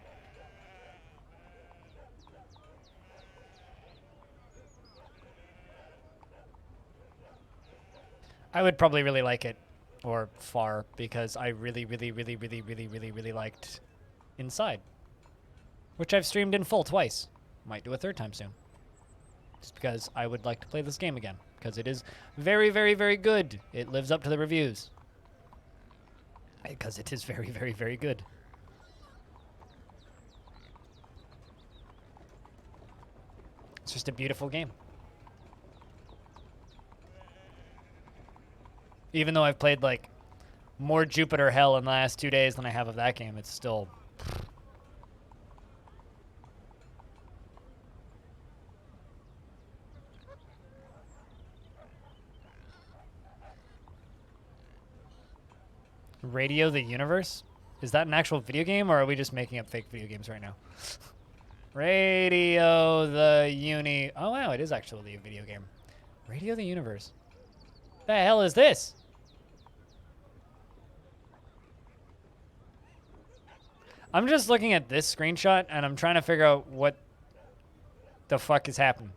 I would probably really like it, or Far, because I really liked Inside, which I've streamed in full twice. Might do a third time soon. Just because I would like to play this game again, because it is very good. It lives up to the reviews. Because it is very good. It's just a beautiful game. Even though I've played, like, more Jupiter Hell in the last 2 days than I have of that game, it's still... Radio the Universe? Is that an actual video game, or are we just making up fake video games right now? Radio the Uni... Oh, wow, it is actually a video game. Radio the Universe. The hell is this? I'm just looking at this screenshot, and I'm trying to figure out what the fuck is happening.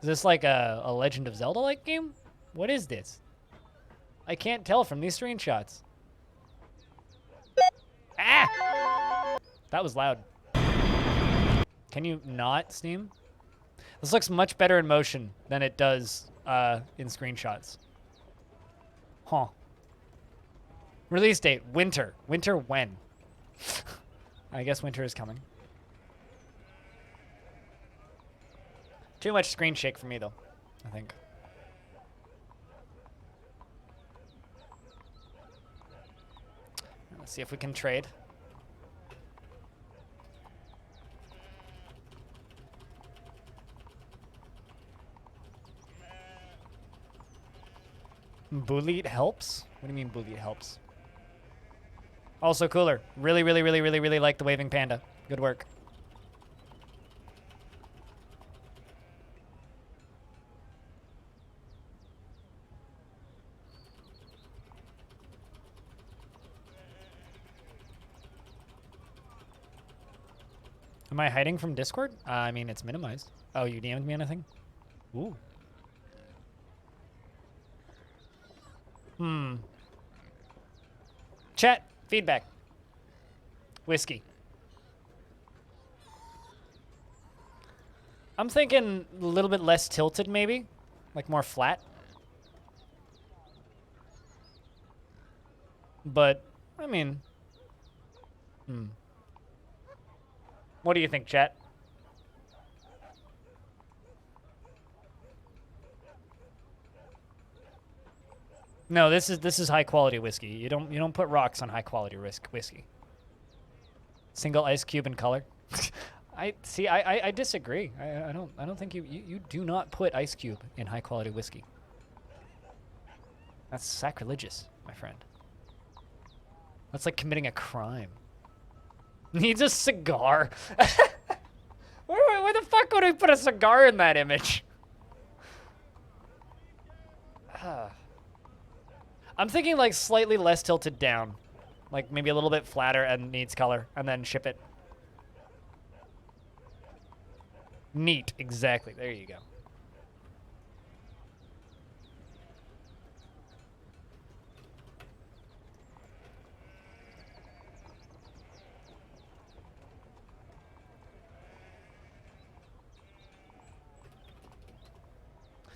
Is this like a Legend of Zelda-like game? What is this? I can't tell from these screenshots. Ah! That was loud. Can you not, Steam? This looks much better in motion than it does in screenshots. Huh. Release date, winter. Winter when? I guess winter is coming. Too much screen shake for me, though, I think. Let's see if we can trade. Bullied helps? What do you mean bullied helps? Also cooler. Really, really, really, really, really like the waving panda. Good work. Am I hiding from Discord? I mean, it's minimized. Oh, you DM'd me anything? Ooh. Chat, feedback. Whiskey. I'm thinking a little bit less tilted, maybe. Like more flat. But, I mean... What do you think, chat? No, this is high quality whiskey. You don't put rocks on high quality whiskey. Single ice cube in color. I disagree. I don't think you do not put ice cube in high quality whiskey. That's sacrilegious, my friend. That's like committing a crime. Needs a cigar. Where the fuck would I put a cigar in that image? I'm thinking like slightly less tilted down. Like maybe a little bit flatter and needs color, and then ship it. Neat, exactly. There you go.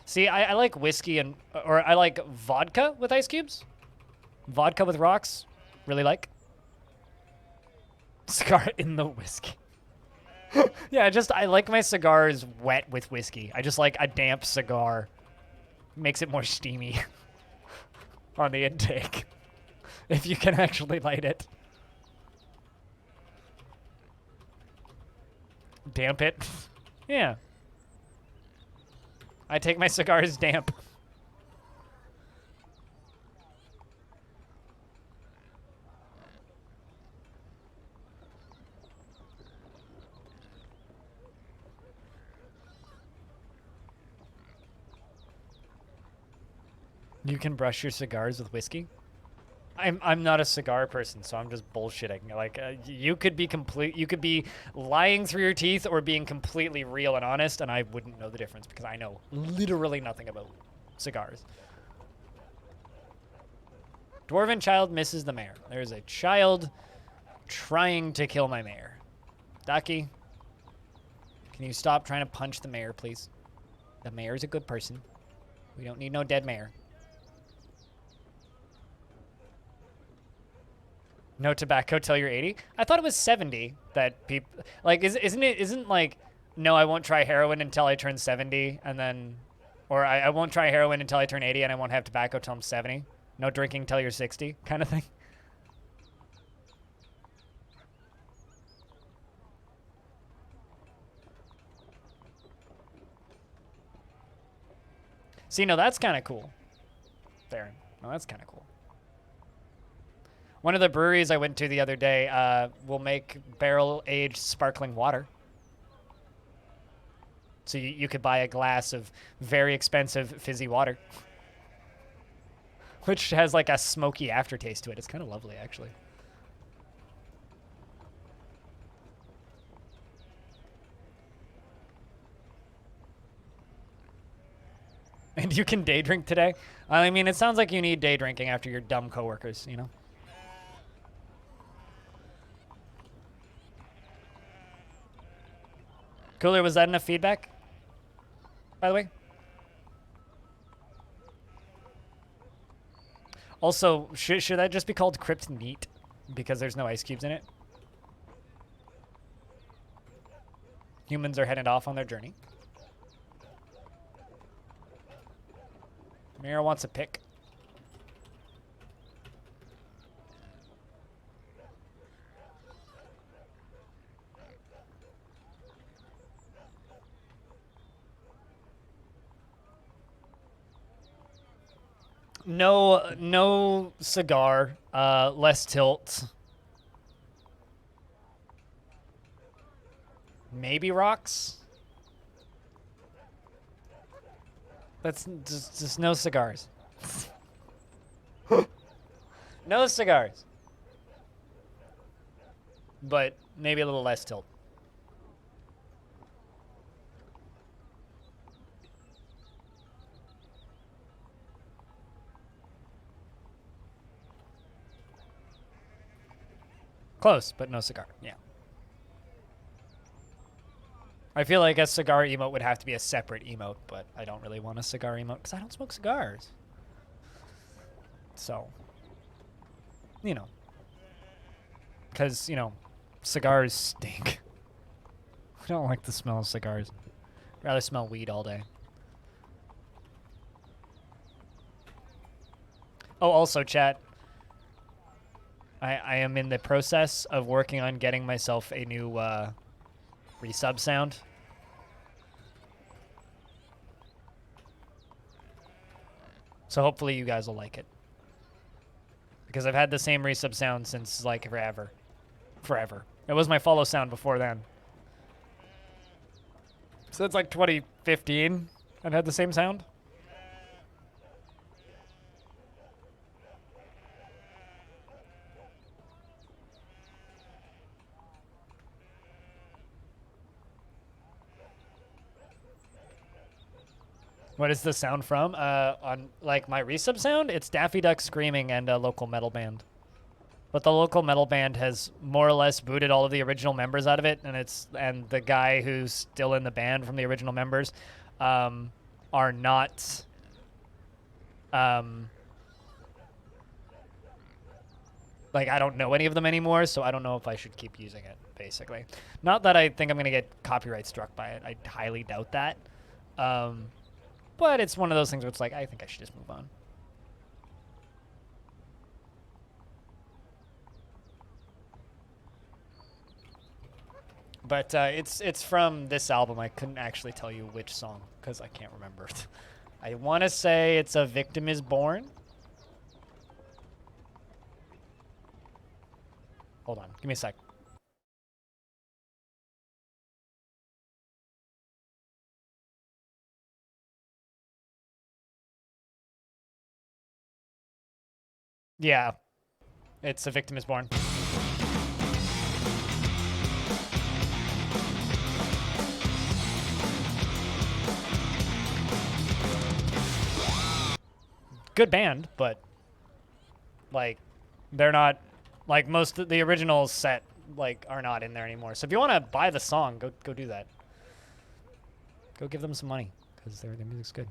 See, I like whiskey or I like vodka with ice cubes. Vodka with rocks, really like. Cigar in the whiskey. Yeah, I like my cigars wet with whiskey. I just like a damp cigar. Makes it more steamy on the intake. If you can actually light it. Damp it. Yeah. I take my cigars damp. You can brush your cigars with whiskey? I'm not a cigar person, so I'm just bullshitting. Like you could be lying through your teeth or being completely real and honest, and I wouldn't know the difference because I know literally nothing about cigars. Dwarven child misses the mayor. There's a child trying to kill my mayor. Ducky, can you stop trying to punch the mayor, please? The mayor's a good person. We don't need no dead mayor. No tobacco till you're 80? I thought it was 70 that people... Like, isn't like, no, I won't try heroin until I turn 70, and then... Or I won't try heroin until I turn 80, and I won't have tobacco till I'm 70? No drinking till you're 60 kind of thing? See, no, that's kind of cool. There. No, that's kind of cool. One of the breweries I went to the other day will make barrel-aged sparkling water. So you could buy a glass of very expensive fizzy water. Which has like a smoky aftertaste to it. It's kind of lovely, actually. And you can day drink today? I mean, it sounds like you need day drinking after your dumb coworkers, you know? Cooler, was that enough feedback? By the way? Also, should that just be called Crypt Neat? Because there's no ice cubes in it? Humans are headed off on their journey. Mira wants a pick. No cigar. Less tilt. Maybe rocks. That's just no cigars. No cigars. But maybe a little less tilt. Close, but no cigar. Yeah. I feel like a cigar emote would have to be a separate emote, but I don't really want a cigar emote because I don't smoke cigars. So, you know. Because, you know, cigars stink. I don't like the smell of cigars. I'd rather smell weed all day. Oh, also, chat. I am in the process of working on getting myself a new resub sound. So hopefully you guys will like it. Because I've had the same resub sound since, like, forever. Forever. It was my follow sound before then. So it's like 2015 and had the same sound. What is the sound from? On, like, my resub sound? It's Daffy Duck screaming and a local metal band. But the local metal band has more or less booted all of the original members out of it, and the guy who's still in the band from the original members are not like, I don't know any of them anymore, so I don't know if I should keep using it, basically. Not that I think I'm going to get copyright struck by it. I highly doubt that. But it's one of those things where it's like, I think I should just move on. But it's from this album. I couldn't actually tell you which song because I can't remember it. I want to say it's A Victim Is Born. Hold on. Give me a sec. Yeah. It's A Victim Is Born. Good band, but like they're not like most of the original set like are not in there anymore. So if you want to buy the song, go do that. Go give them some money because their music's good.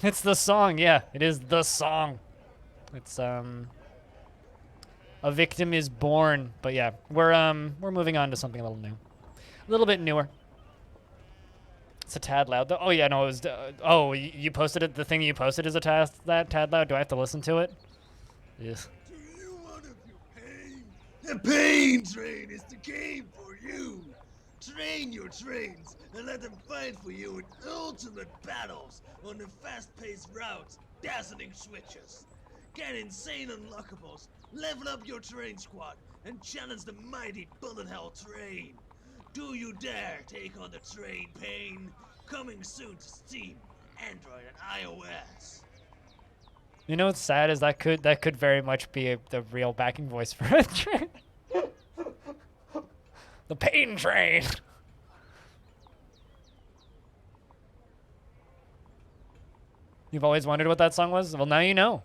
It's the song, yeah. It is the song. It's A Victim Is Born, but yeah, we're moving on to something a little new, a little bit newer. It's a tad loud though. Oh yeah, no, it was. Oh, you posted it. The thing you posted is a tad loud. Do I have to listen to it? Yes. Do you want to feel pain? The pain train is the game for you. Train your trains and let them fight for you in ultimate battles on the fast-paced routes, dazzling switches. Get insane unlockables, level up your train squad, and challenge the mighty bullet hell train. Do you dare take on the train pain? Coming soon to Steam, Android, and iOS. You know what's sad is that could very much be the real backing voice for a train. The pain train. You've always wondered what that song was? Well, now you know.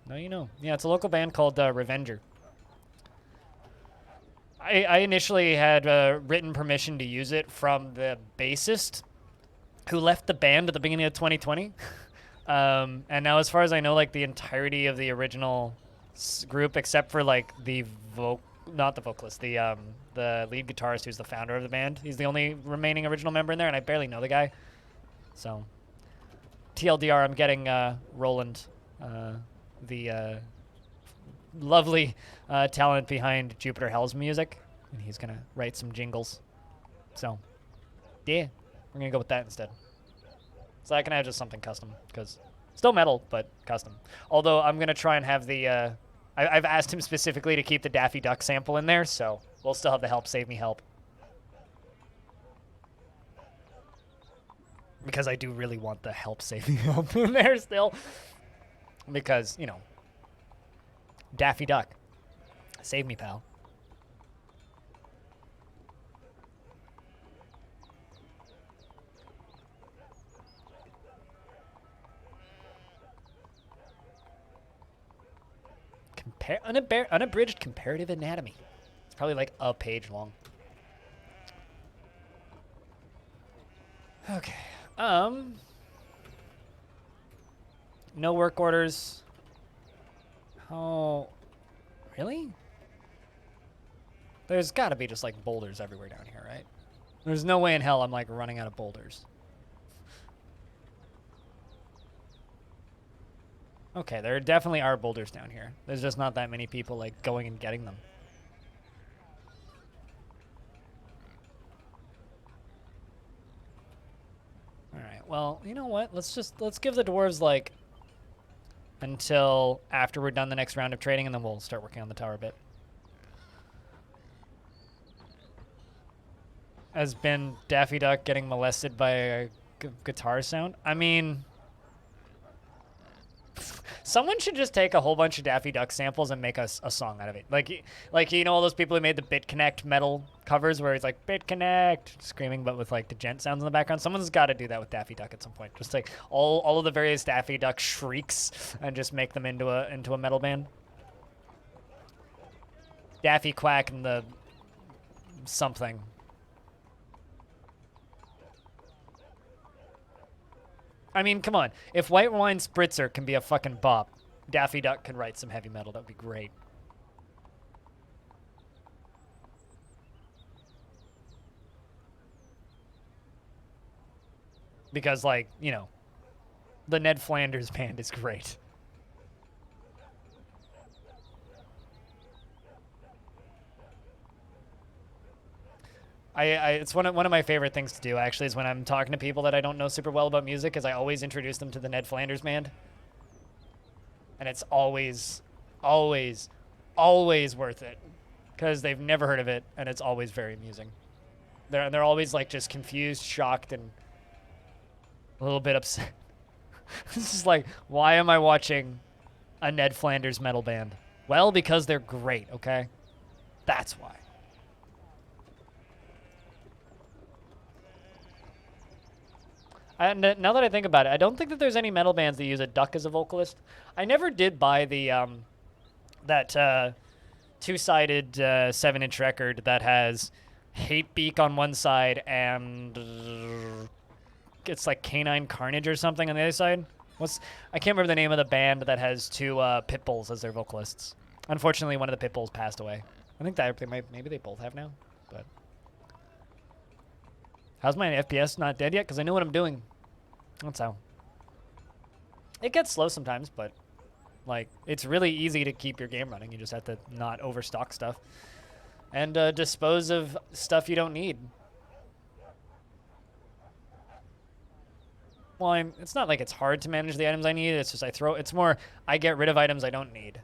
No, you know. Yeah, it's a local band called Revenger. I initially had written permission to use it from the bassist who left the band at the beginning of 2020. And now, as far as I know, like the entirety of the original group, except for like the not the vocalist, the lead guitarist who's the founder of the band. He's the only remaining original member in there, and I barely know the guy. So, TLDR, I'm getting Roland, the lovely talent behind Jupiter Hell's music, and he's gonna write some jingles. So, yeah, we're gonna go with that instead. So I can have just something custom, because still metal, but custom. Although I'm gonna try and have the I've asked him specifically to keep the Daffy Duck sample in there, so we'll still have the Help Save Me Help. Because I do really want the Help Save Me Help in there still. Because, you know, Daffy Duck. Save me, pal. Unabridged comparative anatomy. It's probably like a page long. Okay. No work orders. Oh, really? There's got to be just like boulders everywhere down here, right? There's no way in hell I'm like running out of boulders. Okay, there definitely are boulders down here. There's just not that many people like going and getting them. All right. Well, you know what? Let's give the dwarves like until after we're done the next round of trading, and then we'll start working on the tower a bit. Has been Daffy Duck getting molested by a guitar sound? I mean, someone should just take a whole bunch of Daffy Duck samples and make us a song out of it. Like you know all those people who made the BitConnect metal covers where it's like BitConnect screaming, but with like the gent sounds in the background. Someone's got to do that with Daffy Duck at some point. Just like all of the various Daffy Duck shrieks and just make them into a metal band. Daffy Quack and the something. I mean, come on. If White Wine Spritzer can be a fucking bop, Daffy Duck can write some heavy metal. That would be great. Because, like, you know, the Ned Flanders band is great. It's one of my favorite things to do, actually, is when I'm talking to people that I don't know super well about music, is I always introduce them to the Ned Flanders band. And it's always, always, always worth it. Because they've never heard of it, and it's always very amusing. They're always, like, just confused, shocked, and a little bit upset. It's just like, why am I watching a Ned Flanders metal band? Well, because they're great, okay? That's why. And now that I think about it, I don't think that there's any metal bands that use a duck as a vocalist. I never did buy the that two-sided 7-inch record that has Hate Beak on one side and it's like Canine Carnage or something on the other side. I can't remember the name of the band that has two pit bulls as their vocalists. Unfortunately, one of the pit bulls passed away. I think that maybe they both have now, but. How's my FPS not dead yet? Because I know what I'm doing. That's how. It gets slow sometimes, but like it's really easy to keep your game running. You just have to not overstock stuff and dispose of stuff you don't need. Well, it's not like it's hard to manage the items I need. It's just it's more I get rid of items I don't need.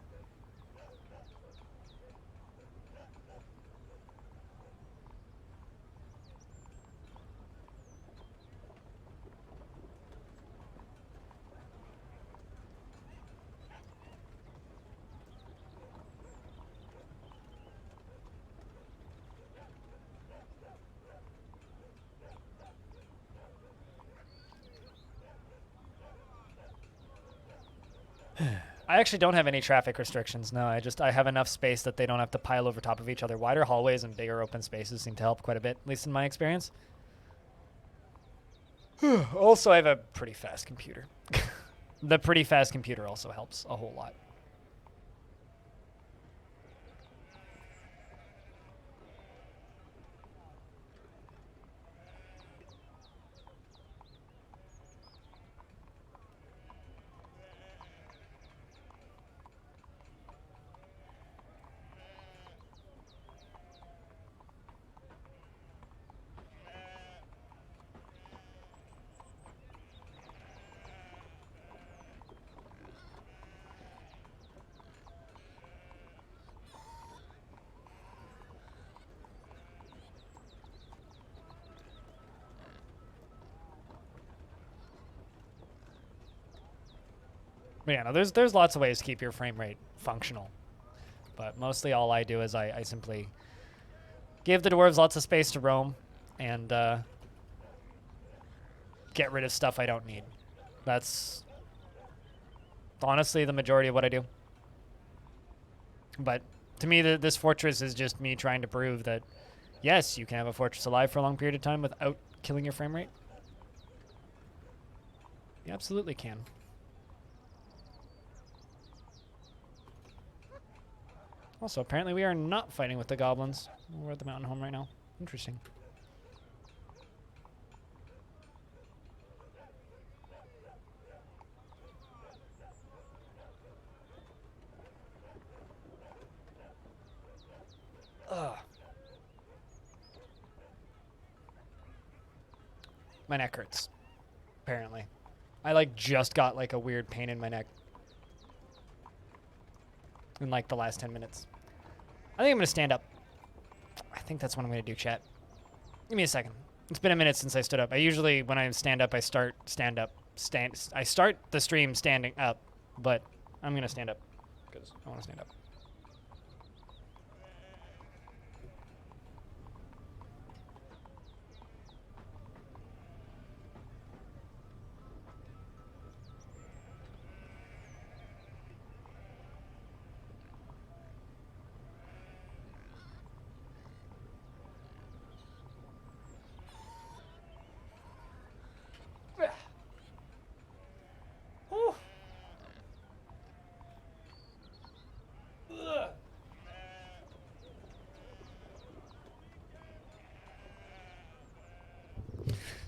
I actually don't have any traffic restrictions. No, I have enough space that they don't have to pile over top of each other. Wider hallways and bigger open spaces seem to help quite a bit, at least in my experience. Also, I have a pretty fast computer. The pretty fast computer also helps a whole lot. But yeah, no, there's lots of ways to keep your frame rate functional. But mostly all I do is I simply give the dwarves lots of space to roam and get rid of stuff I don't need. That's honestly the majority of what I do. But to me, this fortress is just me trying to prove that, yes, you can have a fortress alive for a long period of time without killing your frame rate. You absolutely can. Also, apparently we are not fighting with the goblins. We're at the mountain home right now. Interesting. Ugh. My neck hurts. Apparently. I like just got like a weird pain in my neck. In like the last 10 minutes. I think I'm gonna stand up. I think that's what I'm gonna do, chat. Give me a second. It's been a minute since I stood up. I usually, when I stand up, I start I start the stream standing up, but I'm gonna stand up because I wanna stand up.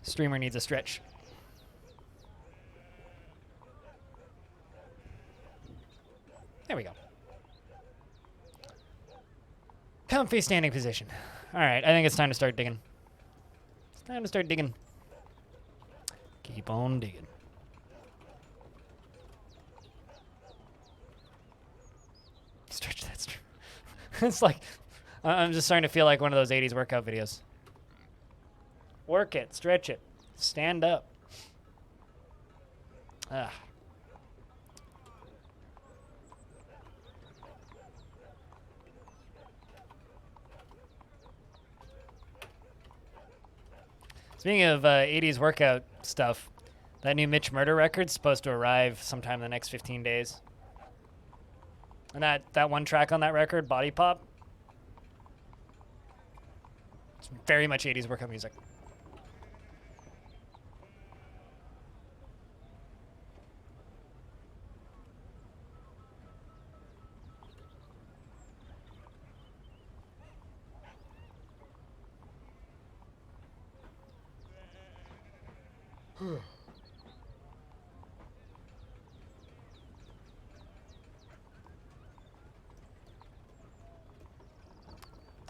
Streamer needs a stretch. There we go. Comfy standing position. All right, I think it's time to start digging. It's time to start digging. Keep on digging. Stretch that stretch. It's like, I'm just starting to feel like one of those 80s workout videos. Work it, stretch it, stand up. Ah. Speaking of 80s workout stuff, that new Mitch Murder record's supposed to arrive sometime in the next 15 days. And that one track on that record, Body Pop, it's very much 80s workout music.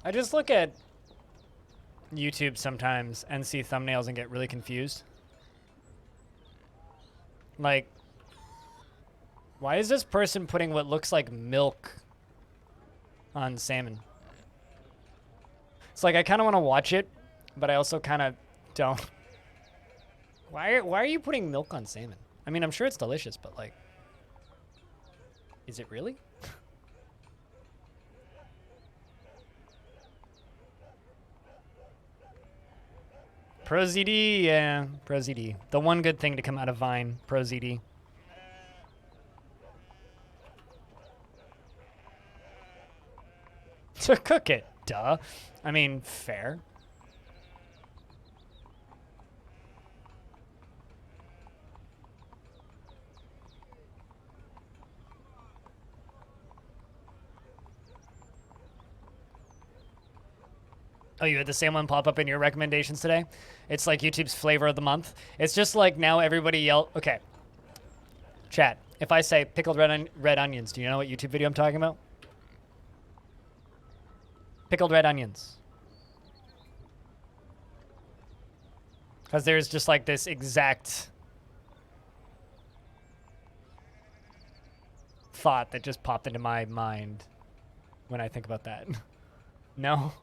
I just look at YouTube sometimes and see thumbnails and get really confused. Like, why is this person putting what looks like milk on salmon? It's like I kind of want to watch it, but I also kind of don't. Why are you putting milk on salmon? I mean, I'm sure it's delicious, but like, is it really? ProZD, yeah, ProZD. The one good thing to come out of Vine, ProZD. To cook it, duh. I mean, fair. Oh, you had the same one pop up in your recommendations today? It's like YouTube's flavor of the month. It's just like now everybody yell. Okay. Chat. If I say pickled red onions, do you know what YouTube video I'm talking about? Pickled red onions. Because there's just like this exact thought that just popped into my mind when I think about that. No?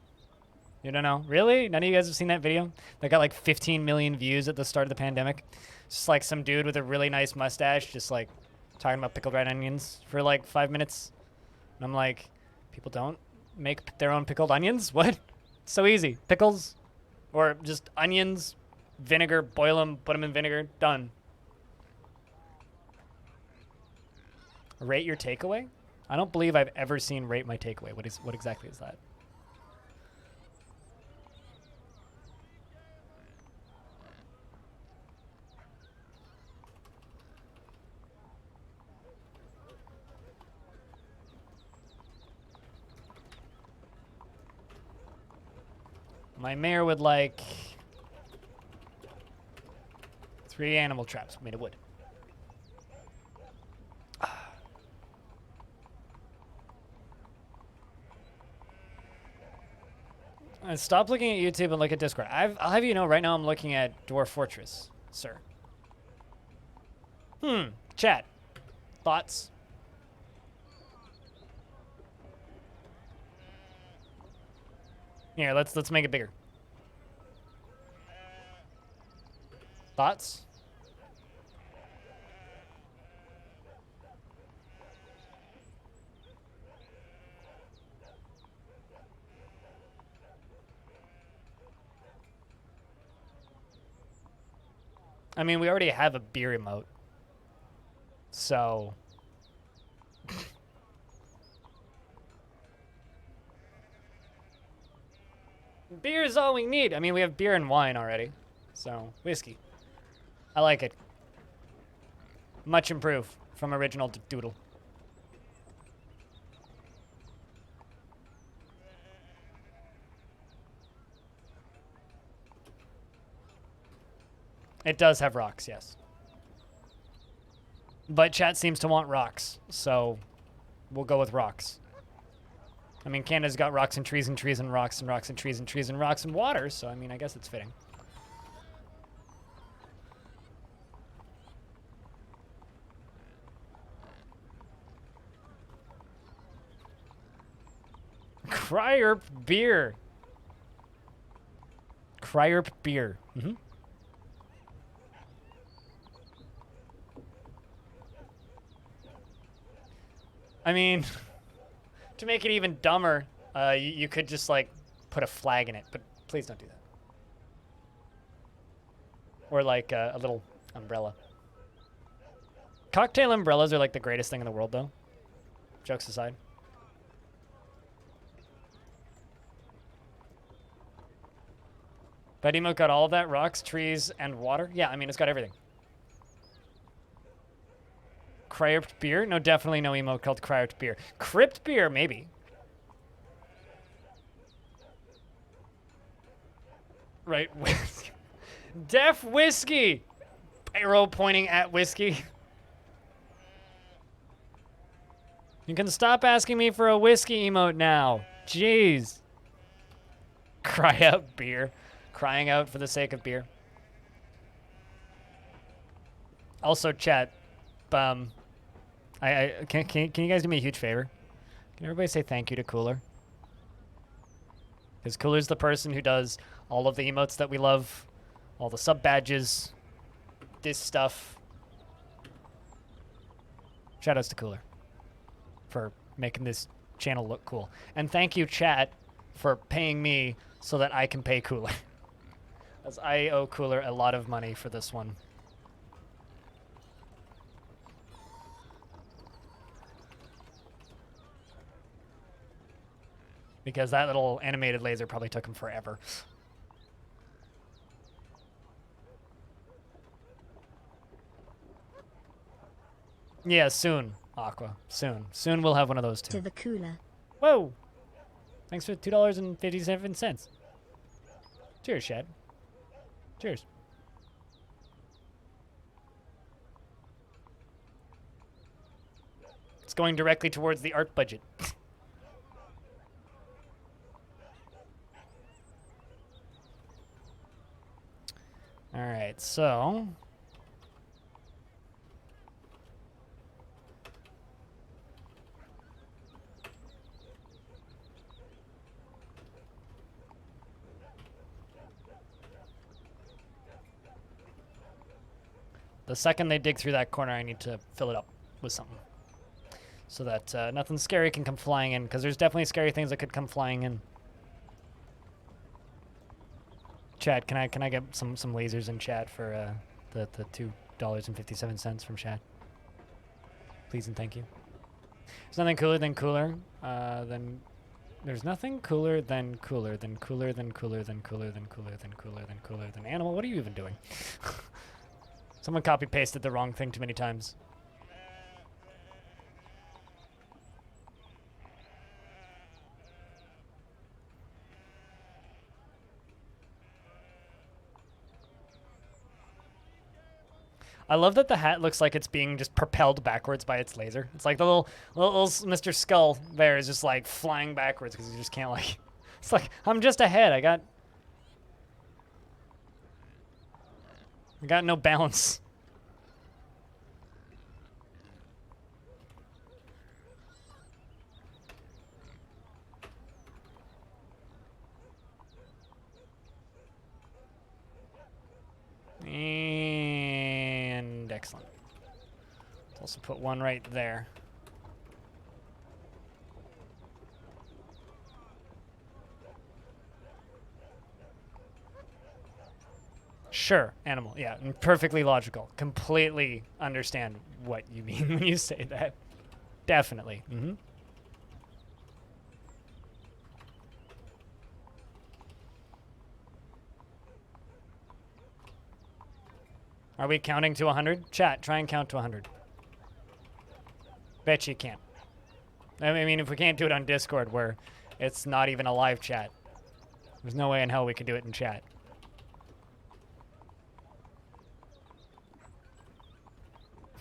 You don't know? Really? None of you guys have seen that video? That got like 15 million views at the start of the pandemic. Just like some dude with a really nice mustache just like talking about pickled red onions for like 5 minutes. And I'm like, people don't make their own pickled onions? What? It's so easy. Pickles or just onions, vinegar, boil them, put them in vinegar, done. Rate your takeaway? I don't believe I've ever seen rate my takeaway. What exactly is that? My mayor would like 3 animal traps made of wood. Stop looking at YouTube and look at Discord. I'll have you know right now I'm looking at Dwarf Fortress, sir. Chat. Thoughts? Here, let's make it bigger. Thoughts? I mean, we already have a beer emote. So beer is all we need. I mean, we have beer and wine already. So, whiskey. I like it. Much improved from original doodle. It does have rocks, yes. But chat seems to want rocks, so we'll go with rocks. I mean, Canada's got rocks and trees and trees and rocks and rocks and trees and trees and rocks and water, so I mean, I guess it's fitting. Cryerp beer. Cryerp beer. Mm-hmm. I mean, to make it even dumber, you could just like put a flag in it, but please don't do that. Or like a little umbrella. Cocktail umbrellas are like the greatest thing in the world, though. Jokes aside. But emote got all of that, rocks, trees, and water. Yeah, I mean, it's got everything. Crypt beer? No, definitely no emote called Crypt beer. Crypt beer, maybe. Right. Def whiskey. Arrow pointing at whiskey. You can stop asking me for a whiskey emote now. Jeez. Cry out beer. Crying out for the sake of beer. Also, chat. Can you guys do me a huge favor? Can everybody say thank you to Cooler? Because Cooler's the person who does all of the emotes that we love, all the sub badges, this stuff. Shoutouts to Cooler for making this channel look cool. And thank you, chat, for paying me so that I can pay Cooler. As I owe Cooler a lot of money for this one. because that little animated laser probably took him forever. Yeah, soon, Aqua. Soon. Soon we'll have one of those To too. the cooler. Whoa! Thanks for $2.57. Cheers, Shad. Cheers. It's going directly towards the art budget. All right, so the second they dig through that corner, I need to fill it up with something so that nothing scary can come flying in, because there's definitely scary things that could come flying in. Chat, can I get some lasers in chat for the $2.57 from chat? Please and thank you. There's nothing cooler than cooler. There's nothing cooler than cooler than cooler than cooler than cooler than cooler than cooler than cooler than animal. What are you even doing? Someone copy pasted the wrong thing too many times. I love that the hat looks like it's being just propelled backwards by its laser. It's like the little Mr. Skull there is just like flying backwards because he just can't like. It's like, I'm just ahead. I got no balance. And excellent. Let's also put one right there. Sure, animal. Yeah, and perfectly logical. Completely understand what you mean when you say that. Definitely. Mm-hmm. Are we counting to 100? Chat, try and count to 100. Bet you can't. I mean, if we can't do it on Discord where it's not even a live chat, there's no way in hell we could do it in chat.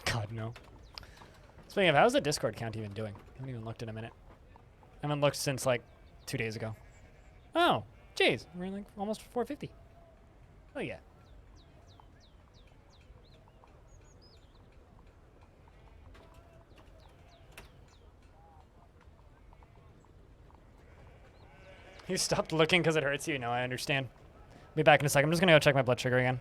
God, no. Speaking of, how's the Discord count even doing? I haven't even looked in a minute. I haven't looked since like 2 days ago. Oh, jeez. We're like almost 450. Oh, yeah. You stopped looking because it hurts you? No, I understand. Be back in a second. I'm just going to go check my blood sugar again.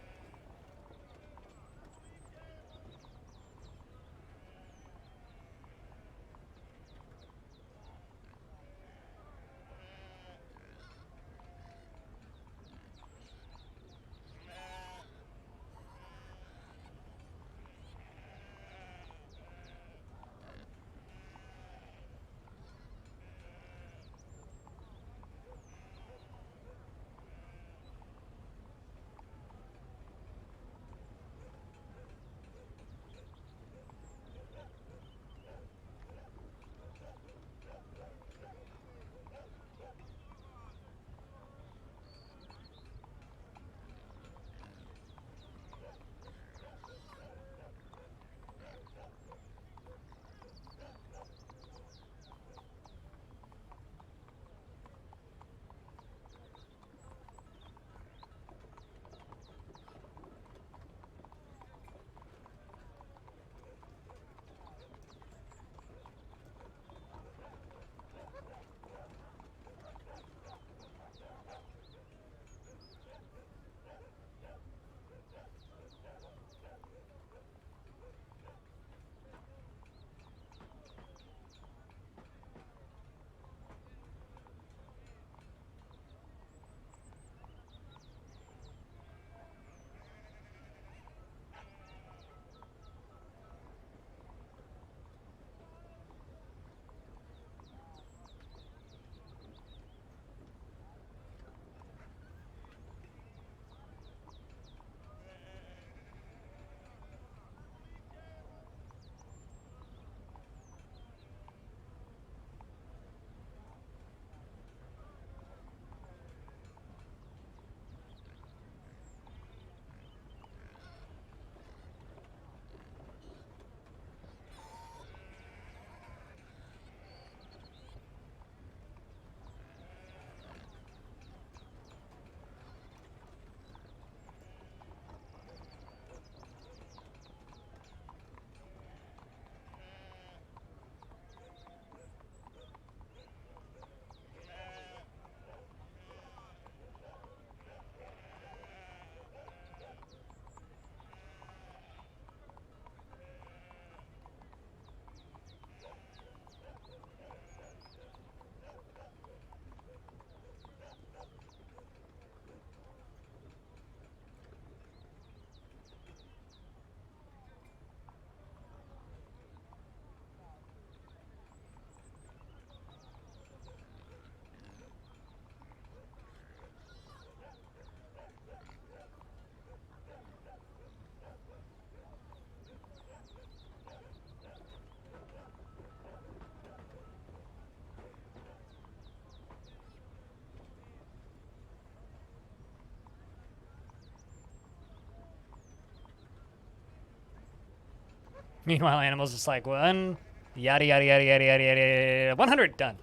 Meanwhile, Animal's just like, yada, yada, yada, yada, yada, yada, 100, done.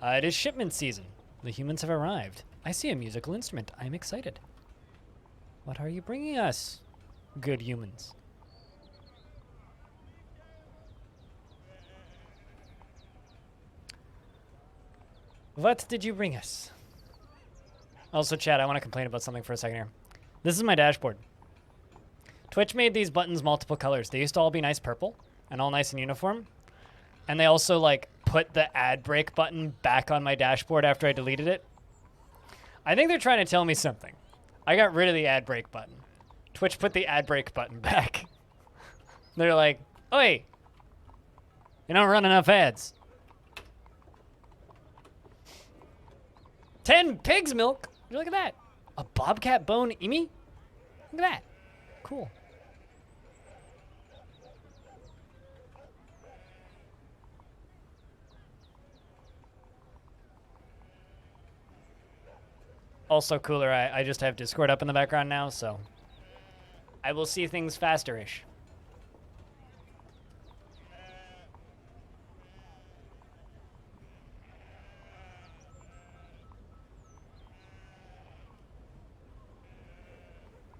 It is shipment season. The humans have arrived. I see a musical instrument. I'm excited. What are you bringing us, good humans? What did you bring us? Also, chat, I want to complain about something for a second here. This is my dashboard. Twitch made these buttons multiple colors. They used to all be nice purple and all nice and uniform. And they also, like, put the ad break button back on my dashboard after I deleted it. I think they're trying to tell me something. I got rid of the ad break button. Twitch put the ad break button back. They're like, oi, you don't run enough ads. 10 pig's milk. Look at that. A bobcat bone emi? Look at that. Cool. Also cooler, I just have Discord up in the background now, so I will see things faster-ish.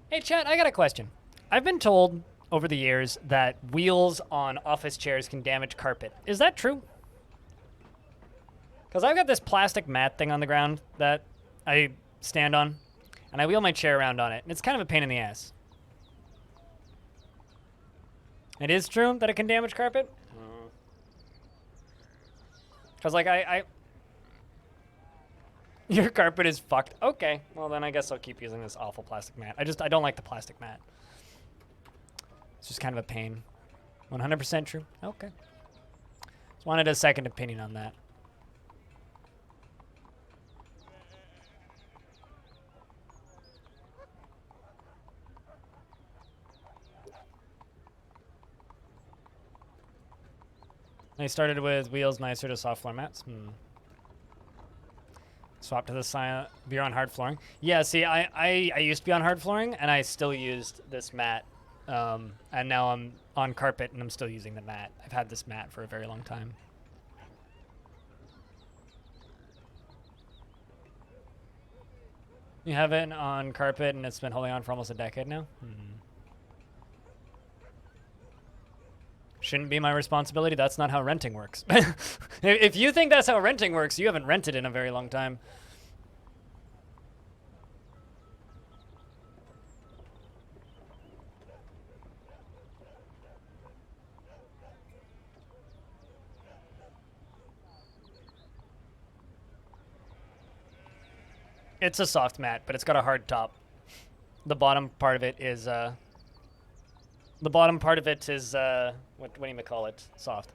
Hey chat, I got a question. I've been told over the years that wheels on office chairs can damage carpet. Is that true? Because I've got this plastic mat thing on the ground that I stand on, and I wheel my chair around on it, and it's kind of a pain in the ass. It is true that it can damage carpet? Because, like, Your carpet is fucked. Okay, well then I guess I'll keep using this awful plastic mat. I don't like the plastic mat. It's just kind of a pain. 100% true? Okay. Just wanted a second opinion on that. I started with wheels nicer to soft floor mats. Swap to the be on hard flooring. Yeah, see, I used to be on hard flooring, and I still used this mat. And now I'm on carpet, and I'm still using the mat. I've had this mat for a very long time. You have it on carpet, and it's been holding on for almost a decade now? Shouldn't be my responsibility. That's not how renting works. If you think that's how renting works, you haven't rented in a very long time. It's a soft mat, but it's got a hard top. The bottom part of it is what do you call it? Soft.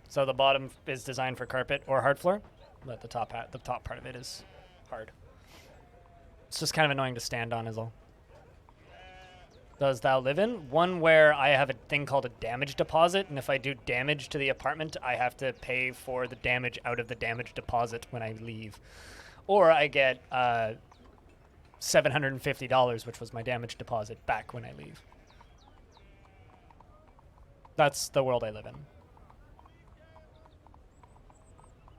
So the bottom is designed for carpet or hard floor, but the top part of it is hard. It's just kind of annoying to stand on is all. Does thou live in? One where I have a thing called a damage deposit, and if I do damage to the apartment, I have to pay for the damage out of the damage deposit when I leave. Or I get $750, which was my damage deposit, back when I leave. That's the world I live in.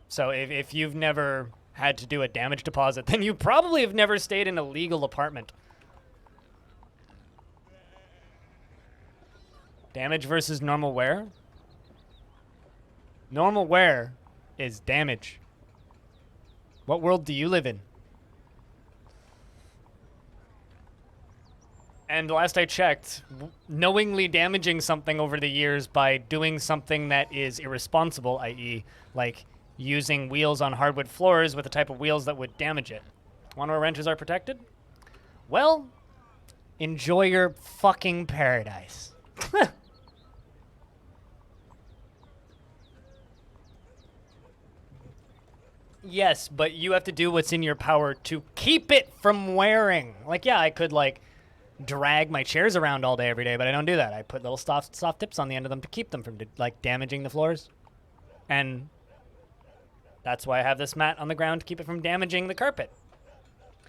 So if you've never had to do a damage deposit, then you probably have never stayed in a legal apartment. Damage versus normal wear? Normal wear is damage. What world do you live in? And last I checked, knowingly damaging something over the years by doing something that is irresponsible, i.e., like using wheels on hardwood floors with the type of wheels that would damage it. Wonder where renters are protected? Well, enjoy your fucking paradise. Yes, but you have to do what's in your power to keep it from wearing. Like, yeah, I could, like, drag my chairs around all day, every day, but I don't do that. I put little soft tips on the end of them to keep them from, like, damaging the floors. And that's why I have this mat on the ground to keep it from damaging the carpet.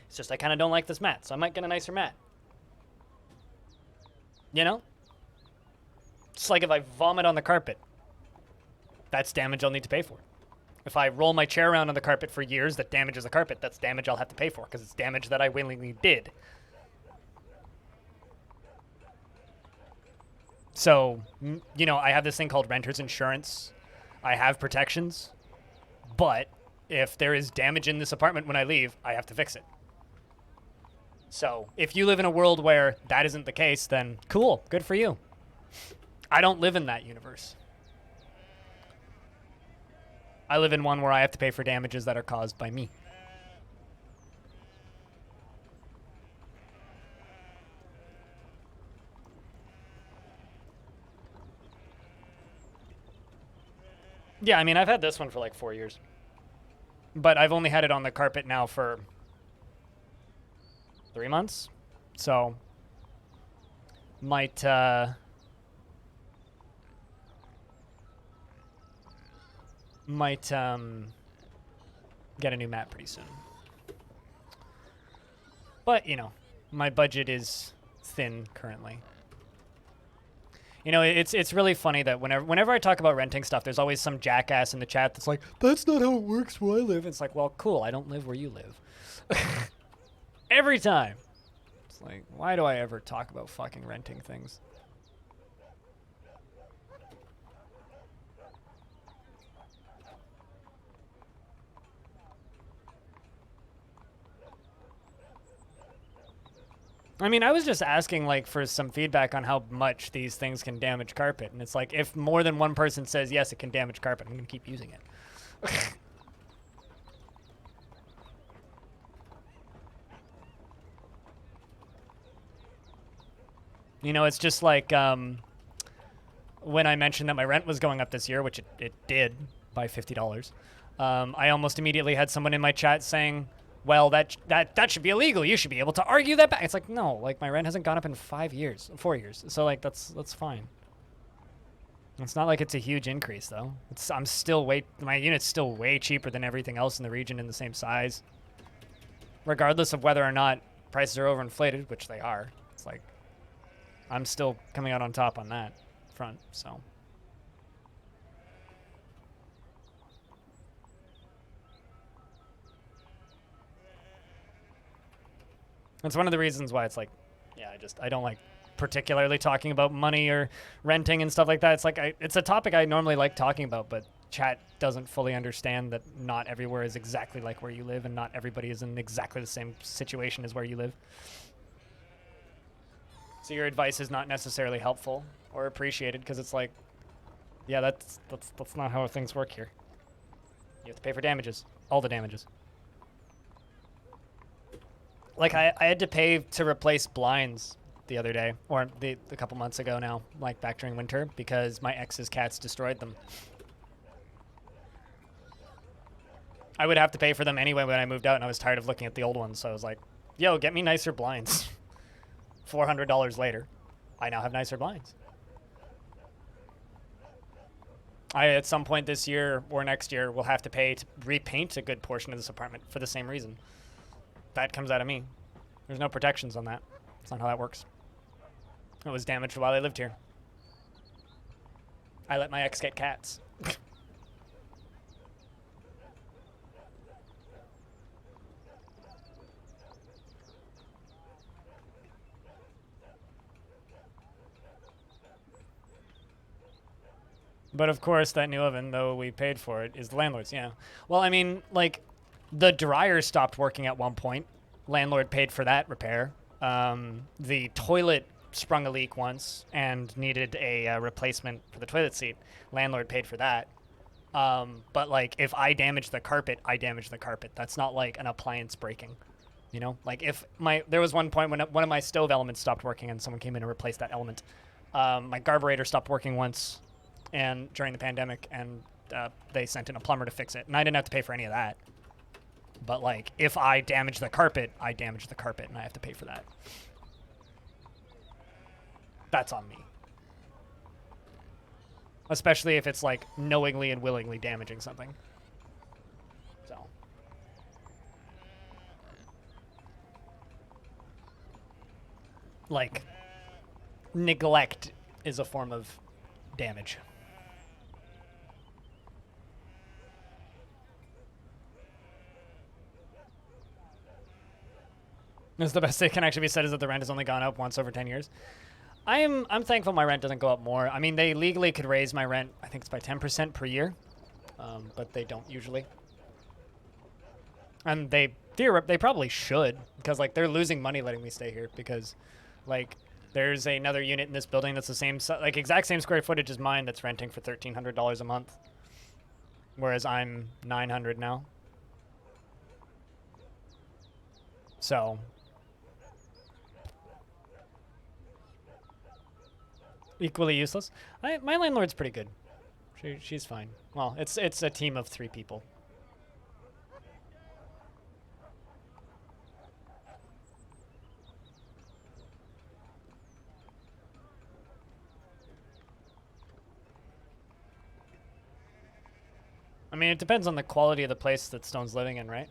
It's just I kind of don't like this mat, so I might get a nicer mat. You know? It's like if I vomit on the carpet, that's damage I'll need to pay for. If I roll my chair around on the carpet for years that damages the carpet, that's damage I'll have to pay for because it's damage that I willingly did. So, you know, I have this thing called renter's insurance. I have protections, but if there is damage in this apartment when I leave, I have to fix it. So, if you live in a world where that isn't the case, then cool, good for you. I don't live in that universe. I live in one where I have to pay for damages that are caused by me. Yeah, I mean, I've had this one for like 4 years. But I've only had it on the carpet now for 3 months. So, might, get a new mat pretty soon. But, you know, my budget is thin currently. You know, it's really funny that whenever I talk about renting stuff, there's always some jackass in the chat that's like, that's not how it works where I live. It's like, well, cool, I don't live where you live. Every time. It's like, why do I ever talk about fucking renting things? I mean, I was just asking, like, for some feedback on how much these things can damage carpet. And it's like, if more than one person says, yes, it can damage carpet, I'm going to keep using it. You know, it's just like when I mentioned that my rent was going up this year, which it did by $50, I almost immediately had someone in my chat saying, well, that should be illegal. You should be able to argue that back. It's like, no, like my rent hasn't gone up in 4 years. So like that's fine. It's not like it's a huge increase though. My unit's still way cheaper than everything else in the region in the same size. Regardless of whether or not prices are overinflated, which they are. It's like I'm still coming out on top on that front, so. That's one of the reasons why it's like, yeah, I don't like particularly talking about money or renting and stuff like that. It's like, it's a topic I normally like talking about, but chat doesn't fully understand that not everywhere is exactly like where you live and not everybody is in exactly the same situation as where you live. So your advice is not necessarily helpful or appreciated because it's like, yeah, that's not how things work here. You have to pay for damages, all the damages. Like, I had to pay to replace blinds the other day, or a couple months ago now, like back during winter, because my ex's cats destroyed them. I would have to pay for them anyway when I moved out, and I was tired of looking at the old ones, so I was like, yo, get me nicer blinds. $400 later, I now have nicer blinds. At some point this year or next year, will have to pay to repaint a good portion of this apartment for the same reason. That comes out of me. There's no protections on that. That's not how that works. It was damaged while I lived here. I let my ex get cats. But of course, that new oven, though we paid for it, is the landlord's, yeah. Well, I mean, like, the dryer stopped working at one point. Landlord paid for that repair. The toilet sprung a leak once and needed a replacement for the toilet seat. Landlord paid for that. But, like, if I damage the carpet, I damage the carpet. That's not, like, an appliance breaking. You know? Like, there was one point when one of my stove elements stopped working and someone came in and replaced that element. My carburetor stopped working once and during the pandemic, and they sent in a plumber to fix it. And I didn't have to pay for any of that. But, like, if I damage the carpet, I damage the carpet, and I have to pay for that. That's on me. Especially if it's, like, knowingly and willingly damaging something. So. Like, neglect is a form of damage. That's the best that can actually be said, is that the rent has only gone up once over 10 years. I'm thankful my rent doesn't go up more. I mean, they legally could raise my rent, I think it's by 10% per year, but they don't usually. And they probably should, because like they're losing money letting me stay here, because like there's another unit in this building that's the same like exact same square footage as mine that's renting for $1,300 a month, whereas I'm $900 now. So equally useless. My landlord's pretty good. She's fine. Well, it's a team of 3 people. I mean, it depends on the quality of the place that Stone's living in, right?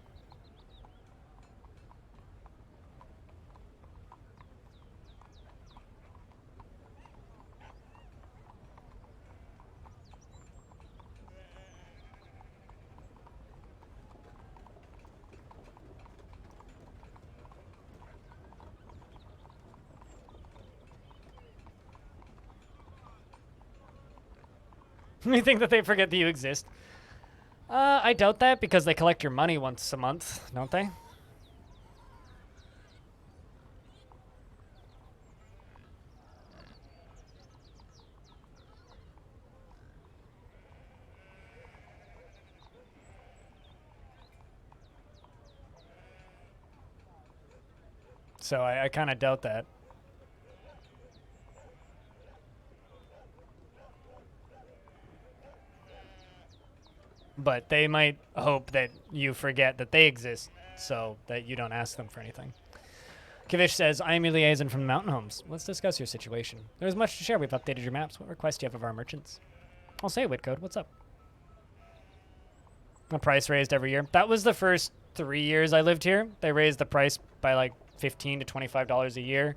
You think that they forget that you exist? I doubt that, because they collect your money once a month, don't they? So I kind of doubt that. But they might hope that you forget that they exist, so that you don't ask them for anything. Kivish says, I am your liaison from the Mountain Homes. Let's discuss your situation. There's much to share. We've updated your maps. What requests do you have of our merchants? I'll say Whitcode. What's up? The price raised every year. That was the first 3 years I lived here. They raised the price by like $15 to $25 a year.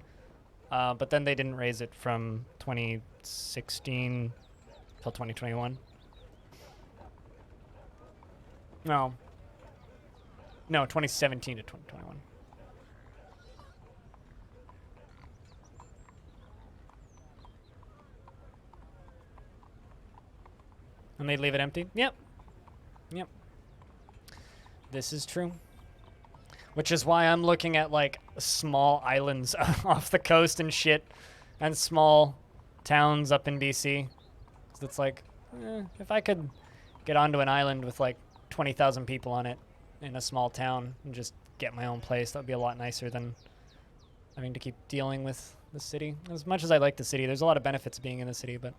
But then they didn't raise it from 2016 till 2021. No. No, 2017 to 2021. And they'd leave it empty? Yep. Yep. This is true. Which is why I'm looking at, like, small islands off the coast and shit. And small towns up in BC. So it's like, if I could get onto an island with, like, 20,000 people on it in a small town and just get my own place, that would be a lot nicer than having to keep dealing with the city. As much as I like the city, there's a lot of benefits of being in the city, but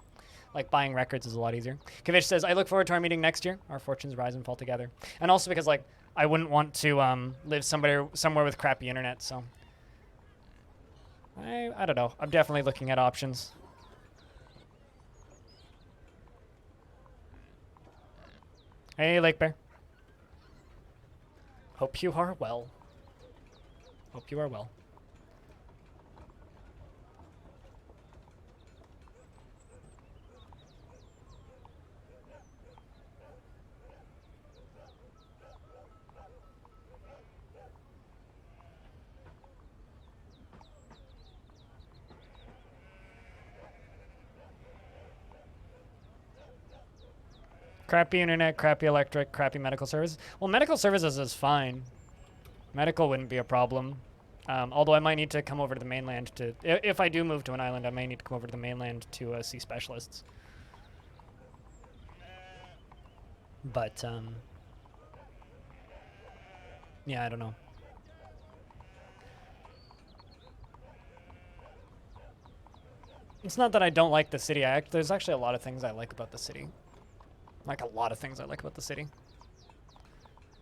like buying records is a lot easier. Kavish says, I look forward to our meeting next year. Our fortunes rise and fall together. And also because like I wouldn't want to live somewhere with crappy internet, so I don't know. I'm definitely looking at options. Hey, Lake Bear. Hope you are well. Hope you are well. Crappy internet, crappy electric, crappy medical services. Well, medical services is fine. Medical wouldn't be a problem. Although I might need to come over to the mainland to... If I do move to an island, I may need to come over to the mainland to see specialists. But, yeah, I don't know. It's not that I don't like the city. There's actually a lot of things I like about the city. Like, a lot of things I like about the city.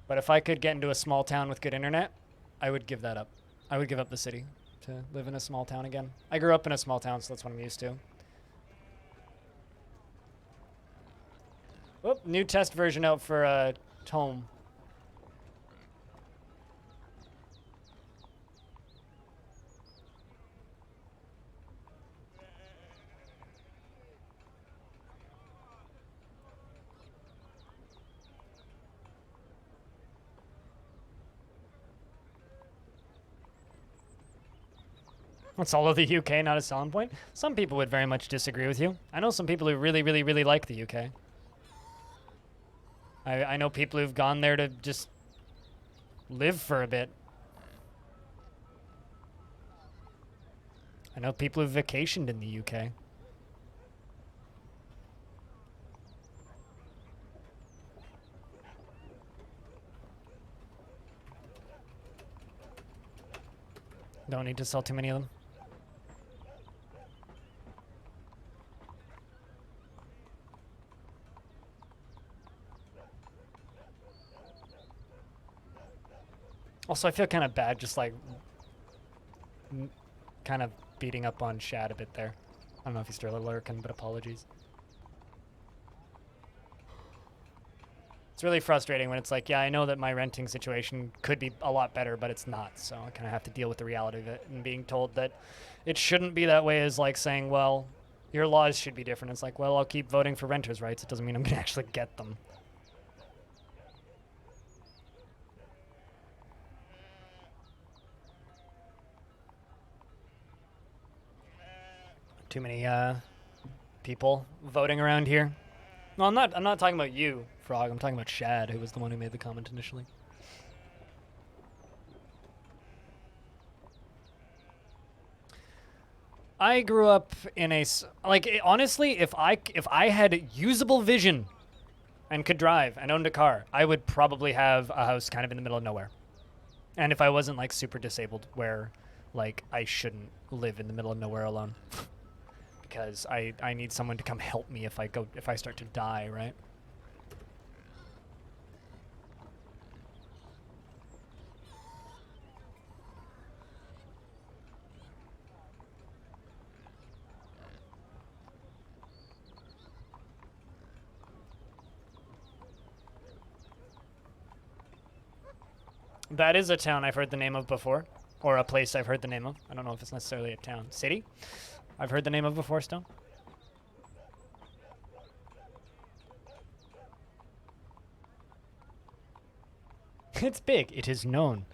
But if I could get into a small town with good internet, I would give that up. I would give up the city to live in a small town again. I grew up in a small town, so that's what I'm used to. Oh, new test version out for Tome. That's all of the UK, not a selling point. Some people would very much disagree with you. I know some people who really, really, really like the UK. I know people who've gone there to just live for a bit. I know people who've vacationed in the UK. Don't need to sell too many of them. Also, I feel kind of bad just like kind of beating up on Shad a bit there. I don't know if he's still lurking, but apologies. It's really frustrating when it's like, yeah, I know that my renting situation could be a lot better, but it's not. So I kind of have to deal with the reality of it, and being told that it shouldn't be that way is like saying, well, your laws should be different. It's like, well, I'll keep voting for renters' rights. It doesn't mean I'm going to actually get them. Too many people voting around here. No, I'm not talking about you, Frog. I'm talking about Shad, who was the one who made the comment initially. I grew up in a honestly, if I had usable vision and could drive and owned a car, I would probably have a house kind of in the middle of nowhere. And if I wasn't like super disabled, where like I shouldn't live in the middle of nowhere alone. Because I need someone to come help me if I start to die, right? That is a town I've heard the name of before, or a place I've heard the name of. I don't know if it's necessarily a town. City? I've heard the name of before, Stone. It's big. It is known.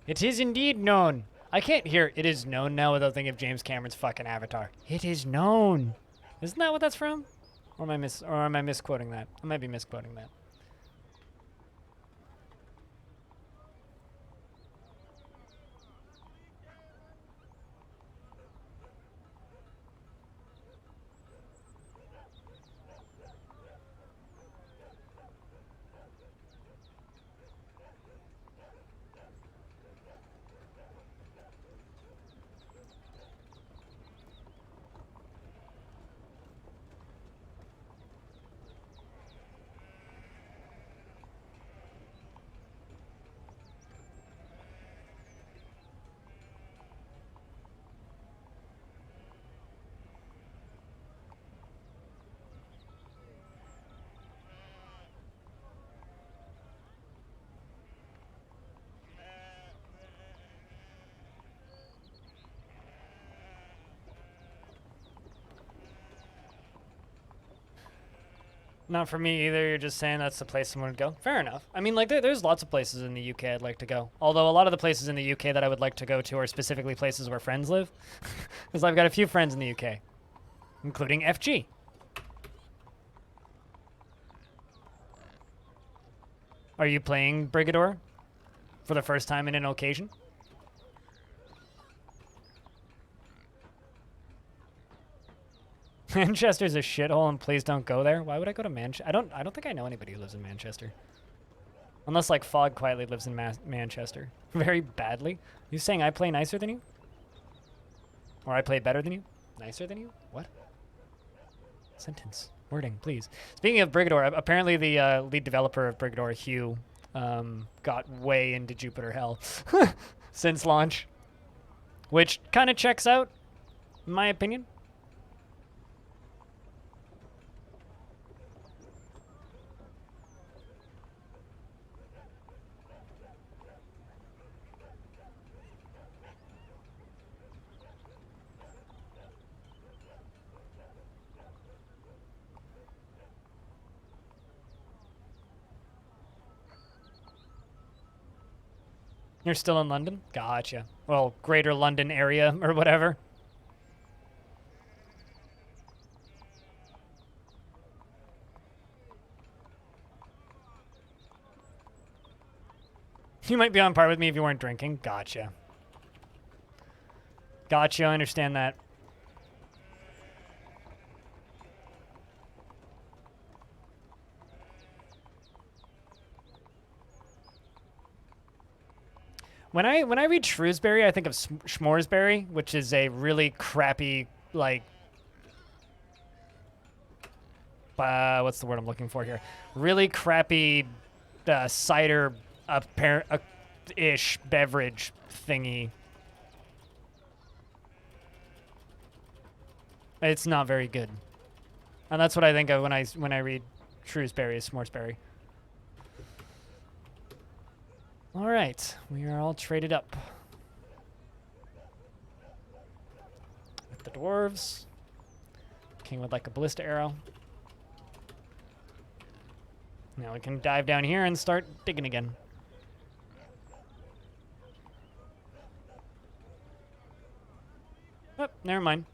It is indeed known. I can't hear "it is known" now without thinking of James Cameron's fucking Avatar. It is known. Isn't that what that's from? Or am I misquoting that? I might be misquoting that. Not for me either. You're just saying that's the place someone would go. Fair enough. I mean, like, there's lots of places in the UK I'd like to go. Although a lot of the places in the UK that I would like to go to are specifically places where friends live. Because I've got a few friends in the UK, including FG. Are you playing Brigador for the first time in an occasion? Manchester's a shithole, and please don't go there. Why would I go to Manchester? I don't think I know anybody who lives in Manchester. Unless like Fog quietly lives in Manchester. Very badly. You saying I play nicer than you? Or I play better than you? Nicer than you? What? Sentence. Wording, please. Speaking of Brigador, apparently the lead developer of Brigador, Hugh, got way into Jupiter Hell since launch. Which kind of checks out, in my opinion. You're still in London? Gotcha. Well, Greater London area or whatever. You might be on par with me if you weren't drinking. Gotcha. Gotcha, I understand that. When I read Shrewsbury, I think of Schmoresbury, which is a really crappy, like, what's the word I'm looking for here? Really crappy cider ish beverage thingy. It's not very good, and that's what I think of when I read Shrewsbury as S'moresbury. All right, we are all traded up with the dwarves. King would like a ballista arrow. Now we can dive down here and start digging again. Oh, never mind.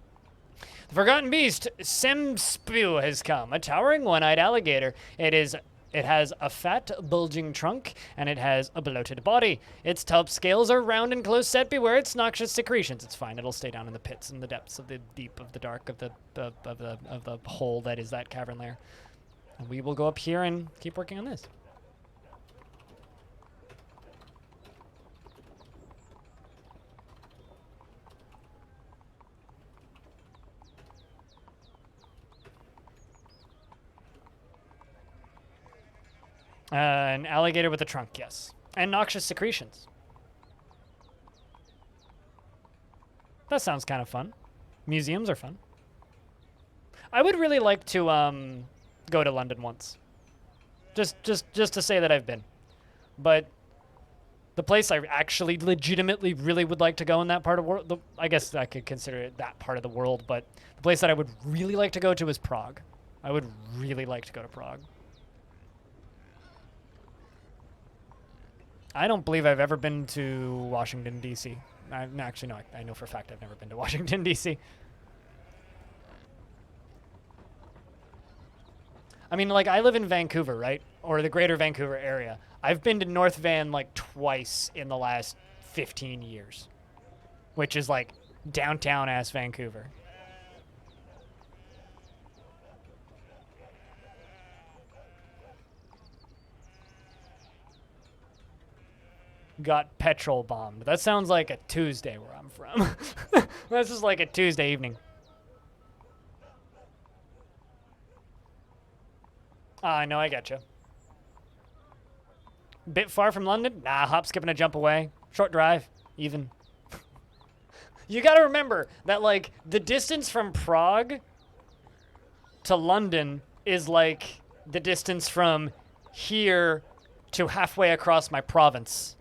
The Forgotten Beast, Semspew, has come. A towering one-eyed alligator. It has a fat, bulging trunk, and it has a bloated body. Its top scales are round and close set. Beware its noxious secretions. It's fine. It'll stay down in the pits and the depths of the deep of the dark of the hole that is that cavern lair. And we will go up here and keep working on this. An alligator with a trunk, yes. And noxious secretions. That sounds kind of fun. Museums are fun. I would really like to go to London once. Just to say that I've been. But the place I actually legitimately really would like to go in that part of the world, I guess I could consider it that part of the world, but the place that I would really like to go to is Prague. I would really like to go to Prague. I don't believe I've ever been to Washington, D.C. Actually, no, I know for a fact I've never been to Washington, D.C. I mean, like, I live in Vancouver, right? Or the greater Vancouver area. I've been to North Van, like, twice in the last 15 years. Which is, like, downtown-ass Vancouver. Got petrol bombed. That sounds like a Tuesday where I'm from. That's just like a Tuesday evening. Ah, no, I gotcha. Bit far from London? Nah, hop, skip, and a jump away. Short drive, even. You gotta remember that, like, the distance from Prague to London is like the distance from here to halfway across my province.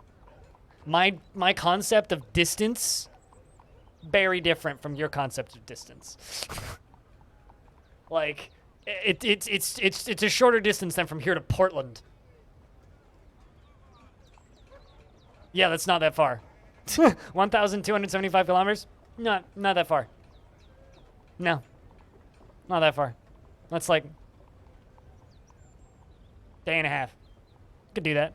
My concept of distance, very different from your concept of distance. Like, it's a shorter distance than from here to Portland. Yeah, that's not that far. 1,275 kilometers? Not that far. No. Not that far. That's like day and a half. Could do that.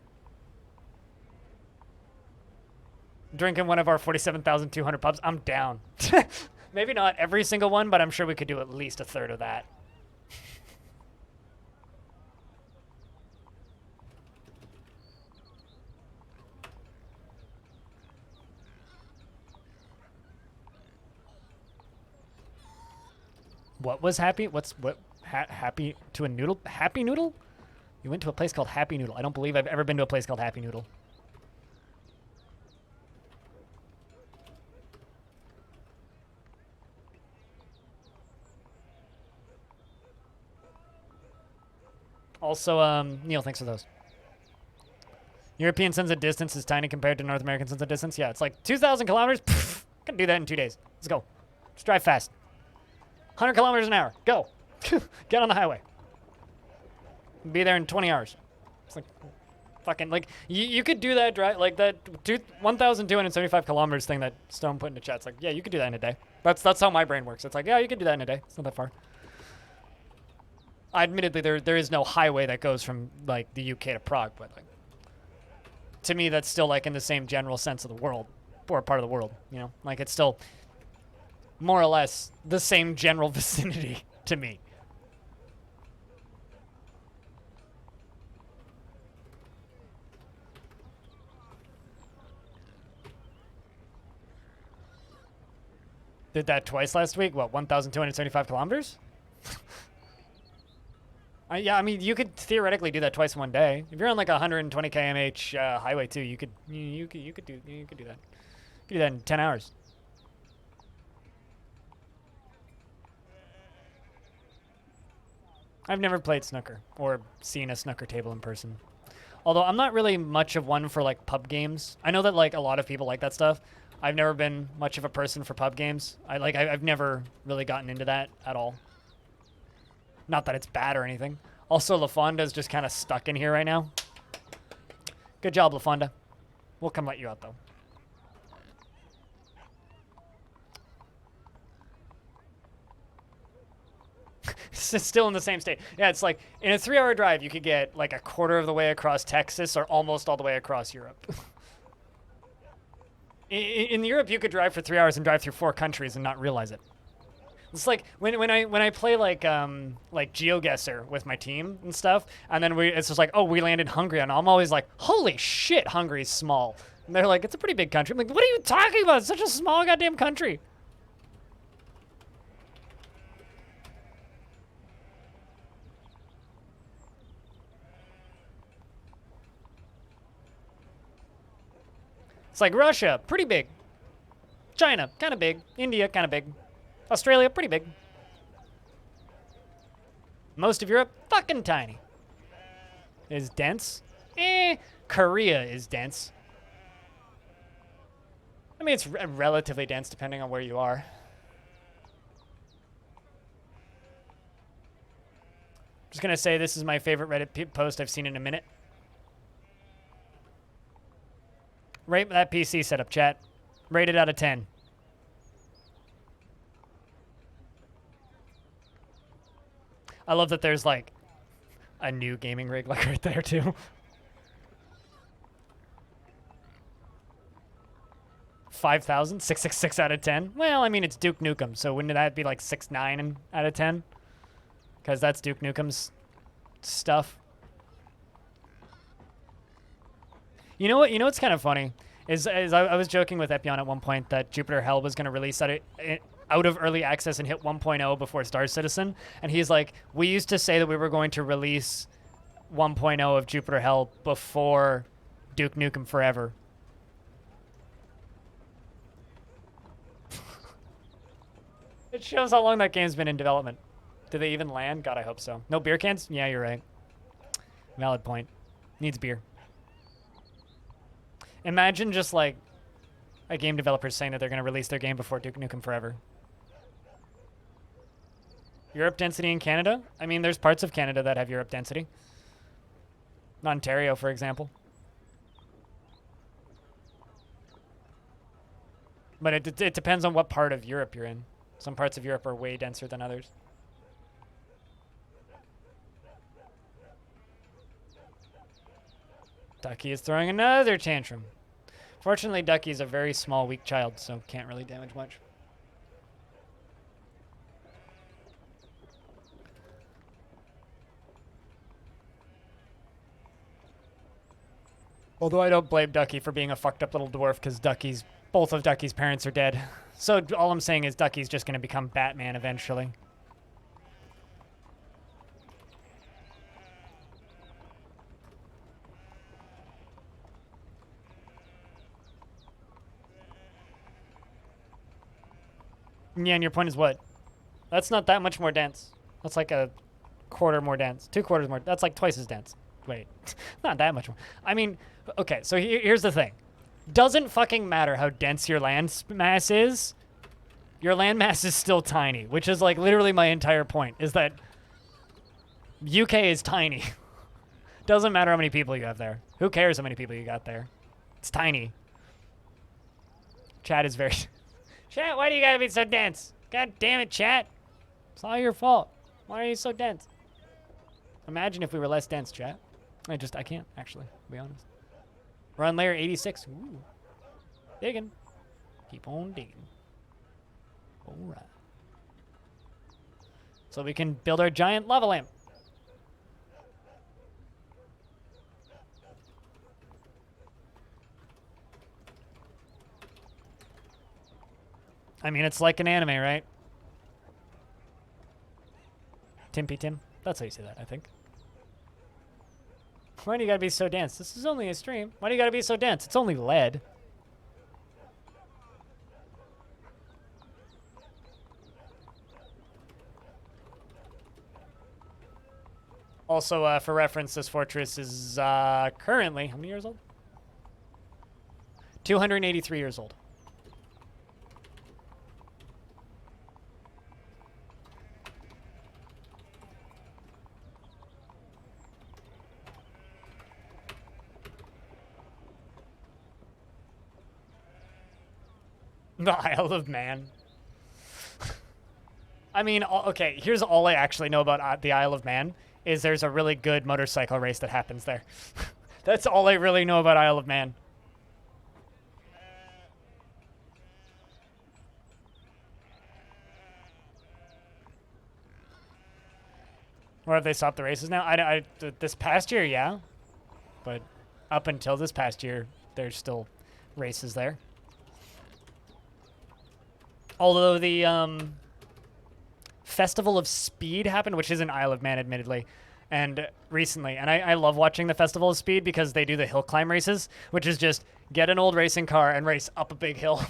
Drinking one of our 47,200 pubs. I'm down. Maybe not every single one, but I'm sure we could do at least a third of that. What was happy? Happy to a noodle? Happy Noodle? You went to a place called Happy Noodle. I don't believe I've ever been to a place called Happy Noodle. Also, Neil, thanks for those. European sense of distance is tiny compared to North American sense of distance. Yeah, it's like 2,000 kilometers. Pfft, can do that in 2 days. Let's go. Let's drive fast. 100 kilometers an hour. Go. Get on the highway. Be there in 20 hours. It's like Fucking like you could do that drive like that 1,275 kilometers thing that Stone put in the chat. It's like, yeah, you could do that in a day. That's how my brain works. It's like, yeah, you could do that in a day. It's not that far. Admittedly, there is no highway that goes from like the UK to Prague, but like to me, that's still like in the same general sense of the world, or part of the world. You know, like it's still more or less the same general vicinity to me. Did that twice last week. What, 1,275 kilometers? Yeah, I mean, you could theoretically do that twice in one day. If you're on like a 120 km/h highway too, you could do that. You could do that in 10 hours. I've never played snooker or seen a snooker table in person. Although I'm not really much of one for like pub games. I know that like a lot of people like that stuff. I've never been much of a person for pub games. I've never really gotten into that at all. Not that it's bad or anything. Also, LaFonda's just kind of stuck in here right now. Good job, LaFonda. We'll come let you out, though. It's still in the same state. Yeah, it's like, in a 3-hour drive, you could get like a quarter of the way across Texas or almost all the way across Europe. In Europe, you could drive for 3 hours and drive through 4 countries and not realize it. It's like when I play like GeoGuessr with my team and stuff, and then it's just like, oh, we landed in Hungary, and I'm always like, holy shit, Hungary's small. And they're like, it's a pretty big country. I'm like, what are you talking about? It's such a small goddamn country. It's like Russia, pretty big. China, kind of big. India, kind of big. Australia, pretty big. Most of Europe, fucking tiny. Is dense? Korea is dense. I mean, it's relatively dense depending on where you are. Just gonna say this is my favorite Reddit post I've seen in a minute. Rate that PC setup, chat. Rated out of 10. I love that there's like a new gaming rig like right there too. 5,000? 666 out of 10? Well, I mean, it's Duke Nukem, so wouldn't that be like 6.9 out of 10? Because that's Duke Nukem's stuff. You know what? You know what's kind of funny? Is I was joking with Epion at one point that Jupiter Hell was going to release out of early access and hit 1.0 before Star Citizen. And he's like, we used to say that we were going to release 1.0 of Jupiter Hell before Duke Nukem Forever. It shows how long that game's been in development. Did they even land? God, I hope so. No beer cans? Yeah, you're right. Valid point. Needs beer. Imagine just like a game developer saying that they're going to release their game before Duke Nukem Forever. Europe density in Canada? I mean, there's parts of Canada that have Europe density. Ontario, for example. But it depends on what part of Europe you're in. Some parts of Europe are way denser than others. Ducky is throwing another tantrum. Fortunately, Ducky is a very small, weak child, so can't really damage much. Although I don't blame Ducky for being a fucked up little dwarf, because both of Ducky's parents are dead. So all I'm saying is Ducky's just going to become Batman eventually. Yeah, and your point is what? That's not that much more dense. That's like a quarter more dense. 2 quarters more. That's like twice as dense. Wait, not that much more. I mean, okay, so here's the thing. Doesn't fucking matter how dense your land mass is. Your land mass is still tiny, which is like literally my entire point, is that UK is tiny. Doesn't matter how many people you have there. Who cares how many people you got there? It's tiny. Chat is very... Chat, why do you gotta be so dense? God damn it, chat. It's all your fault. Why are you so dense? Imagine if we were less dense, chat. I can't, actually, to be honest. We're on layer 86. Ooh. Digging. Keep on digging. All right. So we can build our giant lava lamp. I mean, it's like an anime, right? Timpy Tim. That's how you say that, I think. Why do you gotta be so dense? This is only a stream. Why do you gotta be so dense? It's only lead. Also, for reference, this fortress is currently, how many years old? 283 years old. The Isle of Man. I mean, okay, here's all I actually know about the Isle of Man, is there's a really good motorcycle race that happens there. That's all I really know about Isle of Man. Or have they stopped the races now? This past year, yeah. But up until this past year, there's still races there. Although the Festival of Speed happened, which isn't Isle of Man, admittedly, and recently. And I love watching the Festival of Speed because they do the hill climb races, which is just get an old racing car and race up a big hill.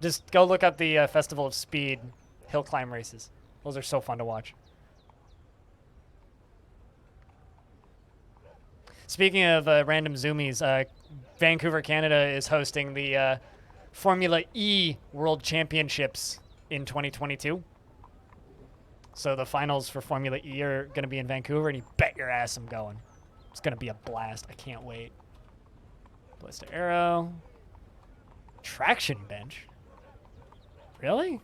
Just go look up the Festival of Speed hill climb races. Those are so fun to watch. Speaking of random zoomies, Vancouver, Canada is hosting the Formula E World Championships in 2022. So the finals for Formula E are going to be in Vancouver, and you bet your ass I'm going. It's going to be a blast. I can't wait. Ballista arrow. Traction bench? Really?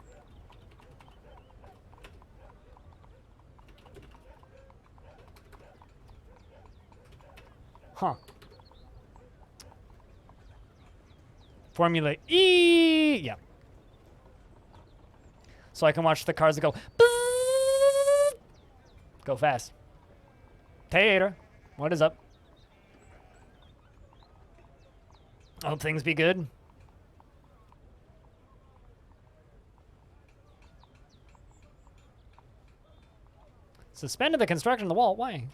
Huh. Formula E! Yeah. So I can watch the cars that go... Go fast. Tater, what is up? Hope things be good. Suspended the construction of the wall. Why?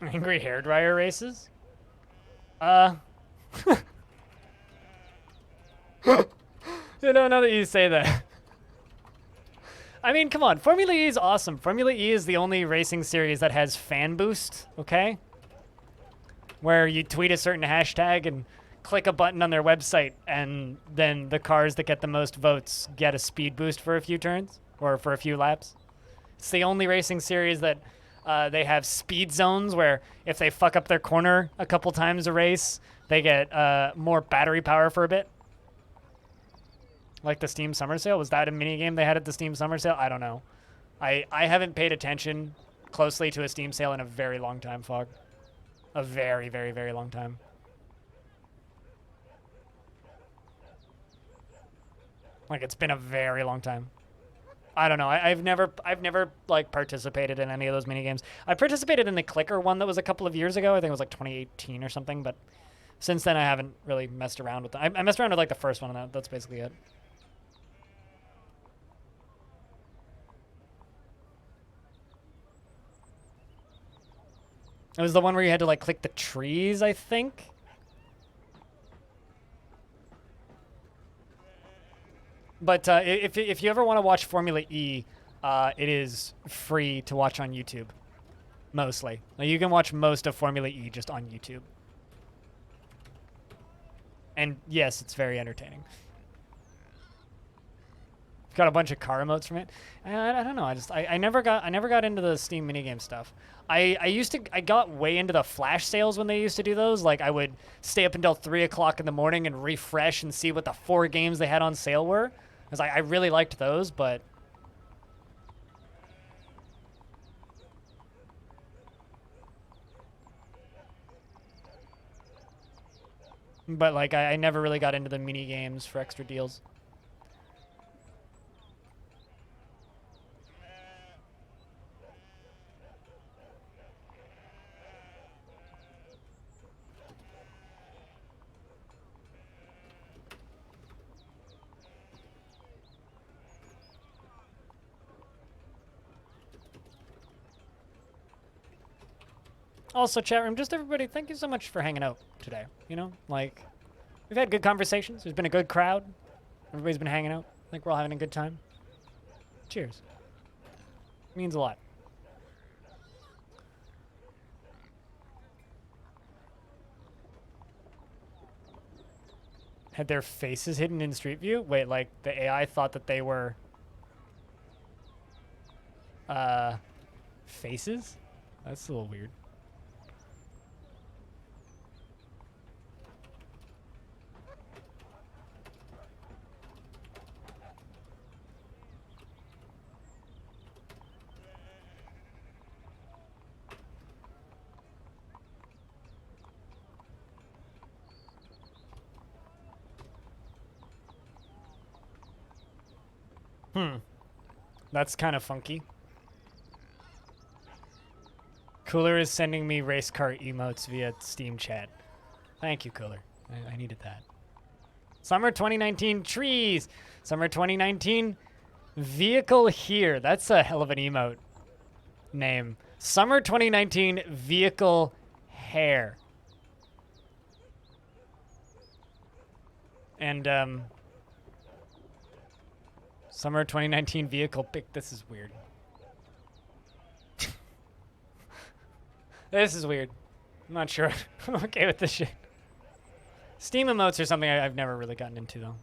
Angry hairdryer races? You know, now that you say that. I mean, come on. Formula E is awesome. Formula E is the only racing series that has fan boost, okay? Where you tweet a certain hashtag and click a button on their website, and then the cars that get the most votes get a speed boost for a few turns, or for a few laps. It's the only racing series that they have speed zones where if they fuck up their corner a couple times a race, they get more battery power for a bit. Like the Steam Summer Sale. Was that a minigame they had at the Steam Summer Sale? I don't know. I haven't paid attention closely to a Steam sale in a very long time, Fog. A very, very, very long time. Like, it's been a very long time. I don't know. I've never like participated in any of those mini games. I participated in the clicker one that was a couple of years ago. I think it was like 2018 or something. But since then, I haven't really messed around with them. I messed around with like the first one, and that's basically it. It was the one where you had to like click the trees, I think. But if you ever want to watch Formula E, it is free to watch on YouTube. Mostly. Like, you can watch most of Formula E just on YouTube. And yes, it's very entertaining. Got a bunch of car emotes from it. I don't know. I never got into the Steam minigame stuff. I got way into the flash sales when they used to do those. Like, I would stay up until 3 o'clock in the morning and refresh and see what the 4 games they had on sale were. I really liked those, but like I never really got into the mini games for extra deals. Also, chat room, just everybody, thank you so much for hanging out today. You know, like, we've had good conversations. There's been a good crowd. Everybody's been hanging out. I think we're all having a good time. Cheers. It means a lot. Had their faces hidden in Street View? Wait, like, the AI thought that they were... faces? That's a little weird. That's kind of funky. Cooler is sending me race car emotes via Steam chat. Thank you, Cooler. I needed that. Summer 2019 trees. Summer 2019 vehicle here. That's a hell of an emote name. Summer 2019 vehicle hair. And Summer 2019 vehicle pick. This is weird. This is weird. I'm not sure. I'm okay with this shit. Steam emotes are something I've never really gotten into, though.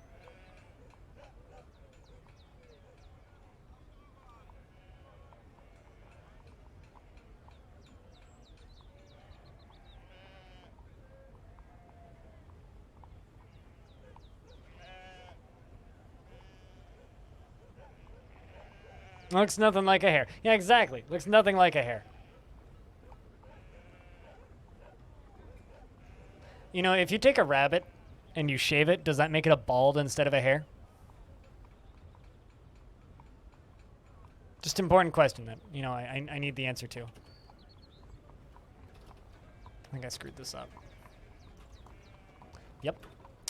Looks nothing like a hair. Yeah, exactly. Looks nothing like a hair. You know, if you take a rabbit and you shave it, does that make it a bald instead of a hair? Just an important question that, you know, I need the answer to. I think I screwed this up. Yep.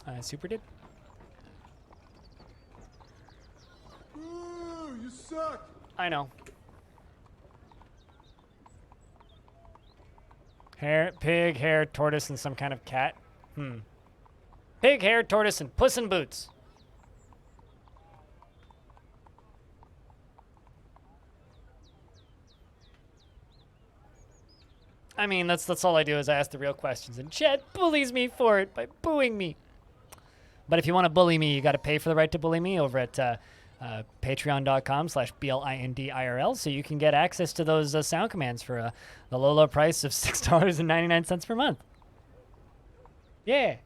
I super did. Ooh, you suck. I know. Hare, pig, hare, tortoise, and some kind of cat. Pig, hare, tortoise, and Puss in Boots. I mean, that's all I do is I ask the real questions, and chat bullies me for it by booing me. But if you want to bully me, you got to pay for the right to bully me over at patreon.com/BLINDIRL, so you can get access to those sound commands for the low price of $6.99 per month. Yeah.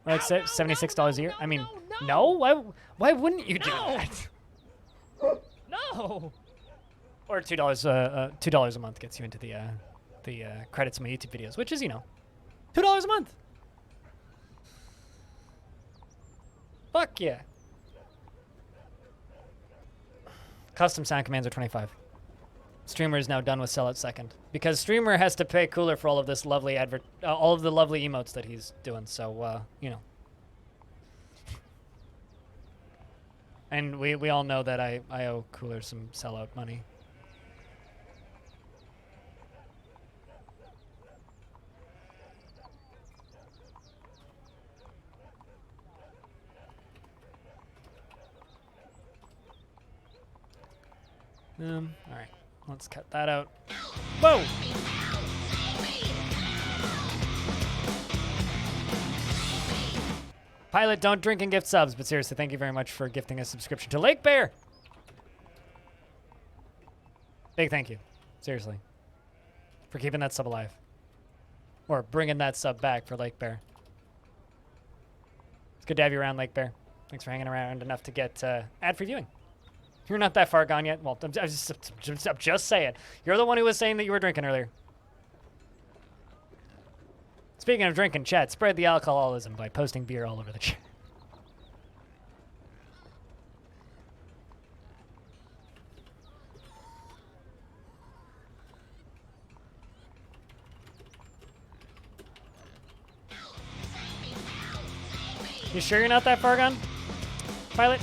Or like $76 a year. I mean, no? Why wouldn't you do that? No. Or $2 a month gets you into the credits of my YouTube videos, which is, you know, $2 a month. Fuck yeah. Custom sound commands are $25. Streamer is now done with Sellout Second because Streamer has to pay Cooler for all of this lovely all of the lovely emotes that he's doing. So you know, and we all know that I owe Cooler some Sellout money. All right. Let's cut that out. Whoa! Pilot, don't drink and gift subs, but seriously, thank you very much for gifting a subscription to Lake Bear. Big thank you. Seriously. For keeping that sub alive. Or bringing that sub back for Lake Bear. It's good to have you around, Lake Bear. Thanks for hanging around enough to get ad-free viewing. You're not that far gone yet. Well, I'm just saying. You're the one who was saying that you were drinking earlier. Speaking of drinking, chat, spread the alcoholism by posting beer all over the chat. You sure you're not that far gone, Pilot?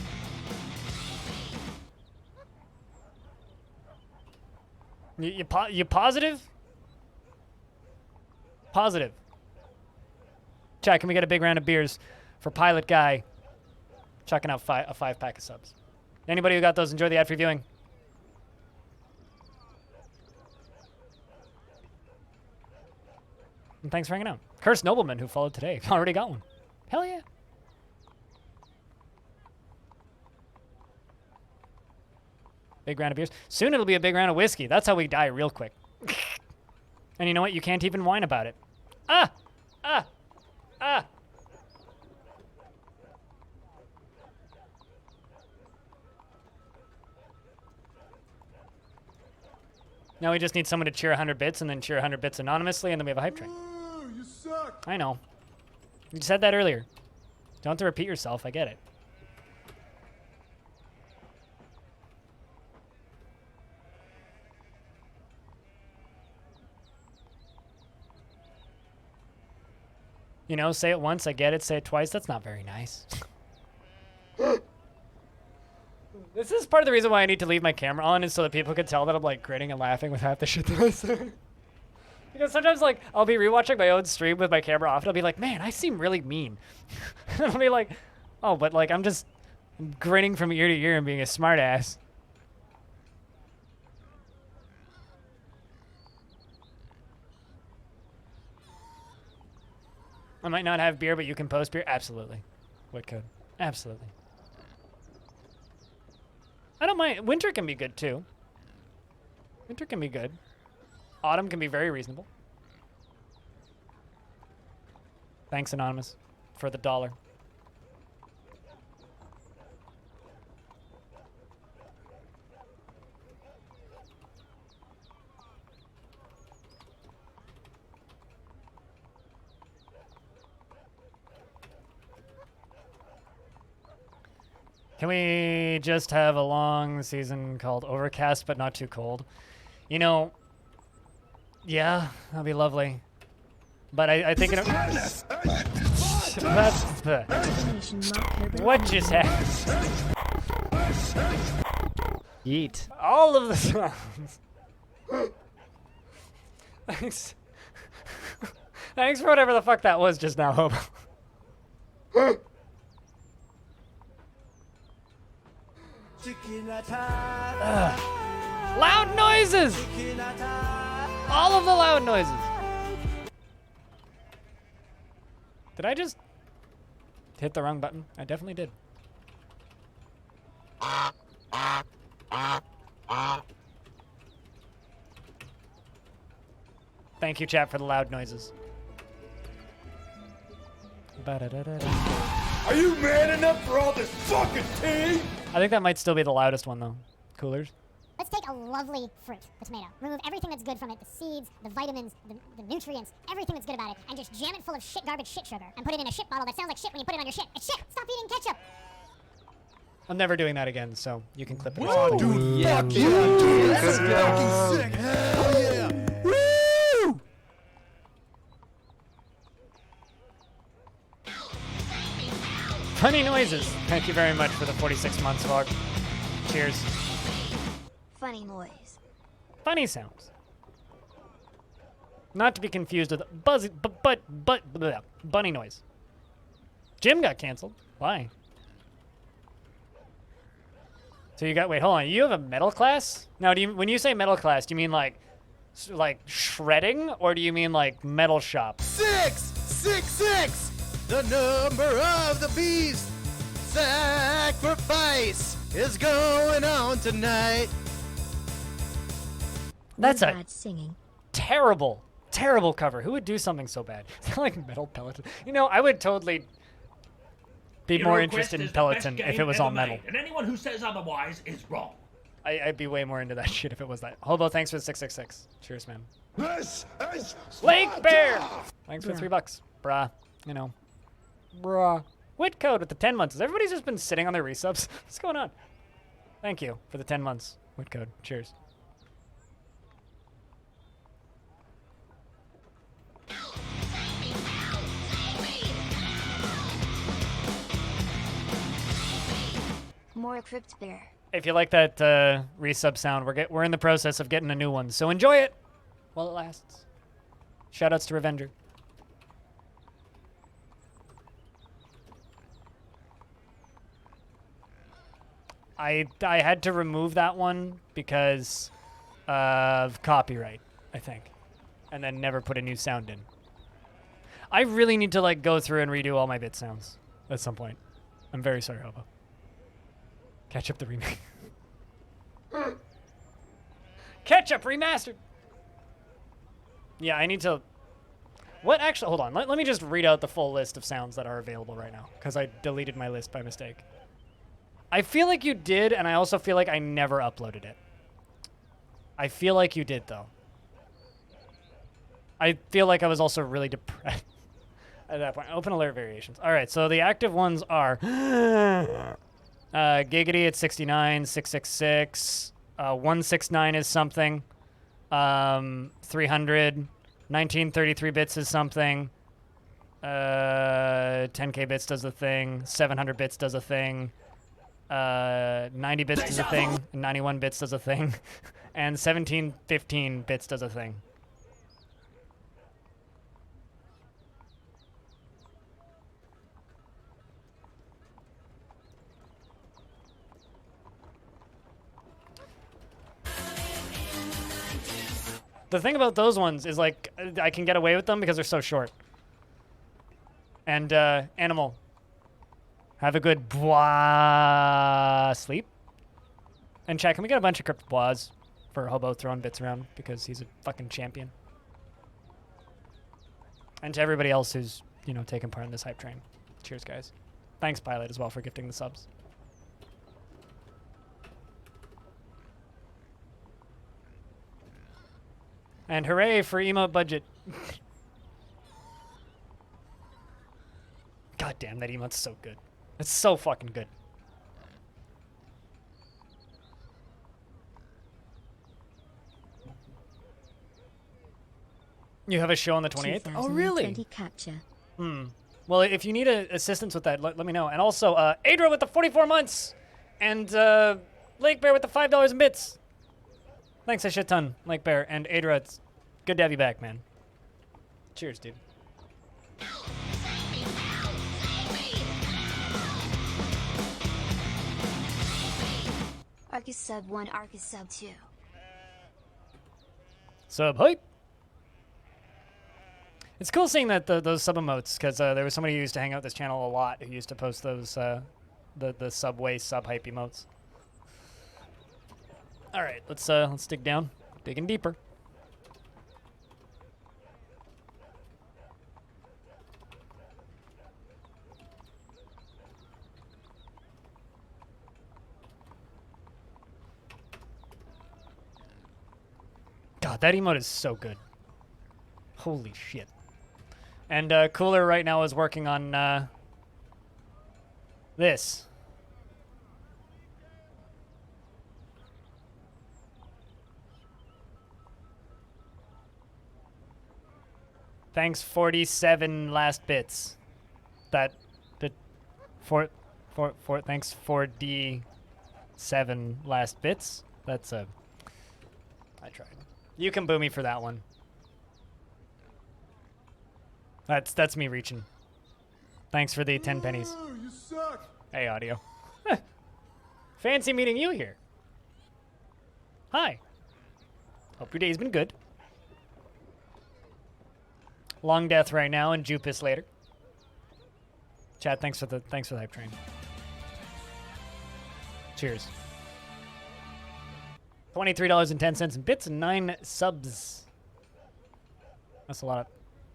You positive? Positive. Chat, can we get a big round of beers for Pilot Guy chucking out a 5-pack of subs? Anybody who got those, enjoy the ad-free viewing. And thanks for hanging out. Cursed Nobleman, who followed today, already got one. Hell yeah. Big round of beers. Soon it'll be a big round of whiskey. That's how we die real quick. And you know what? You can't even whine about it. Ah! Ah! Ah! Now we just need someone to cheer 100 bits and then cheer 100 bits anonymously, and then we have a hype train. You suck. I know. You said that earlier. Don't have to repeat yourself. I get it. You know, say it once, I get it. Say it twice, that's not very nice. This is part of the reason why I need to leave my camera on, is so that people can tell that I'm like grinning and laughing with half the shit that I say. Because sometimes like I'll be rewatching my own stream with my camera off and I'll be like, man, I seem really mean. And I'll be like, oh, but like I'm just grinning from ear to ear and being a smart ass. I might not have beer, but you can post beer? Absolutely. What code? Absolutely. I don't mind. Winter can be good, too. Winter can be good. Autumn can be very reasonable. Thanks, Anonymous, for the $1. Can we just have a long season called Overcast but not too cold? You know, yeah, that'd be lovely. But I think it... What just happened? Yeet. All of the sounds. Thanks. Thanks for whatever the fuck that was just now, Hobo. Loud noises! All of the loud noises. Did I just hit the wrong button? I definitely did. Thank you, chat, for the loud noises. Are you man enough for all this fucking tea? I think that might still be the loudest one, though. Coolers. Let's take a lovely fruit, the tomato, remove everything that's good from it, the seeds, the vitamins, the nutrients, everything that's good about it, and just jam it full of shit garbage shit sugar, and put it in a shit bottle that sounds like shit when you put it on your shit. It's shit! Stop eating ketchup! I'm never doing that again, so you can clip it. Oh, dude, fuck yeah, dude. That's fucking sick. Hell yeah. Woo! Funny noises. Thank you very much for the 46 months vlog. Cheers. Funny noise. Funny sounds. Not to be confused with buzzy, bleh, bunny noise. Jim got canceled. Why? So you got, wait, hold on. You have a metal class? Now, when you say metal class, do you mean like shredding, or do you mean like metal shop? 666, the number of the beast. Sacrifice is going on tonight. That's a Bad singing. terrible, terrible cover. Who would do something so bad? It's like metal Peloton. You know, I would totally be more interested in Peloton if it was all metal. And anyone who says otherwise is wrong. I'd be way more into that shit if it was that. Hobo, thanks for the 666. Cheers, man. This is Lake Bear! Sparta! Thanks for $3. Bruh. You know. Bruh. Whit code with the 10 months. Everybody's just been sitting on their resubs. What's going on? Thank you for the 10 months. Whit code. Cheers. More Crypt Bear. If you like that resub sound, we're in the process of getting a new one, so enjoy it while it lasts. Shoutouts to Revenger. I had to remove that one because of copyright, I think, and then never put a new sound in. I really need to like go through and redo all my bit sounds at some point. I'm very sorry, Hobo. Catch up the remake. Catch up remastered. Yeah, I need to. What actually? Hold on. Let me just read out the full list of sounds that are available right now because I deleted my list by mistake. I feel like you did, and I also feel like I never uploaded it. I feel like you did, though. I feel like I was also really depressed at that point. Open alert variations. All right, so the active ones are Giggity at 69, 666, 169 is something, 300, 1933 bits is something, 10k bits does a thing, 700 bits does a thing, 90 bits does a thing, 91 bits does a thing, and 1715 bits does a thing. The thing about those ones is, like, I can get away with them because they're so short. And, Animal. Have a good sleep. And chat, can we get a bunch of crypt bois for Hobo throwing bits around because he's a fucking champion. And to everybody else who's, you know, taking part in this hype train. Cheers, guys. Thanks, Pilot, as well, for gifting the subs. And hooray for emote budget. God damn, that emote's so good. It's so fucking good. You have a show on the 28th? Oh, really? Capture. Well, if you need assistance with that, let me know. And also, Adra with the 44 months! And Lake Bear with the $5 in bits. Thanks a shit ton, Lake Bear. And Adra, it's good to have you back, man. Cheers, dude. Arcus sub 1, Arcus sub 2. Sub hype. It's cool seeing that those sub emotes, because there was somebody who used to hang out this channel a lot who used to post those the subway sub hype emotes. All right, let's dig down, digging deeper. God, that emote is so good. Holy shit. And Cooler right now is working on this. Thanks 47 last bits. Thanks 4D7 last bits. That's I tried. You can boo me for that one. That's me reaching. Thanks for the 10 pennies. You suck. Hey, audio. Fancy meeting you here. Hi. Hope your day's been good. Longdeath right now and Jupus later. Chad, thanks for the hype train. Cheers. $23.10 in bits and 9 subs. That's a lot.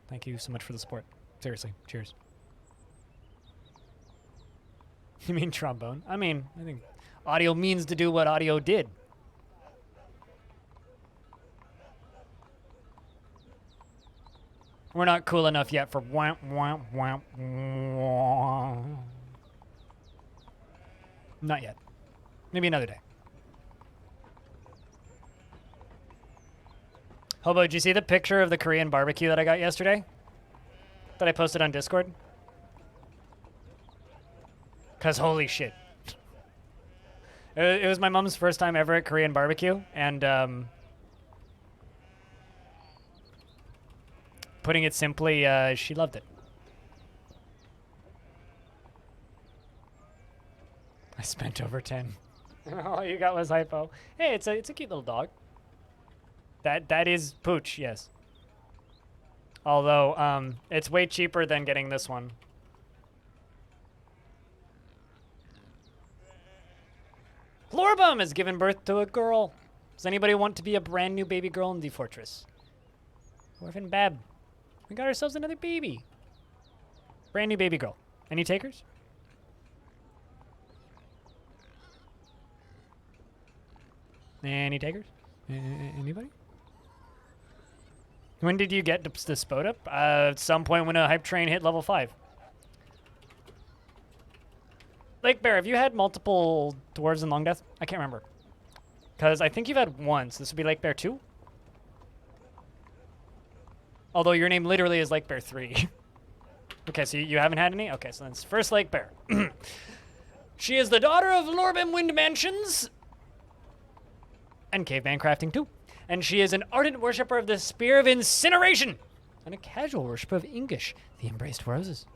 Thank you so much for the support. Seriously, cheers. You mean trombone? I think audio means to do what audio did. We're not cool enough yet for whamp, whamp, whamp, whamp. Not yet. Maybe another day. Hobo, did you see the picture of the Korean barbecue that I got yesterday? That I posted on Discord? Cause holy shit. It was my mom's first time ever at Korean barbecue, and putting it simply, she loved it. I spent over 10. All you got was hypo. Hey, it's a cute little dog. That is Pooch, yes. Although, it's way cheaper than getting this one. Lorbum has given birth to a girl. Does anybody want to be a brand new baby girl in the fortress? Orphan Bab. We got ourselves another baby. Brand new baby girl. Any takers? Any takers? Anybody? When did you get the spot up? At some point when a hype train hit level 5. Lake Bear, have you had multiple dwarves in Longdeath? I can't remember. Because I think you've had one, so this would be Lake Bear 2? Although your name literally is Lake Bear 3. Okay, so you haven't had any? Okay, so that's first Lake Bear. She is the daughter of Lorbim Wind Mansions and Caveman Crafting 2. And she is an ardent worshipper of the Spear of Incineration and a casual worshipper of English, the Embraced Roses.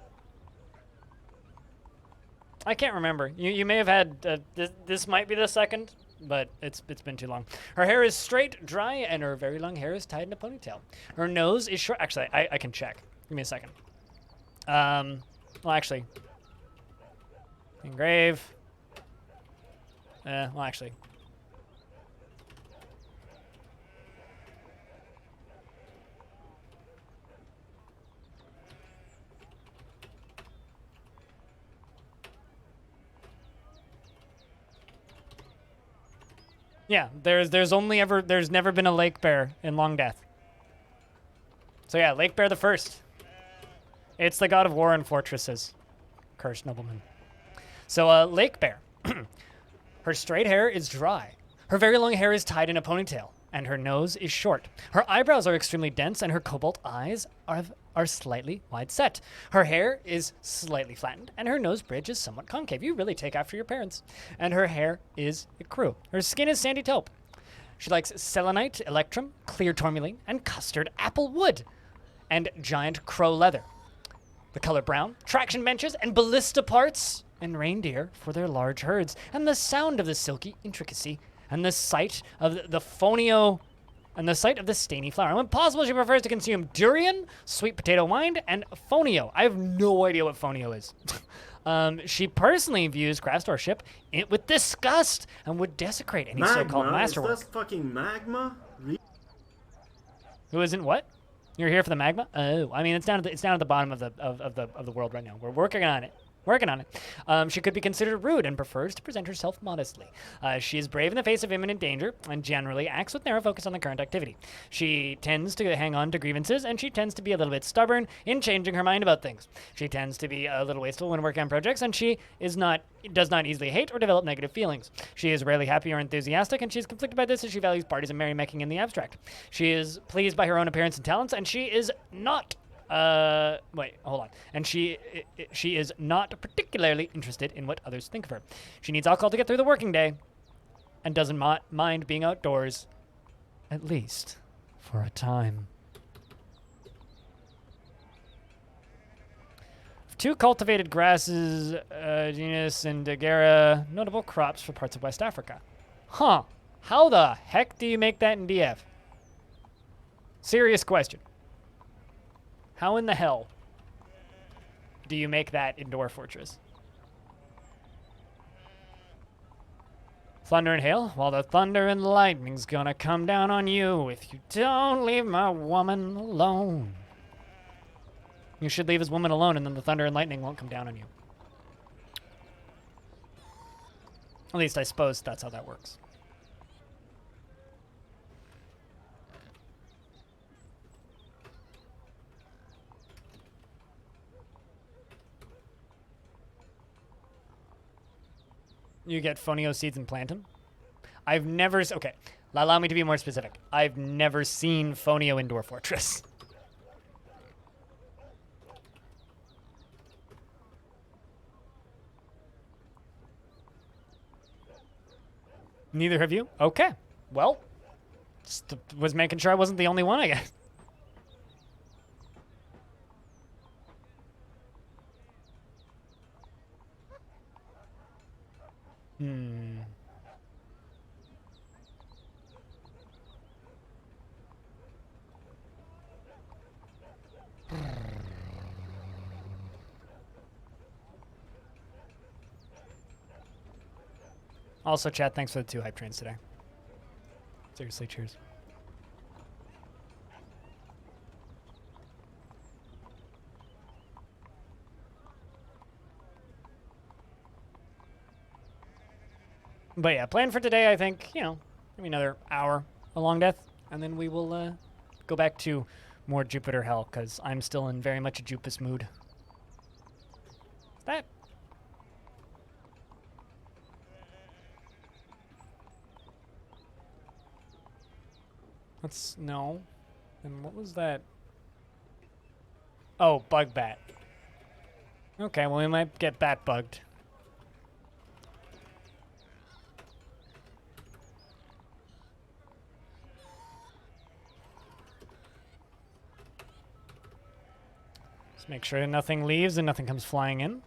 I can't remember. You may have had, this might be the second, but it's been too long. Her hair is straight, dry, and her very long hair is tied in a ponytail. Her nose is short. Actually, I can check. Give me a second. Well, actually. Engrave. Well, actually. Yeah, there's never been a Lake Bear in Longdeath. So yeah, Lake Bear the First. It's the god of war and fortresses. Cursed nobleman. So Lake Bear. Her straight hair is dry. Her very long hair is tied in a ponytail, and her nose is short. Her eyebrows are extremely dense, and her cobalt eyes are slightly wide set. Her hair is slightly flattened, and her nose bridge is somewhat concave. You really take after your parents. And her hair is ecru. Her skin is sandy taupe. She likes selenite, electrum, clear tourmaline, and custard apple wood, and giant crow leather. The color brown, traction benches, and ballista parts, and reindeer for their large herds, and the sound of the silky intricacy, and the sight of the phonio, and the sight of the stainy flower. And when possible, she prefers to consume durian, sweet potato wine, and phonio. I have no idea what phonio is. She personally views craftsmanship with disgust and would desecrate any so-called masterwork. Is that fucking magma? Who isn't what? You're here for the magma? Oh, I mean, it's down at the bottom of the world right now. We're working on it. She could be considered rude and prefers to present herself modestly. She is brave in the face of imminent danger and generally acts with narrow focus on the current activity. She tends to hang on to grievances, and she tends to be a little bit stubborn in changing her mind about things. She tends to be a little wasteful when working on projects, and she does not easily hate or develop negative feelings. She is rarely happy or enthusiastic, and she is conflicted by this as she values parties and merrymaking in the abstract. She is pleased by her own appearance and talents, and she is not wait, hold on. And she is not particularly interested in what others think of her. She needs alcohol to get through the working day and doesn't mind being outdoors, at least for a time. 2 cultivated grasses, genus Indigera, notable crops for parts of West Africa. Huh. How the heck do you make that in DF? Serious question. How in the hell do you make that in Dwarf Fortress? Thunder and hail? Well, the thunder and lightning's gonna come down on you if you don't leave my woman alone. You should leave his woman alone, and then the thunder and lightning won't come down on you. At least I suppose that's how that works. You get fonio seeds and plant them. I've never... Okay, allow me to be more specific. I've never seen fonio in Dwarf Fortress. Neither have you? Okay. Well, just was making sure I wasn't the only one, I guess. Also, chat, thanks for the 2 hype trains today. Seriously, cheers. But yeah, plan for today, I think, you know, maybe another hour of Longdeath, and then we will go back to more Jupiter Hell, because I'm still in very much a Jupus mood. That... Let's... No. And what was that? Oh, bug bat. Okay, well, we might get bat bugged. Just make sure nothing leaves and nothing comes flying in.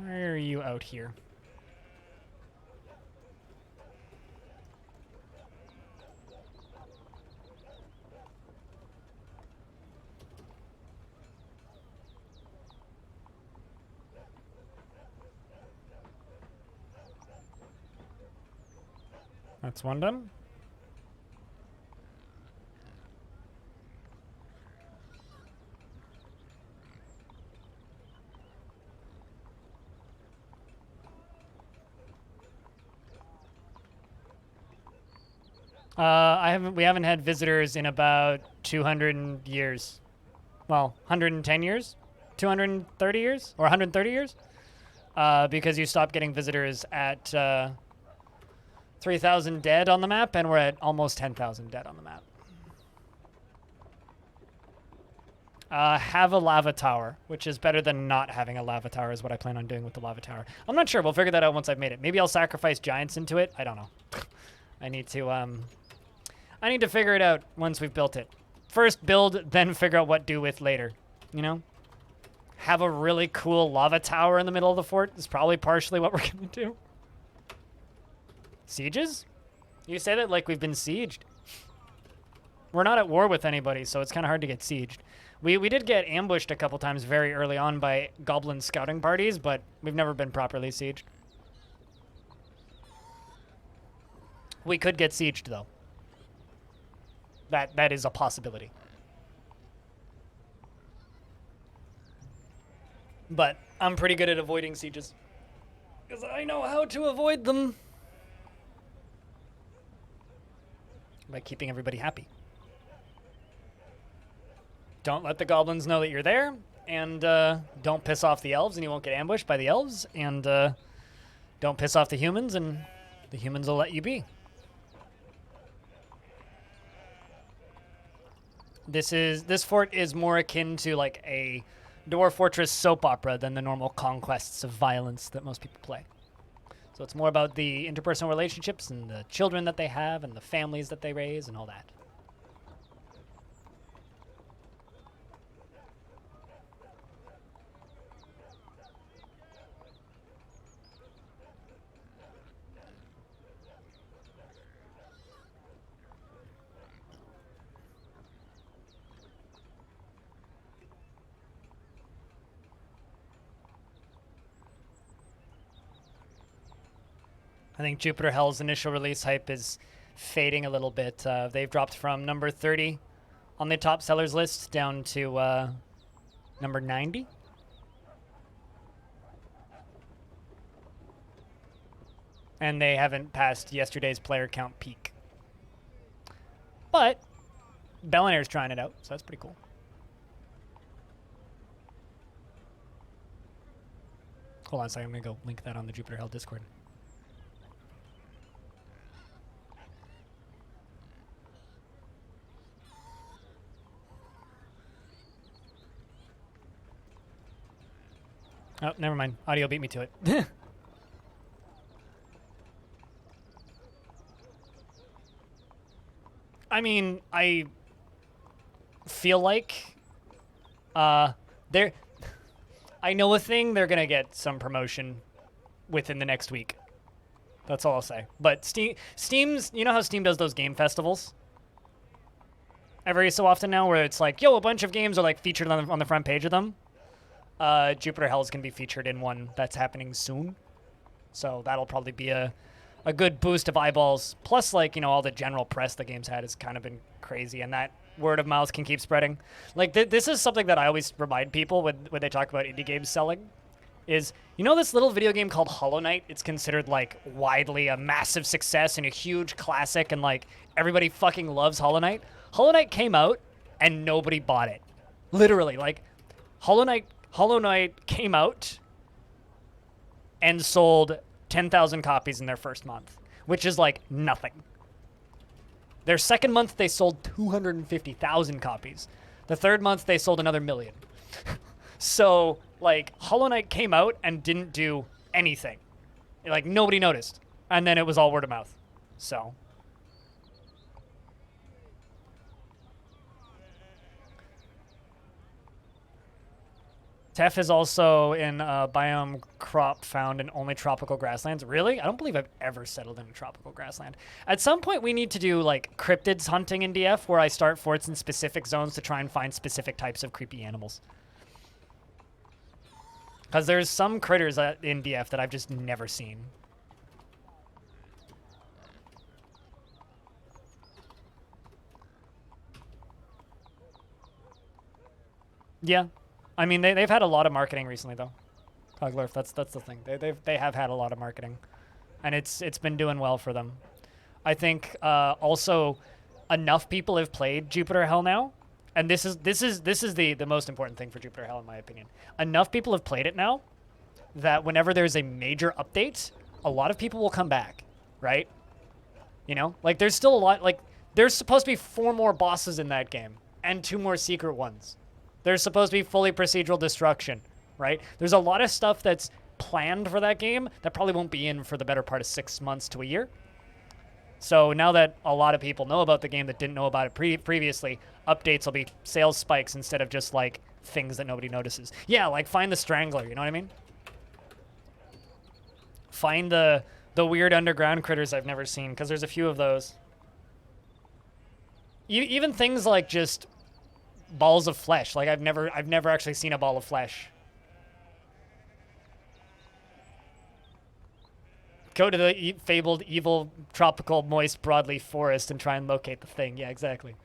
Where are you out here? That's one done. We haven't had visitors in about 200 years. Well, 110 years? 230 years? Or 130 years? Because you stopped getting visitors at 3,000 dead on the map, and we're at almost 10,000 dead on the map. Have a lava tower, which is better than not having a lava tower, is what I plan on doing with the lava tower. I'm not sure. We'll figure that out once I've made it. Maybe I'll sacrifice giants into it. I don't know. I need to figure it out once we've built it. First build, then figure out what do with later. You know? Have a really cool lava tower in the middle of the fort is probably partially what we're gonna do. Sieges? You say that like we've been sieged. We're not at war with anybody, so it's kind of hard to get sieged. We did get ambushed a couple times very early on by goblin scouting parties, but we've never been properly sieged. We could get sieged, though. That is a possibility. But I'm pretty good at avoiding sieges, because I know how to avoid them. By keeping everybody happy. Don't let the goblins know that you're there, and don't piss off the elves, and you won't get ambushed by the elves, and don't piss off the humans, and the humans will let you be. This fort is more akin to like a Dwarf Fortress soap opera than the normal conquests of violence that most people play. So So it's more about the interpersonal relationships and the children that they have and the families that they raise and all that. I think Jupiter Hell's initial release hype is fading a little bit. They've dropped from number 30 on the top sellers list down to number 90. And they haven't passed yesterday's player count peak. But Bellonair's trying it out, so that's pretty cool. Hold on a second, I'm going to go link that on the Jupiter Hell Discord. Oh, never mind. Audio beat me to it. I mean, I feel like they're... I know a thing, they're gonna get some promotion within the next week. That's all I'll say. But Steam's... You know how Steam does those game festivals? Every so often now where it's like, yo, a bunch of games are like featured on the front page of them. Jupiter Hell is going to be featured in one that's happening soon. So that'll probably be a good boost of eyeballs. Plus, like, you know, all the general press the game's had has kind of been crazy, and that word of mouth can keep spreading. Like, this is something that I always remind people when they talk about indie games selling. Is, you know this little video game called Hollow Knight? It's considered, like, widely a massive success and a huge classic, and, like, everybody fucking loves Hollow Knight. Hollow Knight came out, and nobody bought it. Literally, like, Hollow Knight came out and sold 10,000 copies in their first month, which is like nothing. Their second month, they sold 250,000 copies. The third month, they sold another 1 million. So, like, Hollow Knight came out and didn't do anything. Like, nobody noticed. And then it was all word of mouth. So... Tef is also in biome crop found in only tropical grasslands. Really? I don't believe I've ever settled in a tropical grassland. At some point, we need to do, like, cryptids hunting in DF, where I start forts in specific zones to try and find specific types of creepy animals. Because there's some critters in DF that I've just never seen. Yeah. I mean, they've had a lot of marketing recently, though. Coglerf, that's the thing. They have had a lot of marketing, and it's been doing well for them. I think also enough people have played Jupiter Hell now, and this is the most important thing for Jupiter Hell in my opinion. Enough people have played it now that whenever there's a major update, a lot of people will come back, right? You know, like there's still a lot. Like there's supposed to be 4 more bosses in that game and 2 more secret ones. There's supposed to be fully procedural destruction, right? There's a lot of stuff that's planned for that game that probably won't be in for the better part of 6 months to a year. So now that a lot of people know about the game that didn't know about it previously, updates will be sales spikes instead of just like things that nobody notices. Yeah, like find the Strangler, you know what I mean? Find the weird underground critters I've never seen, because there's a few of those. Even things like just balls of flesh. Like I've never actually seen a ball of flesh. Go to the fabled evil tropical moist broadleaf forest and try and locate the thing. Yeah, exactly.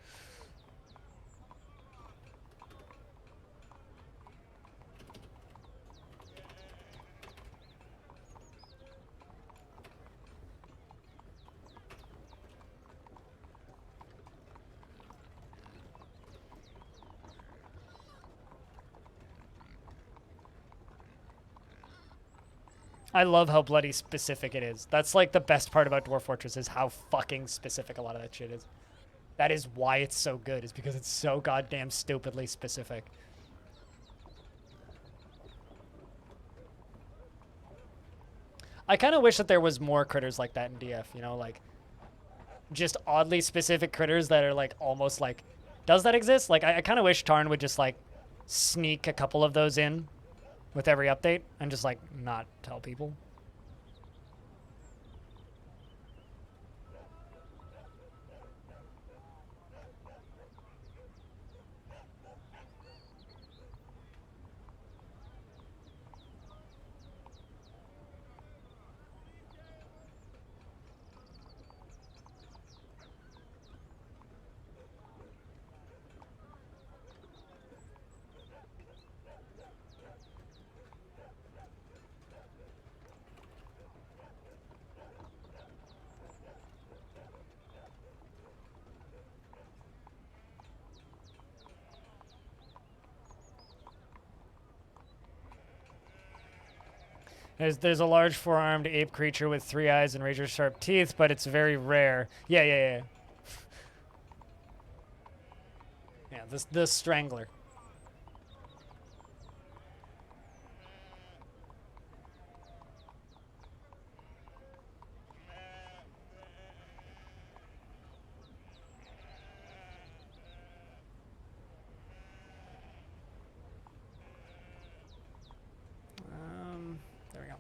I love how bloody specific it is. That's like the best part about Dwarf Fortress is how fucking specific a lot of that shit is. That is why it's so good, is because it's so goddamn stupidly specific. I kind of wish that there was more critters like that in DF, you know, like just oddly specific critters that are like almost like, does that exist? Like I kind of wish Tarn would just like sneak a couple of those in with every update and just like not tell people. There's a large four-armed ape creature with 3 eyes and razor-sharp teeth, but it's very rare. Yeah. Yeah, this strangler. There we go.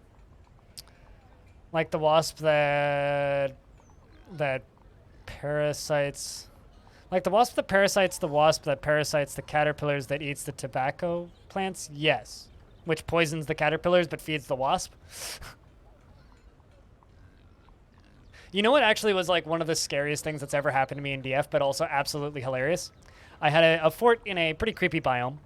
Like the wasp that parasites. Like the wasp that parasites the wasp that parasites the caterpillars that eats the tobacco plants? Yes. Which poisons the caterpillars but feeds the wasp? You know what actually was like one of the scariest things that's ever happened to me in DF, but also absolutely hilarious? I had a fort in a pretty creepy biome,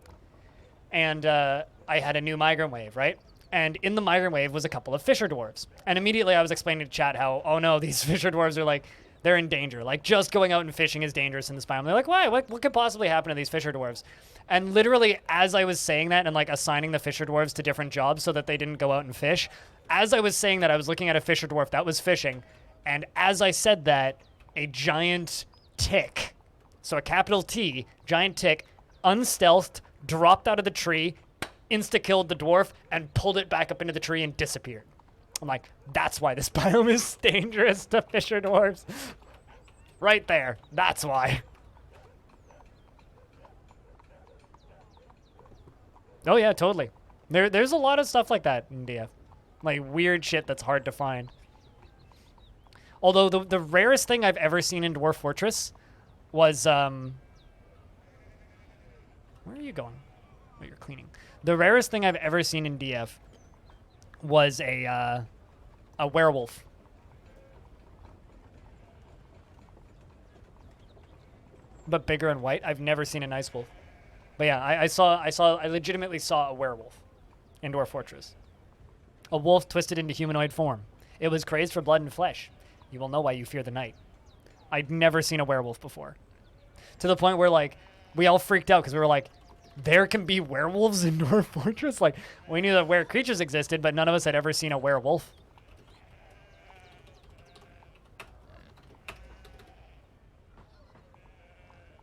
and I had a new migrant wave, right? And in the migrant wave was a couple of fisher dwarves. And immediately I was explaining to chat how, oh no, these fisher dwarves are like, they're in danger. Like, just going out and fishing is dangerous in this biome. They're like, why? What could possibly happen to these fisher dwarves? And literally, as I was saying that and like assigning the fisher dwarves to different jobs so that they didn't go out and fish, as I was saying that, I was looking at a fisher dwarf that was fishing. And as I said that, a giant tick, so a capital T, giant tick, unstealthed, dropped out of the tree, insta-killed the dwarf, and pulled it back up into the tree and disappeared. I'm like, that's why this biome is dangerous to fisher dwarves. Right there. That's why. Oh yeah, totally. There's a lot of stuff like that in DF. Like weird shit that's hard to find. Although the rarest thing I've ever seen in Dwarf Fortress was where are you going? Oh, you're cleaning. The rarest thing I've ever seen in DF was a werewolf. But bigger and white. I've never seen a nice wolf. But yeah, I legitimately saw a werewolf in Dwarf Fortress. A wolf twisted into humanoid form. It was crazed for blood and flesh. You will know why you fear the night. I'd never seen a werewolf before. To the point where, like, we all freaked out because we were like, there can be werewolves in Dwarf Fortress? Like, we knew that were creatures existed, but none of us had ever seen a werewolf.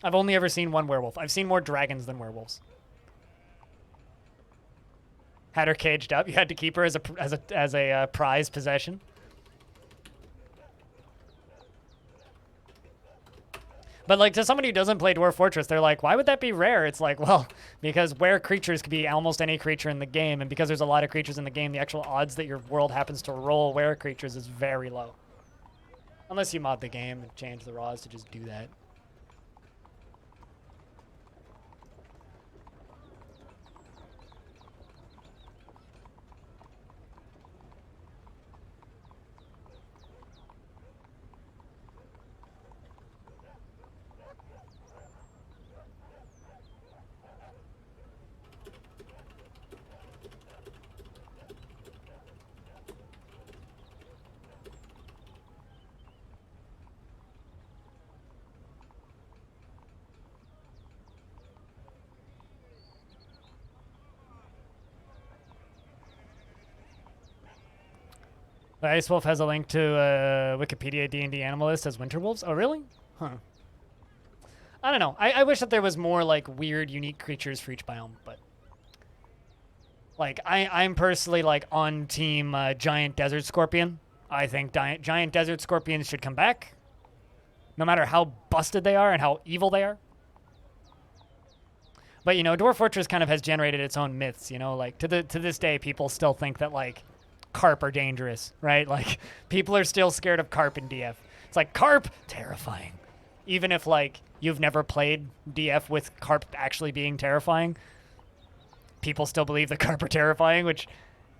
I've only ever seen one werewolf. I've seen more dragons than werewolves. Had her caged up. You had to keep her as a prized possession. But like to somebody who doesn't play Dwarf Fortress, they're like, why would that be rare? It's like, well, because were creatures could be almost any creature in the game, and because there's a lot of creatures in the game, the actual odds that your world happens to roll were creatures is very low. Unless you mod the game and change the raws to just do that. The Ice Wolf has a link to Wikipedia D&D animal list as winter wolves. Oh, really? Huh. I don't know. I wish that there was more like weird, unique creatures for each biome, but Like, I'm personally, like, on team Giant Desert Scorpion. I think Giant Desert Scorpions should come back, no matter how busted they are and how evil they are. But, you know, Dwarf Fortress kind of has generated its own myths, you know? Like, to this day, people still think that, like, carp are dangerous, right? Like, people are still scared of carp in DF. It's like, carp, terrifying. Even if, like, you've never played DF with carp actually being terrifying, people still believe the carp are terrifying, which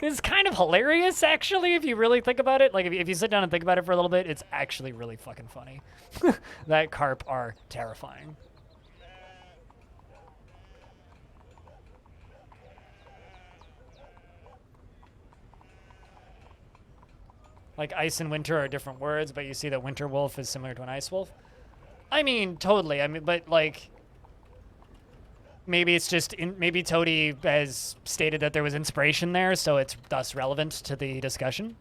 is kind of hilarious, actually, if you really think about it. Like, if you sit down and think about it for a little bit, it's actually really fucking funny. That carp are terrifying. Like, ice and winter are different words, but you see that winter wolf is similar to an ice wolf. I mean, totally. I mean, but, like, maybe it's just, maybe Toady has stated that there was inspiration there, so it's thus relevant to the discussion.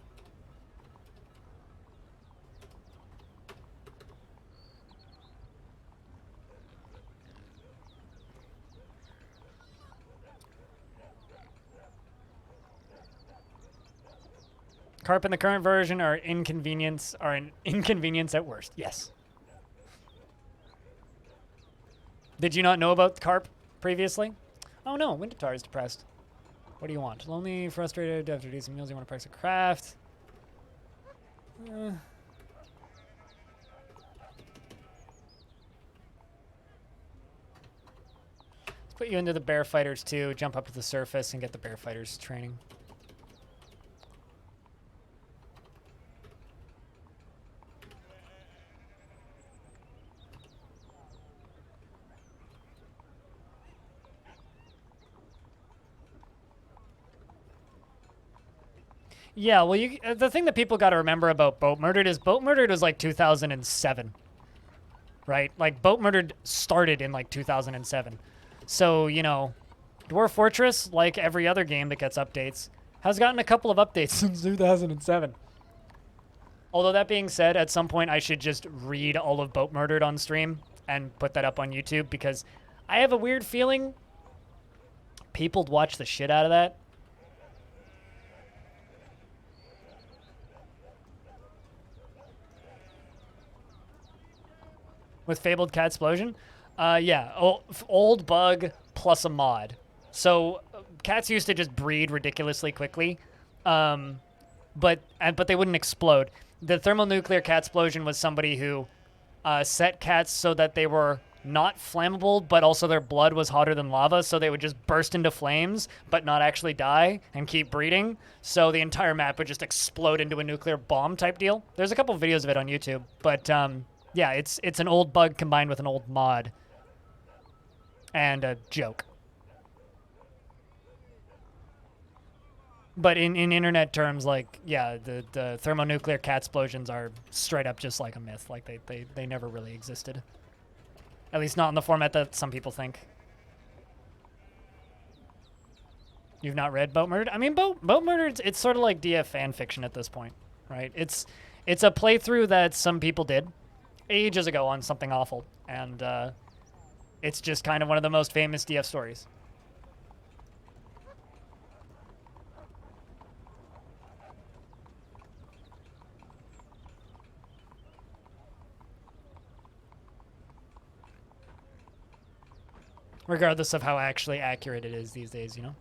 Carp in the current version are an inconvenience at worst. Yes. Did you not know about carp previously? Oh no, Windatar is depressed. What do you want? Lonely, frustrated, after decent meals, you want to practice a craft. Let's put you into the bear fighters too. Jump up to the surface and get the bear fighters training. Yeah, well, the thing that people got to remember about Boat Murdered is Boat Murdered was like 2007, right? Like, Boat Murdered started in like 2007. So, you know, Dwarf Fortress, like every other game that gets updates, has gotten a couple of updates since 2007. Although that being said, at some point I should just read all of Boat Murdered on stream and put that up on YouTube, because I have a weird feeling people'd watch the shit out of that. With Fabled Cat Explosion? Yeah, old bug plus a mod. So cats used to just breed ridiculously quickly, but they wouldn't explode. The thermonuclear cat explosion was somebody who set cats so that they were not flammable, but also their blood was hotter than lava, so they would just burst into flames, but not actually die and keep breeding. So the entire map would just explode into a nuclear bomb type deal. There's a couple videos of it on YouTube, but yeah, it's an old bug combined with an old mod. And a joke. But in internet terms, like, yeah, the thermonuclear cat explosions are straight up just like a myth. Like, they never really existed. At least not in the format that some people think. You've not read Boat Murdered? I mean, Boat Murdered, it's sort of like DF fan fiction at this point, right? It's a playthrough that some people did ages ago on Something Awful, and it's just kind of one of the most famous DF stories. Regardless of how actually accurate it is these days, you know?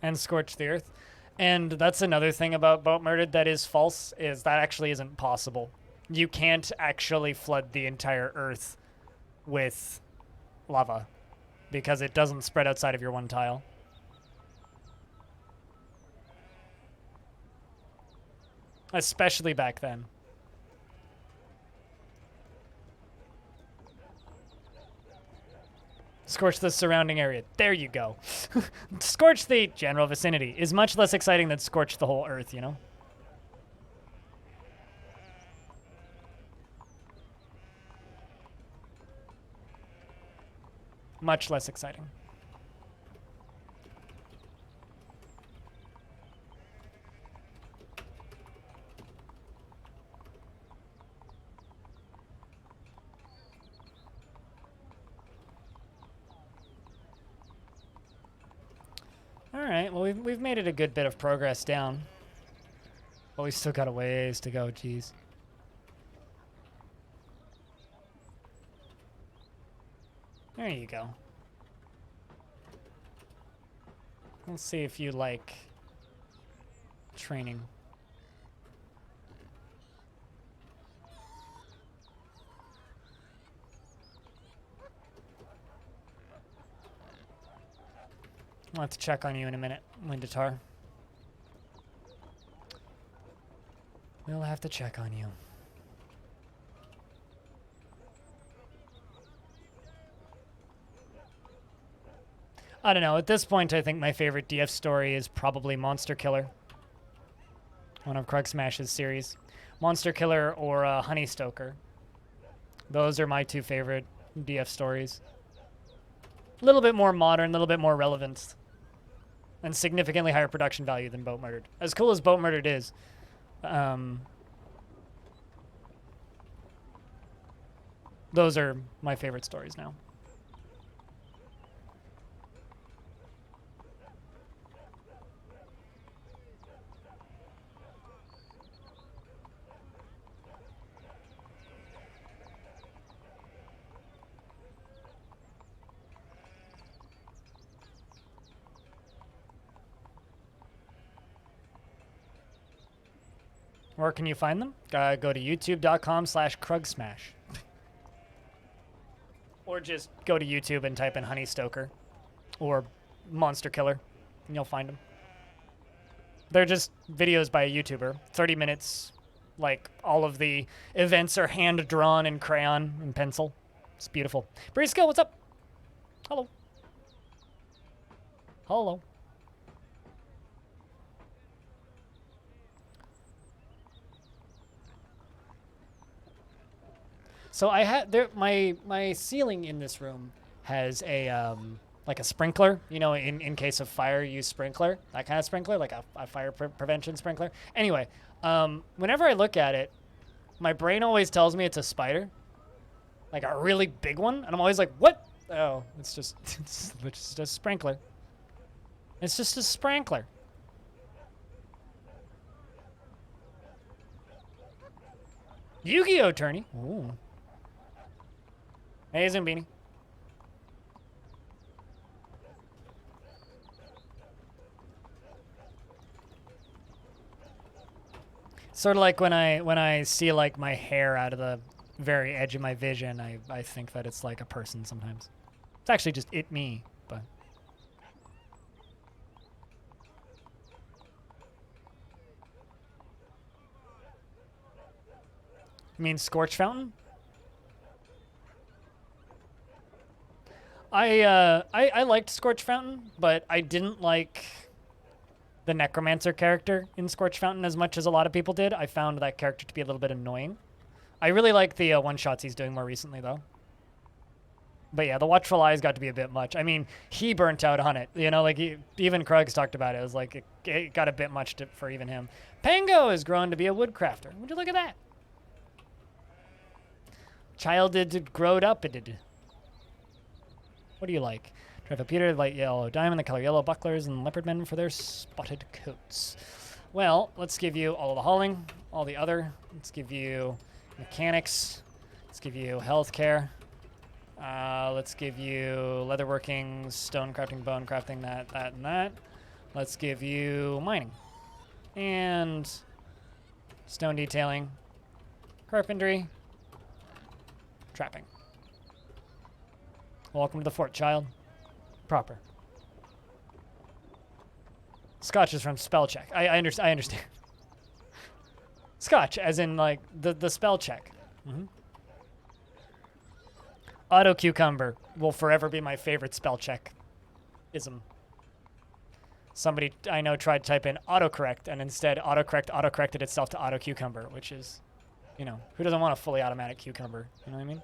And scorch the earth. And that's another thing about Boat Murdered that is false, is that actually isn't possible. You can't actually flood the entire earth with lava, because it doesn't spread outside of your one tile. Especially back then. Scorch the surrounding area. There you go. Scorch the general vicinity is much less exciting than scorch the whole earth, you know? Much less exciting. All right, well, we've made it a good bit of progress down. But we still got a ways to go, geez. There you go. Let's see if you like training. I'll have to check on you in a minute, Windatar. We'll have to check on you. I don't know. At this point, I think my favorite DF story is probably Monster Killer. One of Krug Smash's series. Monster Killer or Honey Stoker. Those are my two favorite DF stories. A little bit more modern, a little bit more relevant. And significantly higher production value than Boat Murdered. As cool as Boat Murdered is, those are my favorite stories now. Where can you find them? Go to youtube.com/KrugSmash. Or just go to YouTube and type in Honey Stoker or Monster Killer, and you'll find them. They're just videos by a YouTuber. 30 minutes, like all of the events are hand-drawn in crayon and pencil. It's beautiful. Briscoe, what's up? Hello. Hello. So I had there my ceiling in this room has a like a sprinkler, you know, in case of fire, use sprinkler, that kind of sprinkler, like a fire prevention sprinkler. Anyway, whenever I look at it, my brain always tells me it's a spider, like a really big one, and I'm always like, what? Oh, it's just a sprinkler. It's just a sprinkler. Yu-Gi-Oh tourney. Ooh. Hey, Zumbini. Sort of like when I see like my hair out of the very edge of my vision, I think that it's like a person sometimes. It's actually just me, but. You mean Scorch Fountain? I liked Scorch Fountain, but I didn't like the Necromancer character in Scorch Fountain as much as a lot of people did. I found that character to be a little bit annoying. I really like the one-shots he's doing more recently, though. But yeah, the Watchful Eyes got to be a bit much. I mean, he burnt out on it. You know, like even Krug's talked about it. It was like it got a bit much for even him. Pango has grown to be a woodcrafter. Would you look at that? Child did growed up. It did. What do you like? Trevor Peter, light yellow diamond, the color yellow bucklers, and leopardmen for their spotted coats. Well, let's give you all of the hauling, all the other. Let's give you mechanics. Let's give you healthcare. Let's give you leatherworking, stone crafting, bone crafting, that, and that. Let's give you mining. And stone detailing, carpentry, trapping. Welcome to the fort, child. Proper. Scotch is from spell check. I understand. Scotch, as in like the spell check. Auto cucumber will forever be my favorite spell check. Ism. Somebody I know tried to type in autocorrect and instead autocorrected itself to auto cucumber, which is, you know, who doesn't want a fully automatic cucumber? You know what I mean?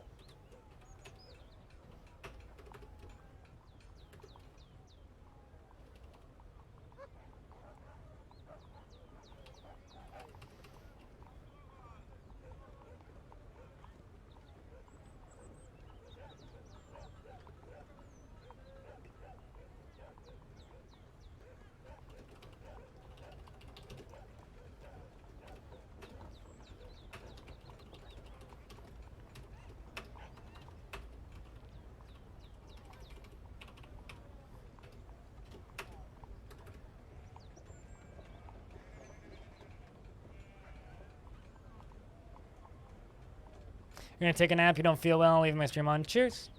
You're gonna take a nap, you don't feel well, leave my stream on. Cheers.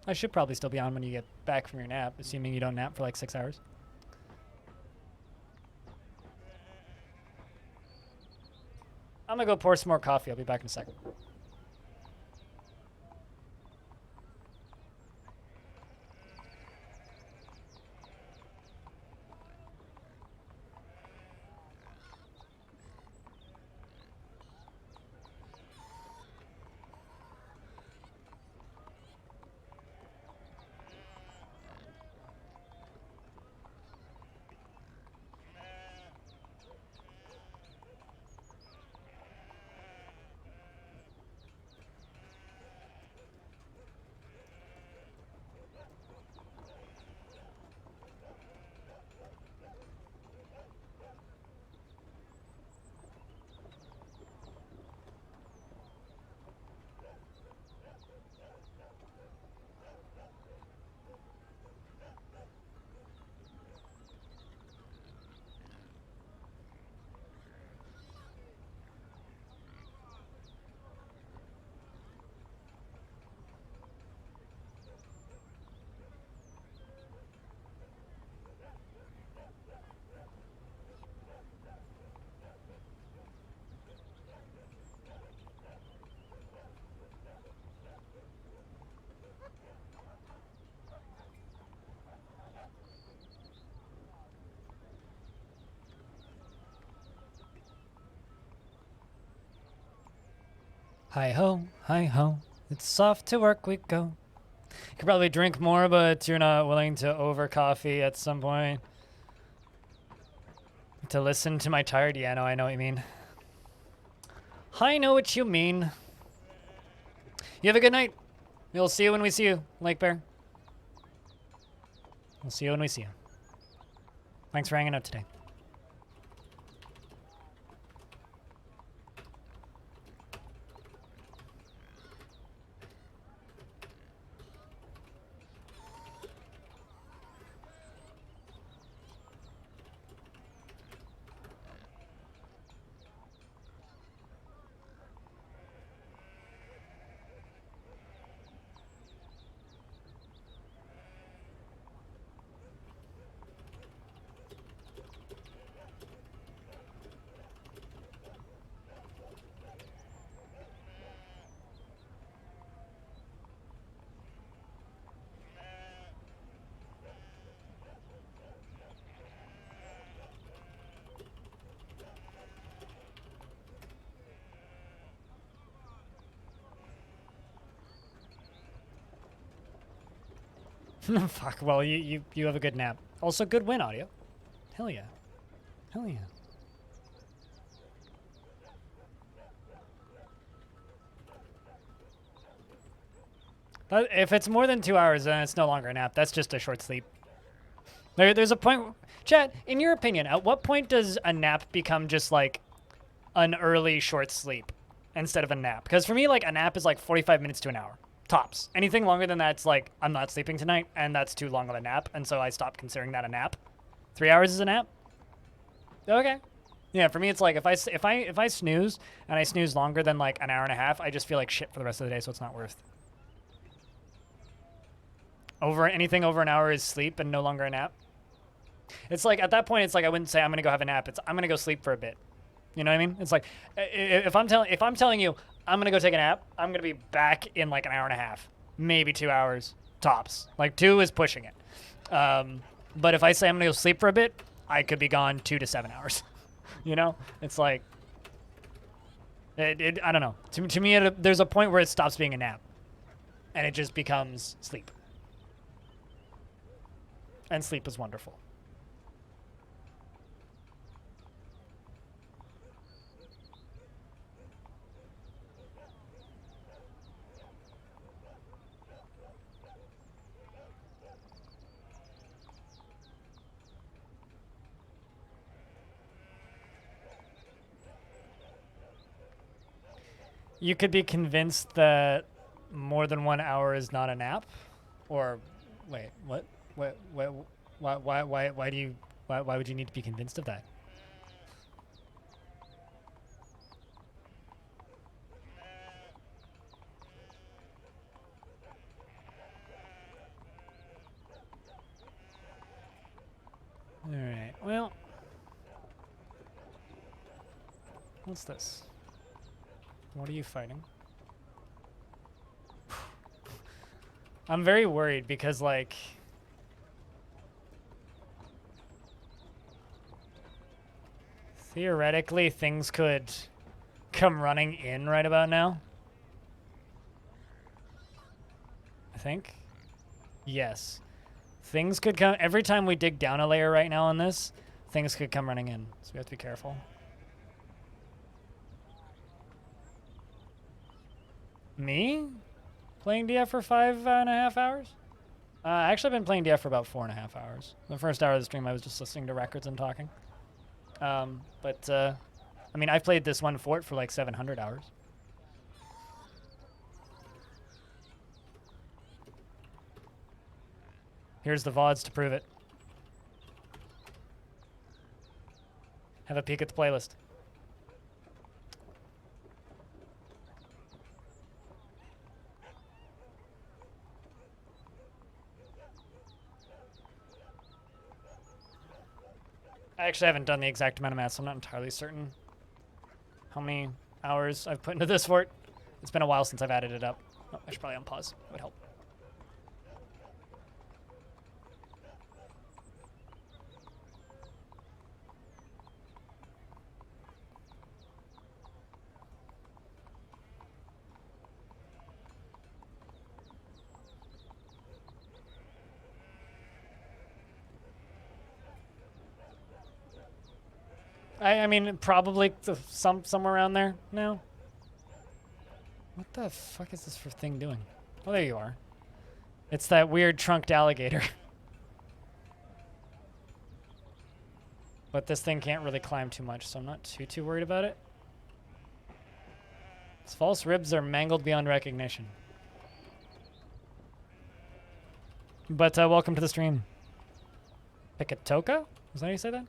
I should probably still be on when you get back from your nap, assuming you don't nap for like 6 hours. I'm gonna go pour some more coffee. I'll be back in a second. Hi ho, it's off to work we go. You could probably drink more, but you're not willing to over coffee at some point. To listen to my tired, yeah, no, I know what you mean. I know what you mean. You have a good night. We'll see you when we see you, Lake Bear. We'll see you when we see you. Thanks for hanging out today. Fuck, well, you have a good nap. Also, good win, audio. Hell yeah. Hell yeah. If it's more than 2 hours, then it's no longer a nap. That's just a short sleep. There's a point... Chat, in your opinion, at what point does a nap become just, like, an early short sleep instead of a nap? Because for me, like, a nap is, like, 45 minutes to an hour. Tops. Anything longer than that's like, I'm not sleeping tonight, and that's too long of a nap, and so I stopped considering that a nap. 3 hours is a nap? Okay. Yeah, for me it's like, if I snooze, and I snooze longer than like an hour and a half, I just feel like shit for the rest of the day, so it's not worth. Anything over an hour is sleep and no longer a nap. It's like, at that point, it's like, I wouldn't say I'm gonna go have a nap, it's I'm gonna go sleep for a bit. You know what I mean? It's like, if I'm telling you, I'm gonna go take a nap, I'm gonna be back in like an hour and a half. maybe 2 hours tops. Like 2 is pushing it. But if I say I'm gonna go sleep for a bit, I could be gone 2 to 7 hours. You know, it's like I don't know. To me, there's a point where it stops being a nap, and it just becomes sleep. And sleep is wonderful. You could be convinced that more than 1 hour is not a nap, or wait, what? Why would you need to be convinced of that? All right. Well, what's this? What are you fighting? I'm very worried because, like, theoretically, things could come running in right about now. I think. Yes. Things could come every time we dig down a layer right now on this, things could come running in. So we have to be careful. Me? Playing DF for 5.5 hours? Actually, I've been playing DF for about 4.5 hours. The first hour of the stream, I was just listening to records and talking. I mean, I've played this one fort for like 700 hours. Here's the VODs to prove it. Have a peek at the playlist. I actually haven't done the exact amount of math, so I'm not entirely certain how many hours I've put into this fort. It's been a while since I've added it up. Oh, I should probably unpause. It would help. I mean, probably somewhere around there now. What the fuck is this for thing doing? Oh, there you are. It's that weird trunked alligator. But this thing can't really climb too much, so I'm not too worried about it. Its false ribs are mangled beyond recognition. But welcome to the stream. Pikatoka? Is that how you say that?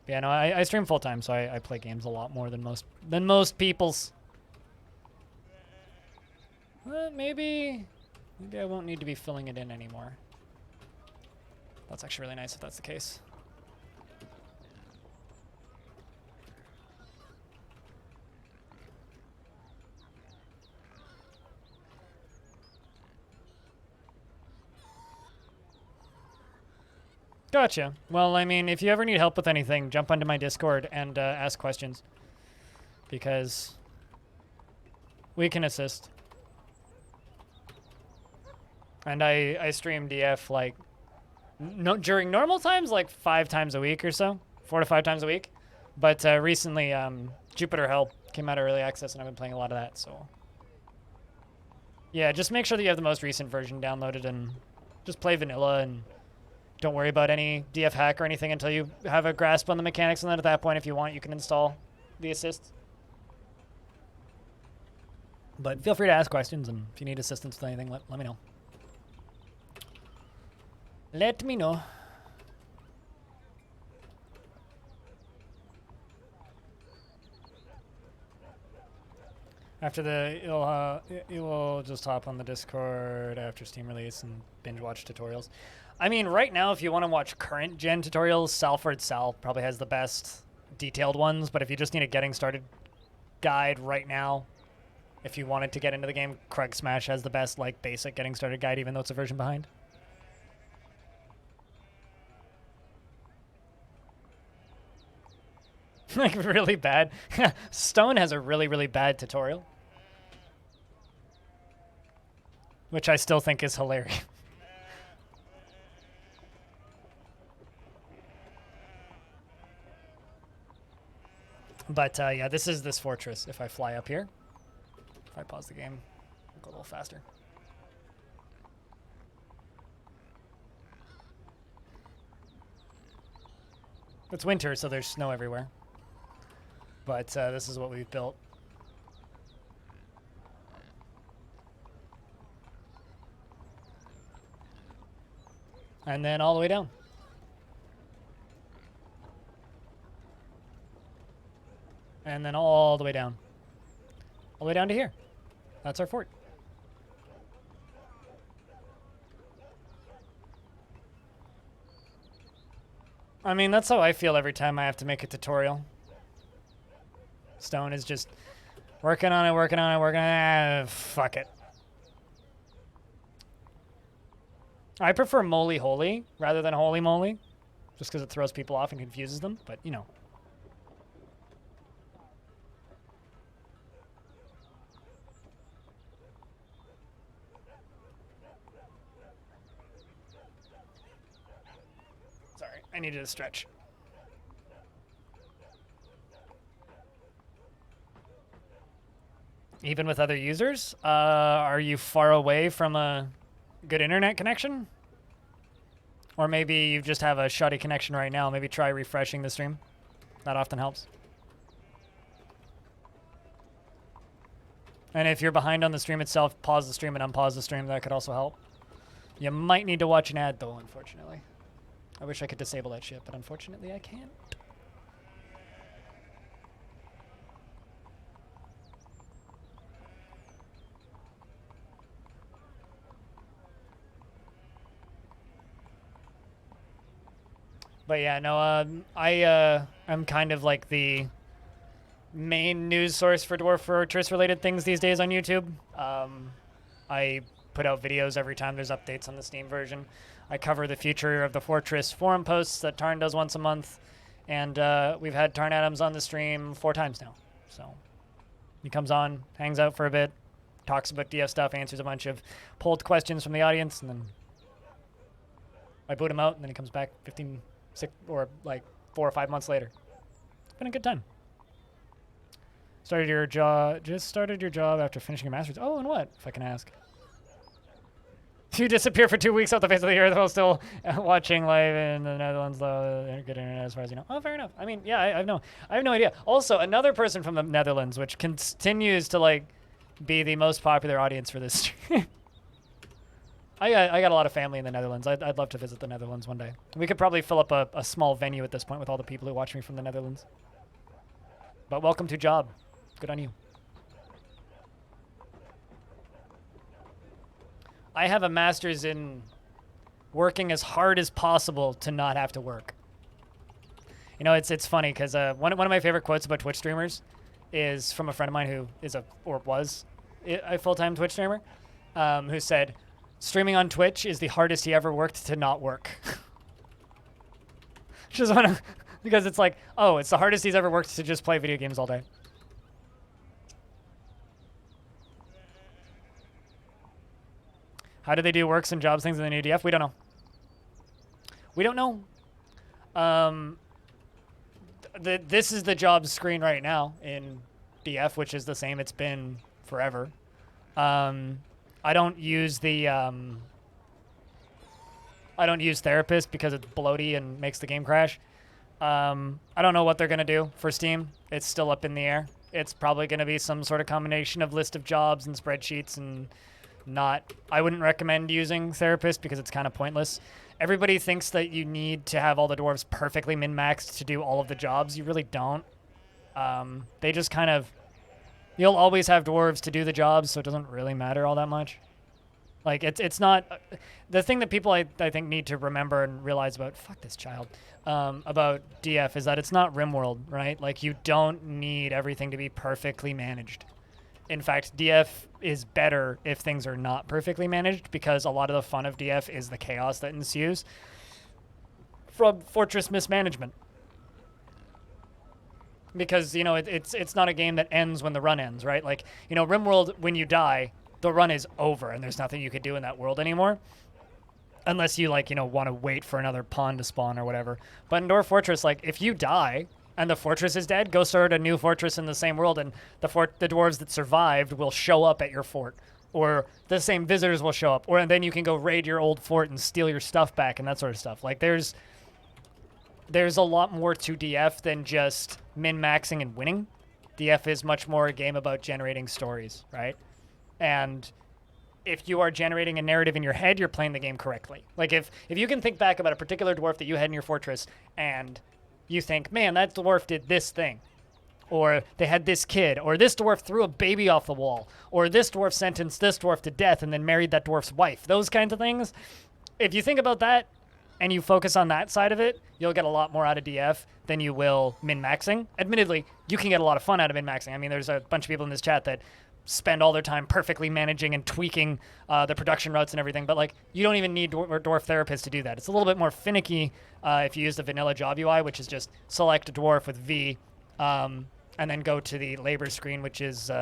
Yeah, no, I stream full time, so I play games a lot more than most people's. Maybe I won't need to be filling it in anymore. That's actually really nice if that's the case. Gotcha. Well, I mean, if you ever need help with anything, jump onto my Discord and ask questions. Because we can assist. And I stream DF like during normal times, like 5 times a week or so. 4 to 5 times a week. But recently, Jupiter Hell came out of early access, and I've been playing a lot of that, so. Yeah, just make sure that you have the most recent version downloaded and just play vanilla and don't worry about any DF hack or anything until you have a grasp on the mechanics, and then at that point, if you want, you can install the assist. But feel free to ask questions, and if you need assistance with anything, let me know. Let me know. After you will just hop on the Discord after Steam release and binge watch tutorials. I mean, right now, if you want to watch current gen tutorials, Salford Sal probably has the best detailed ones. But if you just need a getting started guide right now, If you wanted to get into the game, Krug Smash has the best like basic getting started guide, even though it's a version behind. Like really bad. Stone has a really, really bad tutorial, which I still think is hilarious. But yeah, this is this fortress. If I fly up here, if I pause the game, I'll go a little faster. It's winter, so there's snow everywhere. But this is what we've built. And then all the way down. And then all the way down. All the way down to here. That's our fort. I mean, that's how I feel every time I have to make a tutorial. Stone is just working on it, working on it, working on it. Fuck it. I prefer Moly Holy rather than Holy Moly, just because it throws people off and confuses them, but you know. Sorry, I needed a stretch. Even with other users? Are you far away from a good internet connection? Or maybe you just have a shoddy connection right now. Maybe try refreshing the stream. That often helps. And if you're behind on the stream itself, pause the stream and unpause the stream. That could also help. You might need to watch an ad, though, unfortunately. I wish I could disable that shit, but unfortunately I can't. But yeah, no, I am kind of like the main news source for Dwarf Fortress related things these days on YouTube. I put out videos every time there's updates on the Steam version. I cover the future of the Fortress forum posts that Tarn does once a month, and we've had Tarn Adams on the stream 4 times now. So he comes on, hangs out for a bit, talks about DF stuff, answers a bunch of polled questions from the audience, and then I boot him out, and then he comes back 6 or like 4 or 5 months later. It's been a good time. Just started your job after finishing your master's. Oh, and what, if I can ask? You disappear for 2 weeks off the face of the earth while still watching live in the Netherlands, though. Good internet as far as you know. Oh, fair enough. I mean, yeah, I have no idea. Also, another person from the Netherlands, which continues to like be the most popular audience for this stream. I got a lot of family in the Netherlands. I'd love to visit the Netherlands one day. We could probably fill up a small venue at this point with all the people who watch me from the Netherlands. But welcome to job. Good on you. I have a master's in working as hard as possible to not have to work. You know, it's funny because one of my favorite quotes about Twitch streamers is from a friend of mine who is was a full-time Twitch streamer, who said, streaming on Twitch is the hardest he ever worked to not work. Just want to, because it's like, oh, it's the hardest he's ever worked to just play video games all day. How do they do works and jobs things in the new DF? We don't know. We don't know. This is the jobs screen right now in DF, which is the same it's been forever. I don't use the I don't use therapist because it's bloaty and makes the game crash. I don't know what they're gonna do for Steam. It's still up in the air. It's probably gonna be some sort of combination of list of jobs and spreadsheets and not. I wouldn't recommend using therapist because it's kind of pointless. Everybody thinks that you need to have all the dwarves perfectly min-maxed to do all of the jobs. You really don't. They just kind of, you'll always have dwarves to do the jobs, so it doesn't really matter all that much. Like, it's not, the thing that people I think need to remember and realize about, fuck this child, about DF is that it's not RimWorld, right? Like, you don't need everything to be perfectly managed. in fact, DF is better if things are not perfectly managed, because a lot of the fun of DF is the chaos that ensues from fortress mismanagement. Because, you know, it's not a game that ends when the run ends, right? Like, you know, RimWorld, when you die, the run is over and there's nothing you could do in that world anymore. Unless you, like, you know, want to wait for another pawn to spawn or whatever. But in Dwarf Fortress, like, if you die and the fortress is dead, go start a new fortress in the same world, and the dwarves that survived will show up at your fort. Or the same visitors will show up. Or and then you can go raid your old fort and steal your stuff back and that sort of stuff. Like, there's a lot more to DF than just min-maxing and winning. DF is much more a game about generating stories, right? And if you are generating a narrative in your head, you're playing the game correctly. Like, if you can think back about a particular dwarf that you had in your fortress and you think, man, that dwarf did this thing, or they had this kid, or this dwarf threw a baby off the wall, or this dwarf sentenced this dwarf to death and then married that dwarf's wife, those kinds of things, if you think about that and you focus on that side of it, you'll get a lot more out of DF than you will min-maxing. Admittedly, you can get a lot of fun out of min-maxing. I mean, there's a bunch of people in this chat that spend all their time perfectly managing and tweaking the production routes and everything, but like, you don't even need dwarf therapists to do that. It's a little bit more finicky if you use the vanilla job UI, which is just select a dwarf with V, and then go to the labor screen, which is, why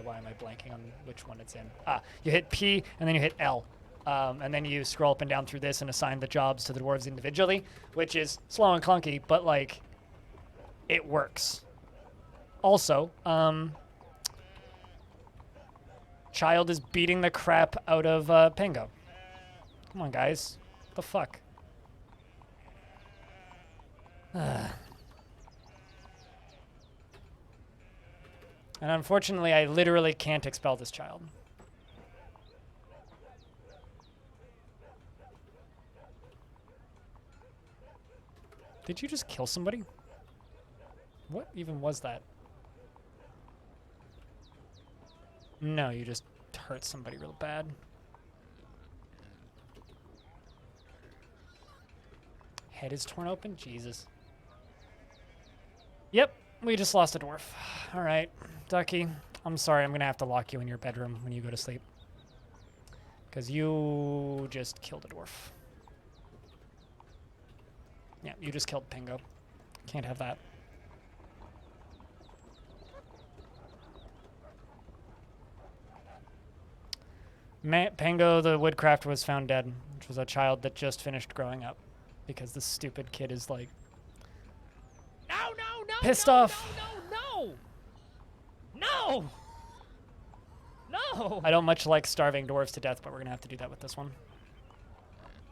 am I blanking on which one it's in? You hit P and then you hit L. And then you scroll up and down through this and assign the jobs to the dwarves individually, which is slow and clunky, but like, it works. Also, Child is beating the crap out of Pingo. Come on, guys. What the fuck? And unfortunately, I literally can't expel this child. Did you just kill somebody? What even was that? No, you just hurt somebody real bad. Head is torn open? Jesus. Yep, we just lost a dwarf. All right, Ducky, I'm sorry. I'm going to have to lock you in your bedroom when you go to sleep. Because you just killed a dwarf. Yeah, you just killed Pingo. Can't have that. Pango the woodcraft was found dead, which was a child that just finished growing up, because this stupid kid is like pissed off. No! I don't much like starving dwarves to death, but we're gonna have to do that with this one,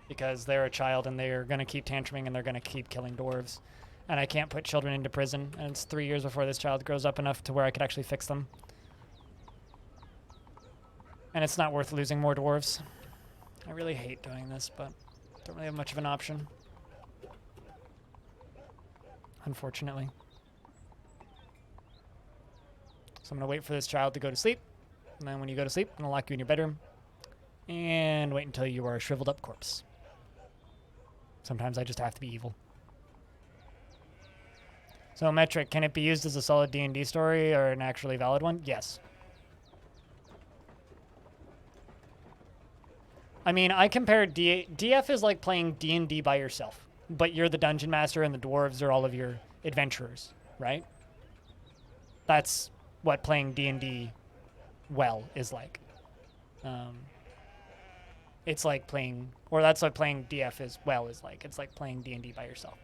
because they're a child and they're gonna keep tantruming and they're gonna keep killing dwarves, and I can't put children into prison, and it's 3 years before this child grows up enough to where I could actually fix them. And it's not worth losing more dwarves. I really hate doing this, but don't really have much of an option. Unfortunately. So I'm going to wait for this child to go to sleep. And then when you go to sleep, I'm going to lock you in your bedroom. And wait until you are a shriveled up corpse. Sometimes I just have to be evil. So Metric, can it be used as a solid D&D story or an actually valid one? Yes. I mean, I compare DF is like playing D&D by yourself, but you're the dungeon master and the dwarves are all of your adventurers, right? That's what playing D&D well is like. It's like playing, or that's what playing DF is well is like. It's like playing D&D by yourself.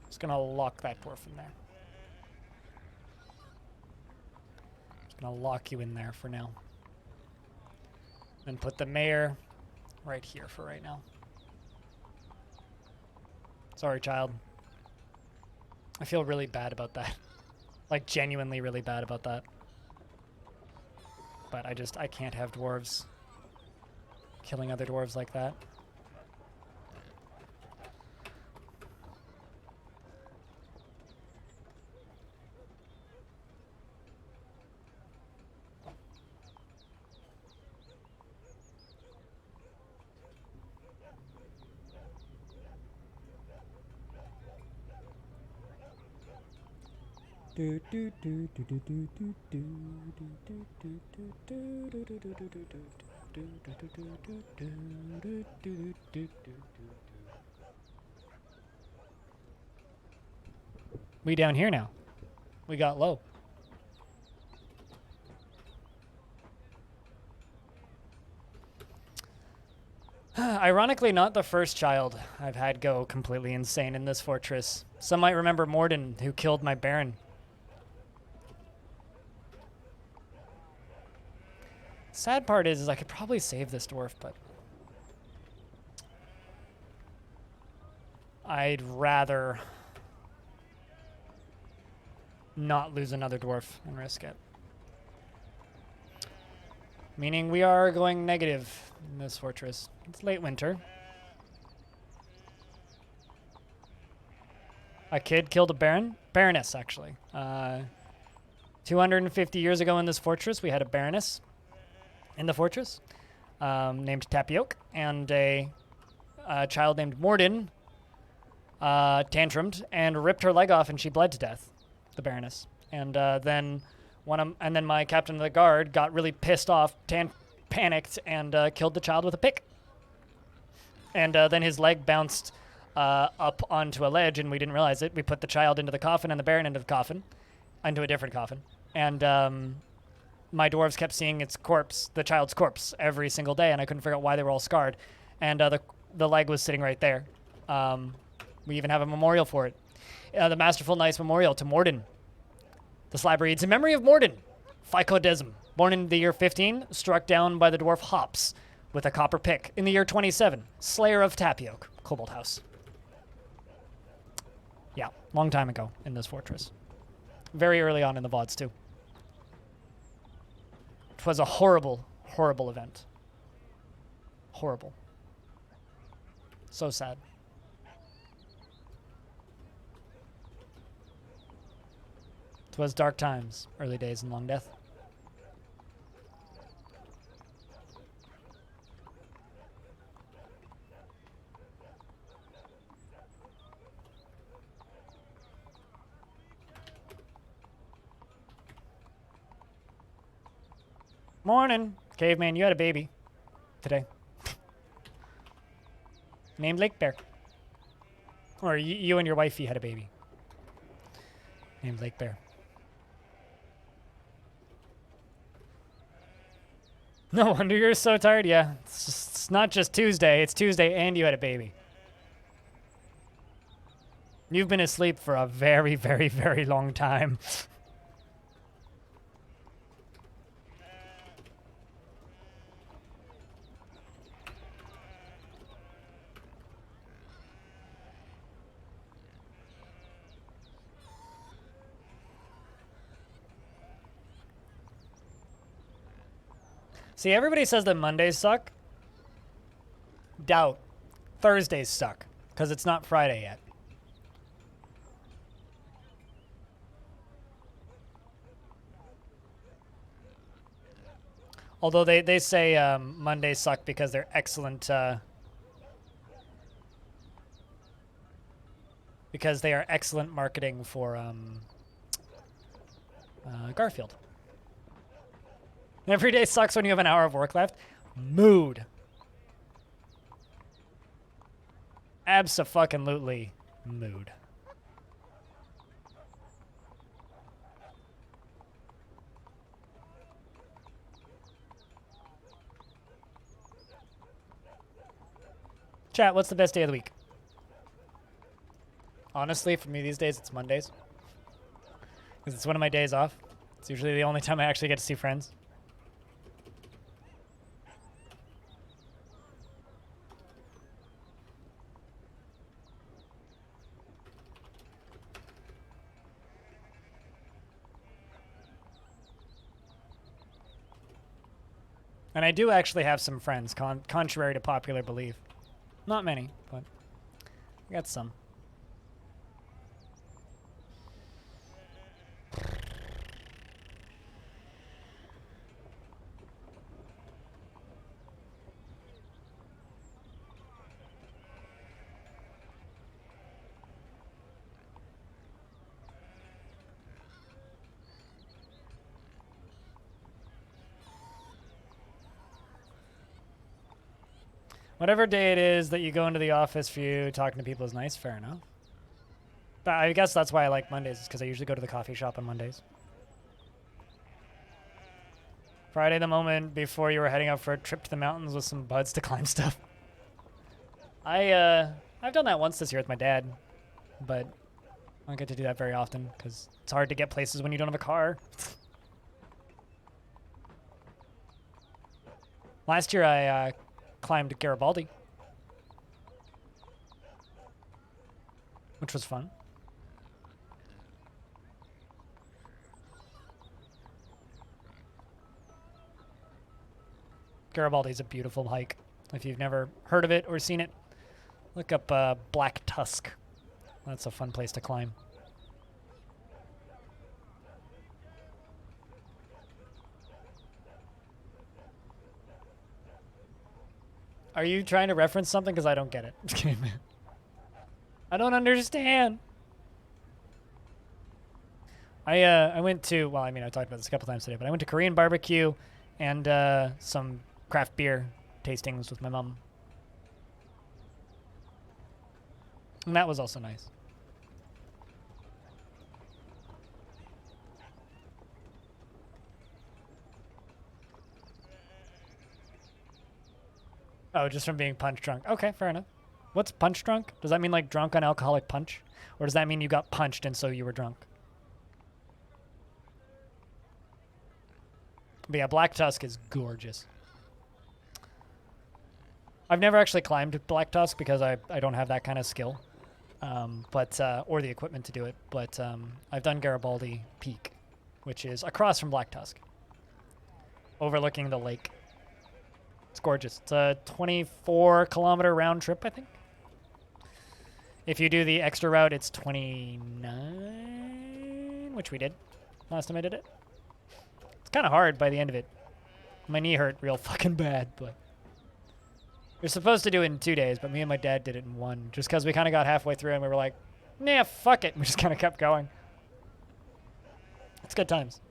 Just gonna lock that dwarf in there. Just gonna lock you in there for now. Then put the mayor right here for right now. Sorry, child. I feel really bad about that. Like, genuinely really bad about that. But I can't have dwarves killing other dwarves like that. We down here now. We got low. Ironically, not the first child I've had go completely insane in this fortress. Some might remember Morden, who killed my Baron. Sad part is I could probably save this dwarf, but I'd rather not lose another dwarf and risk it. Meaning we are going negative in this fortress. It's late winter. A kid killed a baron? Baroness, actually. 250 years ago in this fortress, we had a baroness in the fortress named Tapioc, and a child named Morden tantrumed and ripped her leg off, and she bled to death, the baroness. And then my captain of the guard got really pissed off, panicked, and killed the child with a pick. And then his leg bounced up onto a ledge, and we didn't realize it. We put the child into the coffin and the baron into the coffin, into a different coffin. And my dwarves kept seeing its corpse, the child's corpse, every single day, and I couldn't figure out why they were all scarred. And the leg was sitting right there. We even have a memorial for it. The Masterful Knight's Memorial to Morden. The slab reads, in memory of Morden, Ficodism, born in the year 15, struck down by the dwarf Hops with a copper pick. In the year 27, Slayer of Tapioc, Cobalt House. Yeah, long time ago in this fortress. Very early on in the VODs, too. It was a horrible, horrible event. Horrible. So sad. It was dark times, early days in Longdeath. Morning, caveman. You had a baby today. Named Lake Bear. Or you and your wifey had a baby. Named Lake Bear. No wonder you're so tired. Yeah, it's not just Tuesday. It's Tuesday and you had a baby. You've been asleep for a very, very, very long time. See, everybody says that Mondays suck. Doubt. Thursdays suck, because it's not Friday yet. Although they say Mondays suck because they're excellent, because they are excellent marketing for Garfield. Every day sucks when you have an hour of work left. Mood. Abso-fucking-lutely mood. Chat, what's the best day of the week? Honestly, for me these days, it's Mondays. Because it's one of my days off. It's usually the only time I actually get to see friends. And I do actually have some friends, contrary to popular belief. Not many, but I got some. Whatever day it is that you go into the office for you, talking to people is nice. Fair enough. But I guess that's why I like Mondays, because I usually go to the coffee shop on Mondays. Friday, the moment before you were heading out for a trip to the mountains with some buds to climb stuff. I've done that once this year with my dad, but I don't get to do that very often because it's hard to get places when you don't have a car. Last year I climbed Garibaldi, which was fun. Garibaldi is a beautiful hike. If you've never heard of it or seen it, look up Black Tusk. That's a fun place to climb. Are you trying to reference something? Because I don't get it. Just kidding, man. I don't understand. I went to, well, I mean, I talked about this a couple times today, but I went to Korean barbecue and some craft beer tastings with my mom. And that was also nice. Oh, just from being punch drunk. Okay, fair enough. What's punch drunk? Does that mean like drunk on alcoholic punch? Or does that mean you got punched and so you were drunk? But yeah, Black Tusk is gorgeous. I've never actually climbed Black Tusk because I don't have that kind of skill. Or the equipment to do it. But I've done Garibaldi Peak, which is across from Black Tusk, overlooking the lake. It's gorgeous. It's a 24-kilometer round trip, I think. If you do the extra route, it's 29, which we did last time I did it. It's kind of hard by the end of it. My knee hurt real fucking bad, but you're supposed to do it in 2 days, but me and my dad did it in 1, just because we kind of got halfway through and we were like, nah, fuck it. And we just kind of kept going. It's good times.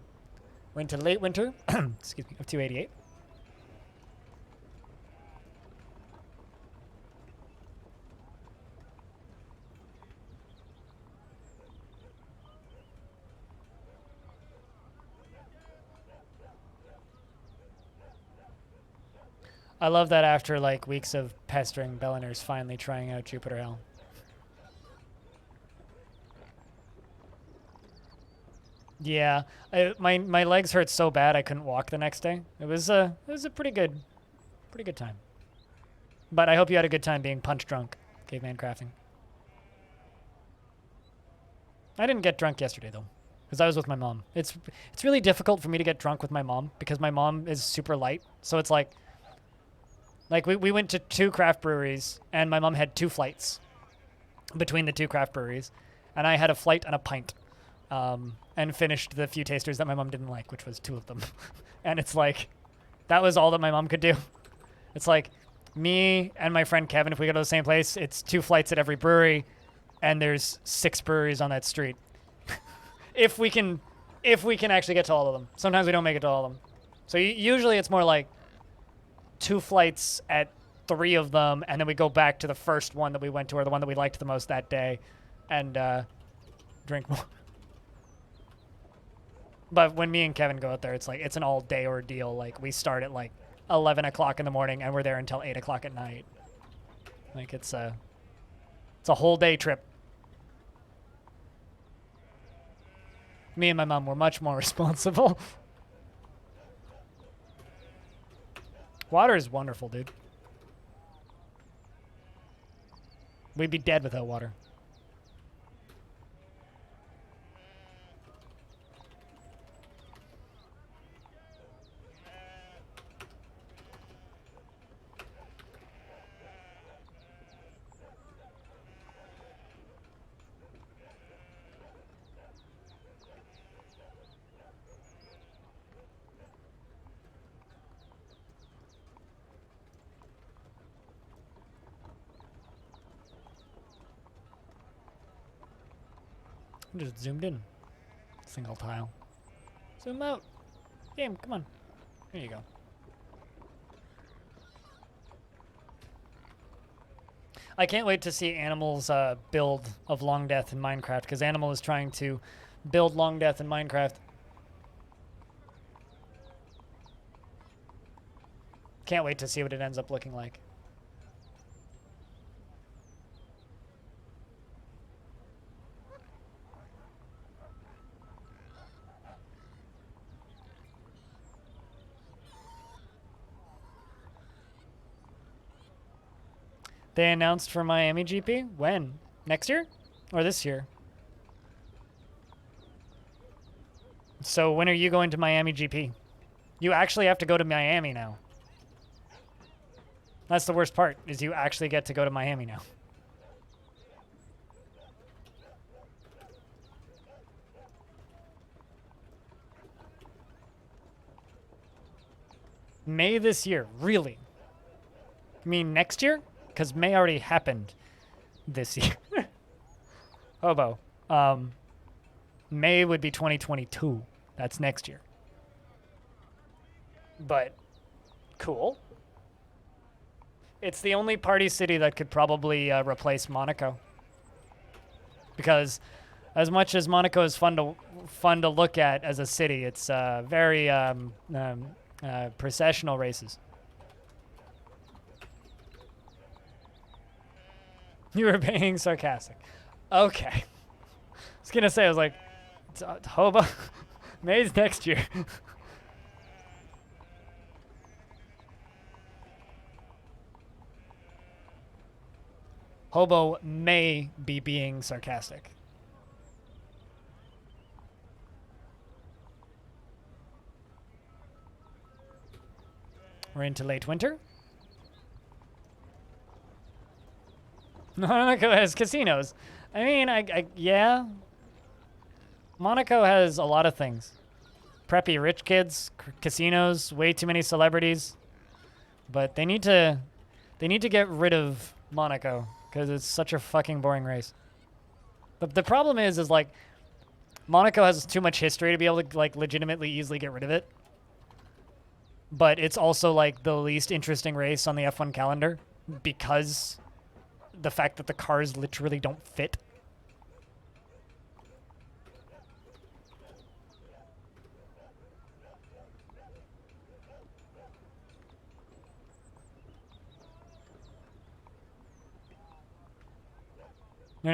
We're into late winter, excuse me, of 288. I love that after like weeks of pestering, Belliner's finally trying out Jupiter Hell. Yeah, my legs hurt so bad I couldn't walk the next day. It was a pretty good time. But I hope you had a good time being punch drunk, caveman crafting. I didn't get drunk yesterday though, because I was with my mom. It's really difficult for me to get drunk with my mom because my mom is super light. So it's like we went to 2 craft breweries and my mom had 2 flights between the 2 craft breweries, and I had a flight and a pint. And finished the few tasters that my mom didn't like, which was 2 of them. And it's like, that was all that my mom could do. It's like, me and my friend Kevin, if we go to the same place, it's 2 flights at every brewery, and there's 6 breweries on that street. if we can actually get to all of them. Sometimes we don't make it to all of them. So usually it's more like 2 flights at 3 of them, and then we go back to the first one that we went to, or the one that we liked the most that day, and drink more. But when me and Kevin go out there, it's like, it's an all-day ordeal. Like, we start at, like, 11 o'clock in the morning, and we're there until 8 o'clock at night. Like, it's a whole day trip. Me and my mom were much more responsible. Water is wonderful, dude. We'd be dead without water. I'm just zoomed in. Single tile. Zoom out. Game, come on. There you go. I can't wait to see Animal's build of Longdeath in Minecraft, because Animal is trying to build Longdeath in Minecraft. Can't wait to see what it ends up looking like. They announced for Miami GP? When? Next year? Or this year? So when are you going to Miami GP? You actually have to go to Miami now. That's the worst part, is you actually get to go to Miami now. May this year, really? You mean next year? Because May already happened this year. Hobo. May would be 2022. That's next year. But, cool. It's the only party city that could probably replace Monaco. Because as much as Monaco is fun to look at as a city, it's very processional races. You were being sarcastic. Okay. I was going to say, I was like, Hobo? May's next year. Hobo may be being sarcastic. We're into late winter. Monaco has casinos. I mean, yeah. Monaco has a lot of things. Preppy rich kids, casinos, way too many celebrities. But they need to get rid of Monaco because it's such a fucking boring race. But the problem is like Monaco has too much history to be able to like legitimately easily get rid of it. But it's also like the least interesting race on the F1 calendar because the fact that the cars literally don't fit. You're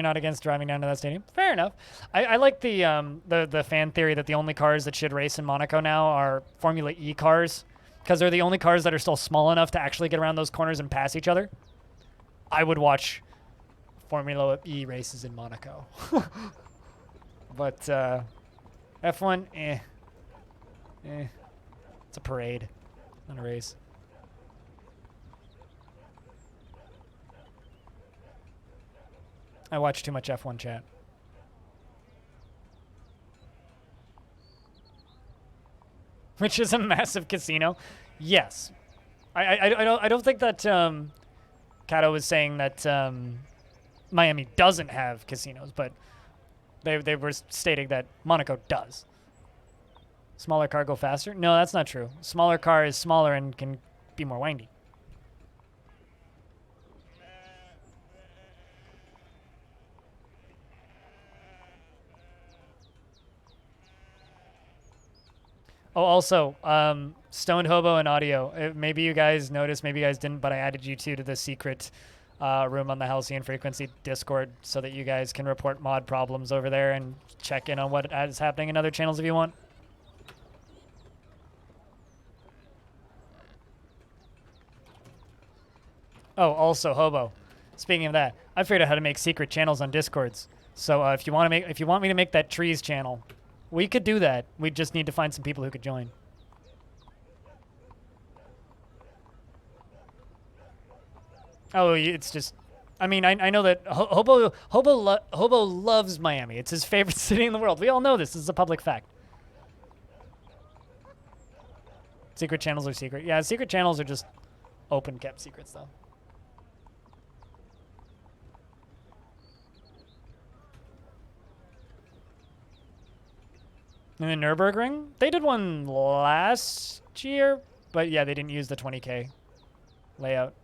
not against driving down to that stadium? Fair enough. I like the fan theory that the only cars that should race in Monaco now are Formula E cars because they're the only cars that are still small enough to actually get around those corners and pass each other. I would watch Formula E races in Monaco. But F1, eh. It's a parade, not a race. I watch too much F1 chat. Which is a massive casino. Yes. I don't think that Kato was saying that Miami doesn't have casinos, but they were stating that Monaco does. Smaller car go faster? No, that's not true. Smaller car is smaller and can be more windy. Oh, also, Stoned Hobo and Audio. Maybe you guys noticed, maybe you guys didn't, but I added you two to the secret room on the Halcyon Frequency Discord so that you guys can report mod problems over there and check in on what is happening in other channels if you want. Oh, also, Hobo. Speaking of that, I figured out how to make secret channels on Discords. So if you want me to make that trees channel, we could do that. We just need to find some people who could join. Oh, it's just... I mean, I know that Hobo loves Miami. It's his favorite city in the world. We all know this. This is a public fact. Secret channels are secret. Yeah, secret channels are just open kept secrets, though. And the Nürburgring? They did one last year, but yeah, they didn't use the 20K layout.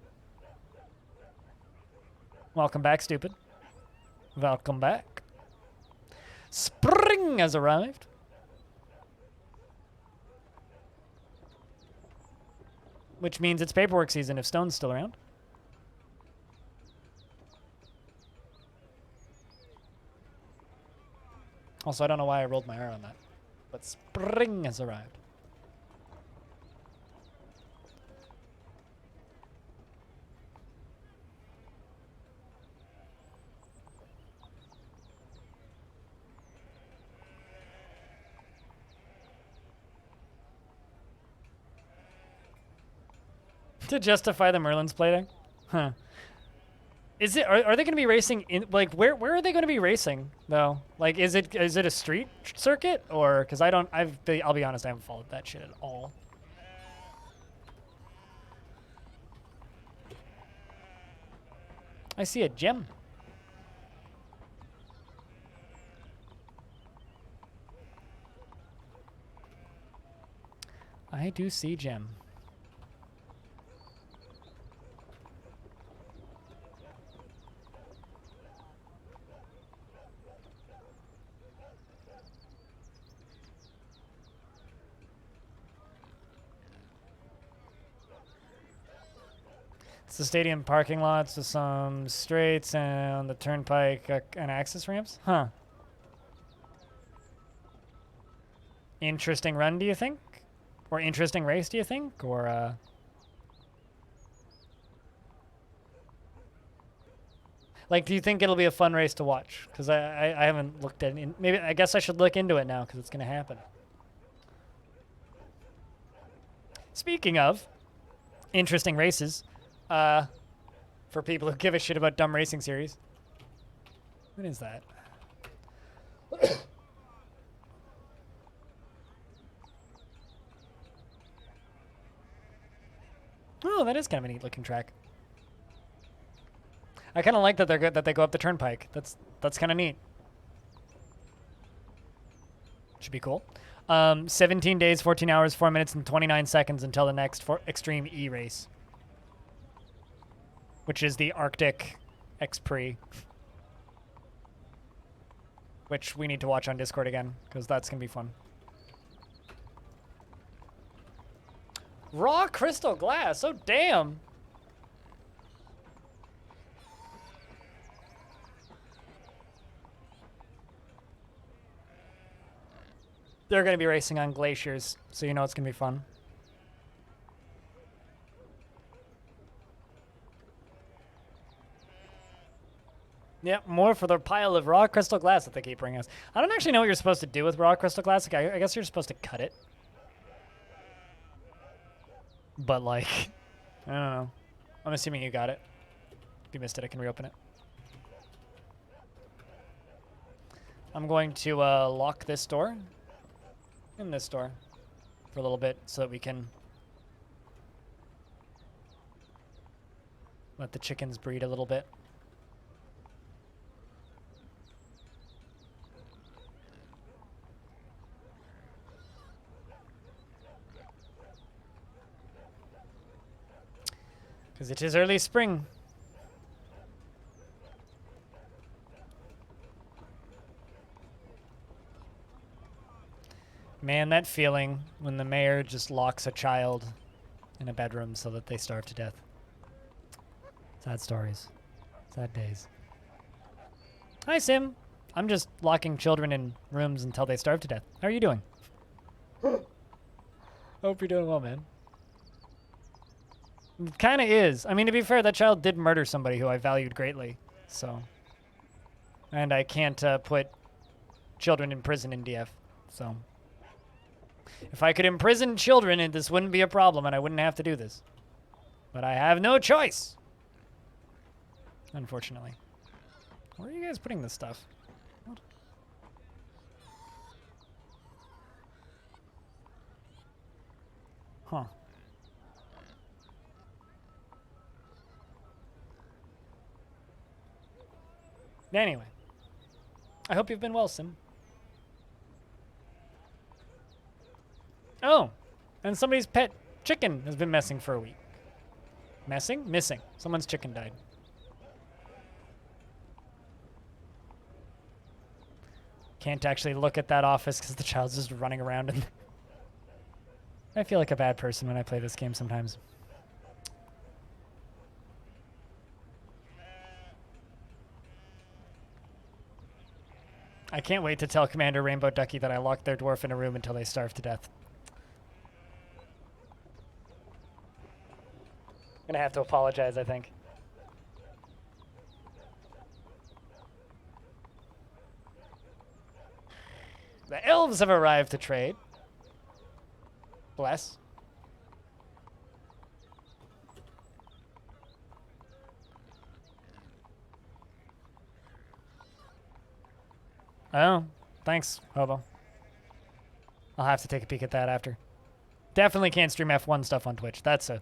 Welcome back, stupid. Welcome back. Spring has arrived. Which means it's paperwork season if Stone's still around. Also, I don't know why I rolled my R on that. But spring has arrived. To justify the Merlin's plating? Huh. Is it? Are they going to be racing in like where are they going to be racing though? Like is it a street circuit or because I'll be honest, I haven't followed that shit at all. I see a gem. I do see gem. It's the stadium parking lots with some straights and the turnpike and access ramps. Huh. Interesting run, do you think? Or interesting race, do you think? Or, like, do you think it'll be a fun race to watch? Because I haven't looked at it. Maybe, I guess I should look into it now because it's going to happen. Speaking of interesting races, for people who give a shit about dumb racing series. What is that? Oh, that is kind of a neat looking track. I kind of like that they're good that they go up the turnpike. That's kind of neat. Should be cool. 17 days, 14 hours, 4 minutes, and 29 seconds until the next Extreme E race, which is the Arctic X Prix, which we need to watch on Discord again because that's gonna be fun. Raw crystal glass. Oh damn. They're going to be racing on glaciers, so you know it's going to be fun. Yep, more for the pile of raw crystal glass that they keep bringing us. I don't actually know what you're supposed to do with raw crystal glass. Like, I guess you're supposed to cut it. But, like, I don't know. I'm assuming you got it. If you missed it, I can reopen it. I'm going to lock this door. In this door for a little bit so that we can let the chickens breed a little bit. Because it is early spring. Man, that feeling when the mayor just locks a child in a bedroom so that they starve to death. Sad stories. Sad days. Hi, Sim. I'm just locking children in rooms until they starve to death. How are you doing? Hope you're doing well, man. It kind of is. I mean, to be fair, that child did murder somebody who I valued greatly, so. And I can't put children in prison in DF, so. If I could imprison children, this wouldn't be a problem, and I wouldn't have to do this. But I have no choice. Unfortunately. Where are you guys putting this stuff? What? Huh. Anyway. I hope you've been well, Sim. Oh, and somebody's pet chicken has been messing for a week. Messing? Missing. Someone's chicken died. Can't actually look at that office because the child's just running around. And I feel like a bad person when I play this game sometimes. I can't wait to tell Commander Rainbow Ducky that I locked their dwarf in a room until they starve to death. Gonna have to apologize, I think. The elves have arrived to trade. Bless. Oh, thanks, Hobo. I'll have to take a peek at that after. Definitely can't stream F1 stuff on Twitch. That's a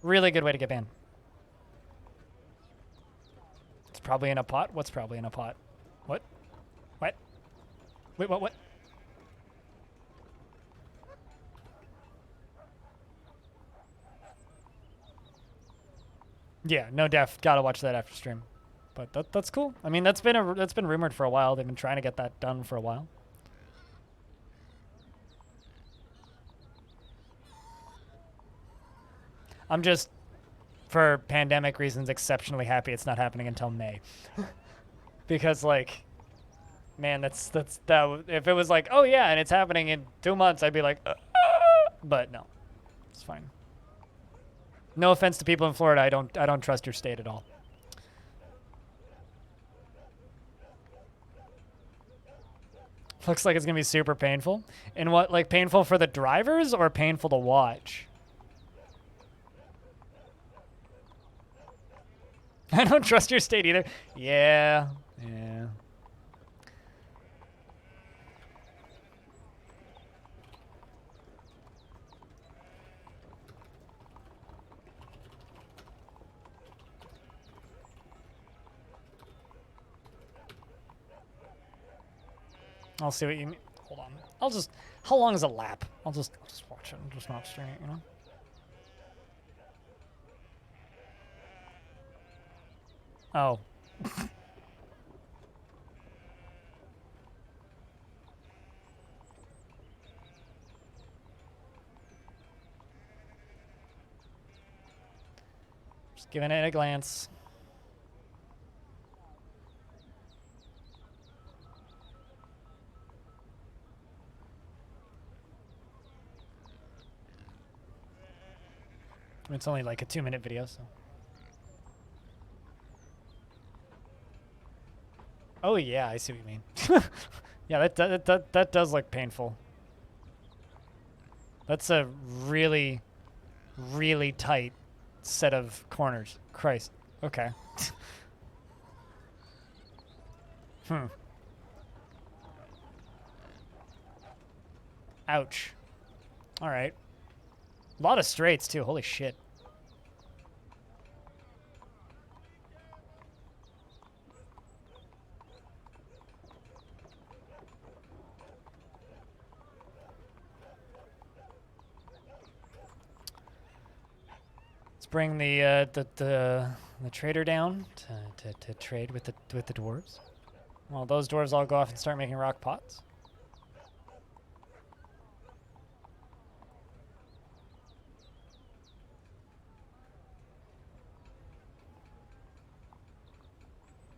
really good way to get banned. It's probably in a pot. What's probably in a pot? What? What? Wait, what? Yeah, no def. Gotta watch that after stream. But that's cool. I mean, that's been rumored for a while. They've been trying to get that done for a while. I'm just, for pandemic reasons, exceptionally happy it's not happening until May. Because, like, man, that if it was like, oh yeah, and it's happening in 2 months, I'd be like, but no, it's fine. No offense to people in Florida, I don't trust your state at all. Looks like it's gonna be super painful. And what, like, painful for the drivers or painful to watch? I don't trust your state either. Yeah. I'll see what you mean. Hold on. I'll just, how long is a lap? I'll just watch it and just not stream it, you know? Oh. Just giving it a glance. It's only like a 2-minute video, so. Oh yeah, I see what you mean. Yeah, that does look painful. That's a really, really tight set of corners. Christ. Okay. Ouch. All right. A lot of straights too. Holy shit. Bring the trader down to trade with the dwarves. Well, those dwarves all go off and start making rock pots.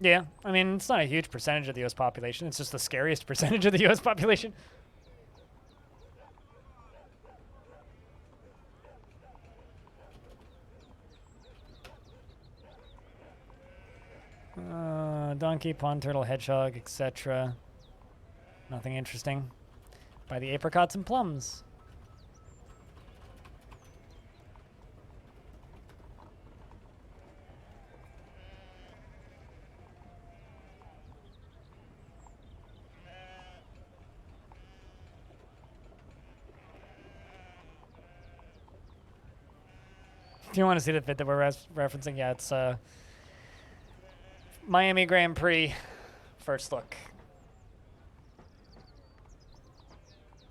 Yeah, I mean, it's not a huge percentage of the U.S. population. It's just the scariest percentage of the U.S. population. Donkey, pond turtle, hedgehog, etc. Nothing interesting. Buy the apricots and plums. If you want to see the vid that we're referencing, yeah, it's Miami Grand Prix first look.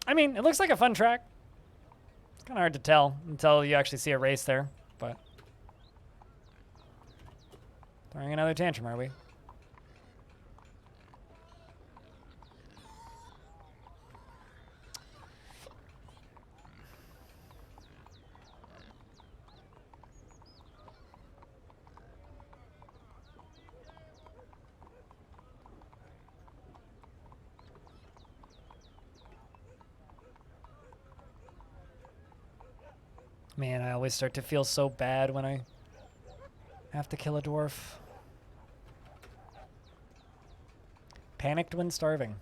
I mean, it looks like a fun track. It's kind of hard to tell until you actually see a race there, but throwing another tantrum, are we? Man, I always start to feel so bad when I have to kill a dwarf. Panicked when starving.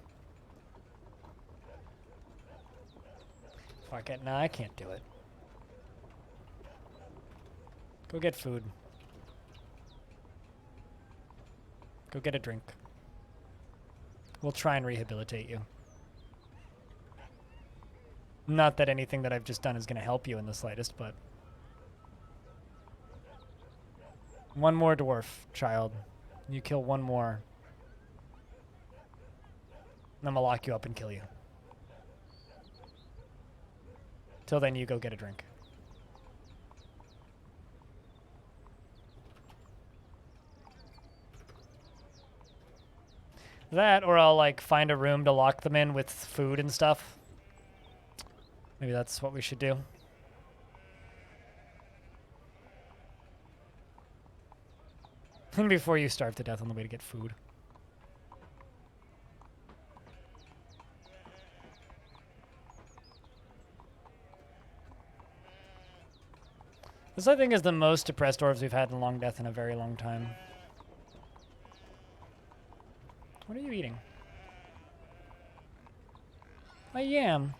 Fuck it. Nah, I can't do it. Go get food. Go get a drink. We'll try and rehabilitate you. Not that anything that I've just done is going to help you in the slightest, but... One more dwarf, child. You kill one more. And I'm going to lock you up and kill you. Till then, you go get a drink. That, or I'll, like, find a room to lock them in with food and stuff. Maybe that's what we should do. And before you starve to death on the way to get food. This, I think, is the most depressed dwarves we've had in Longdeath in a very long time. What are you eating? A yam.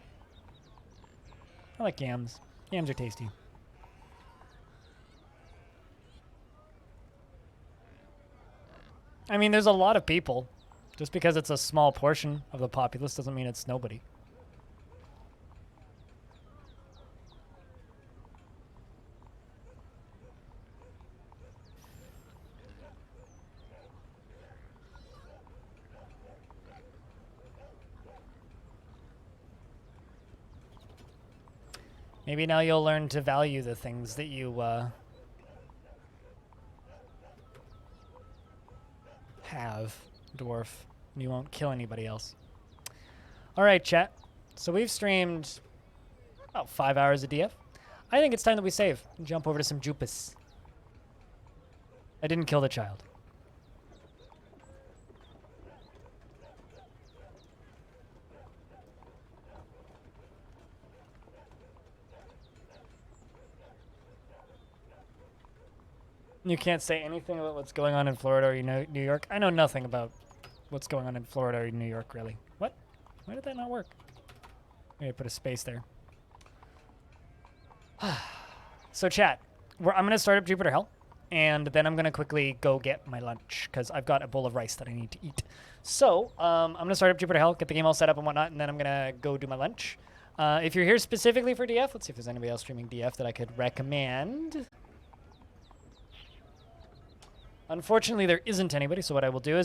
I like yams. Yams are tasty. I mean, there's a lot of people. Just because it's a small portion of the populace doesn't mean it's nobody. Maybe now you'll learn to value the things that you have, dwarf. And you won't kill anybody else. All right, chat. So we've streamed about 5 hours of DF. I think it's time that we save and jump over to some Jupus. I didn't kill the child. You can't say anything about what's going on in Florida or New York. I know nothing about what's going on in Florida or New York, really. What? Why did that not work? Maybe I put a space there. So, chat, I'm going to start up Jupiter Hell, and then I'm going to quickly go get my lunch, because I've got a bowl of rice that I need to eat. So, I'm going to start up Jupiter Hell, get the game all set up and whatnot, and then I'm going to go do my lunch. If you're here specifically for DF, let's see if there's anybody else streaming DF that I could recommend. Unfortunately, there isn't anybody, so what I will do is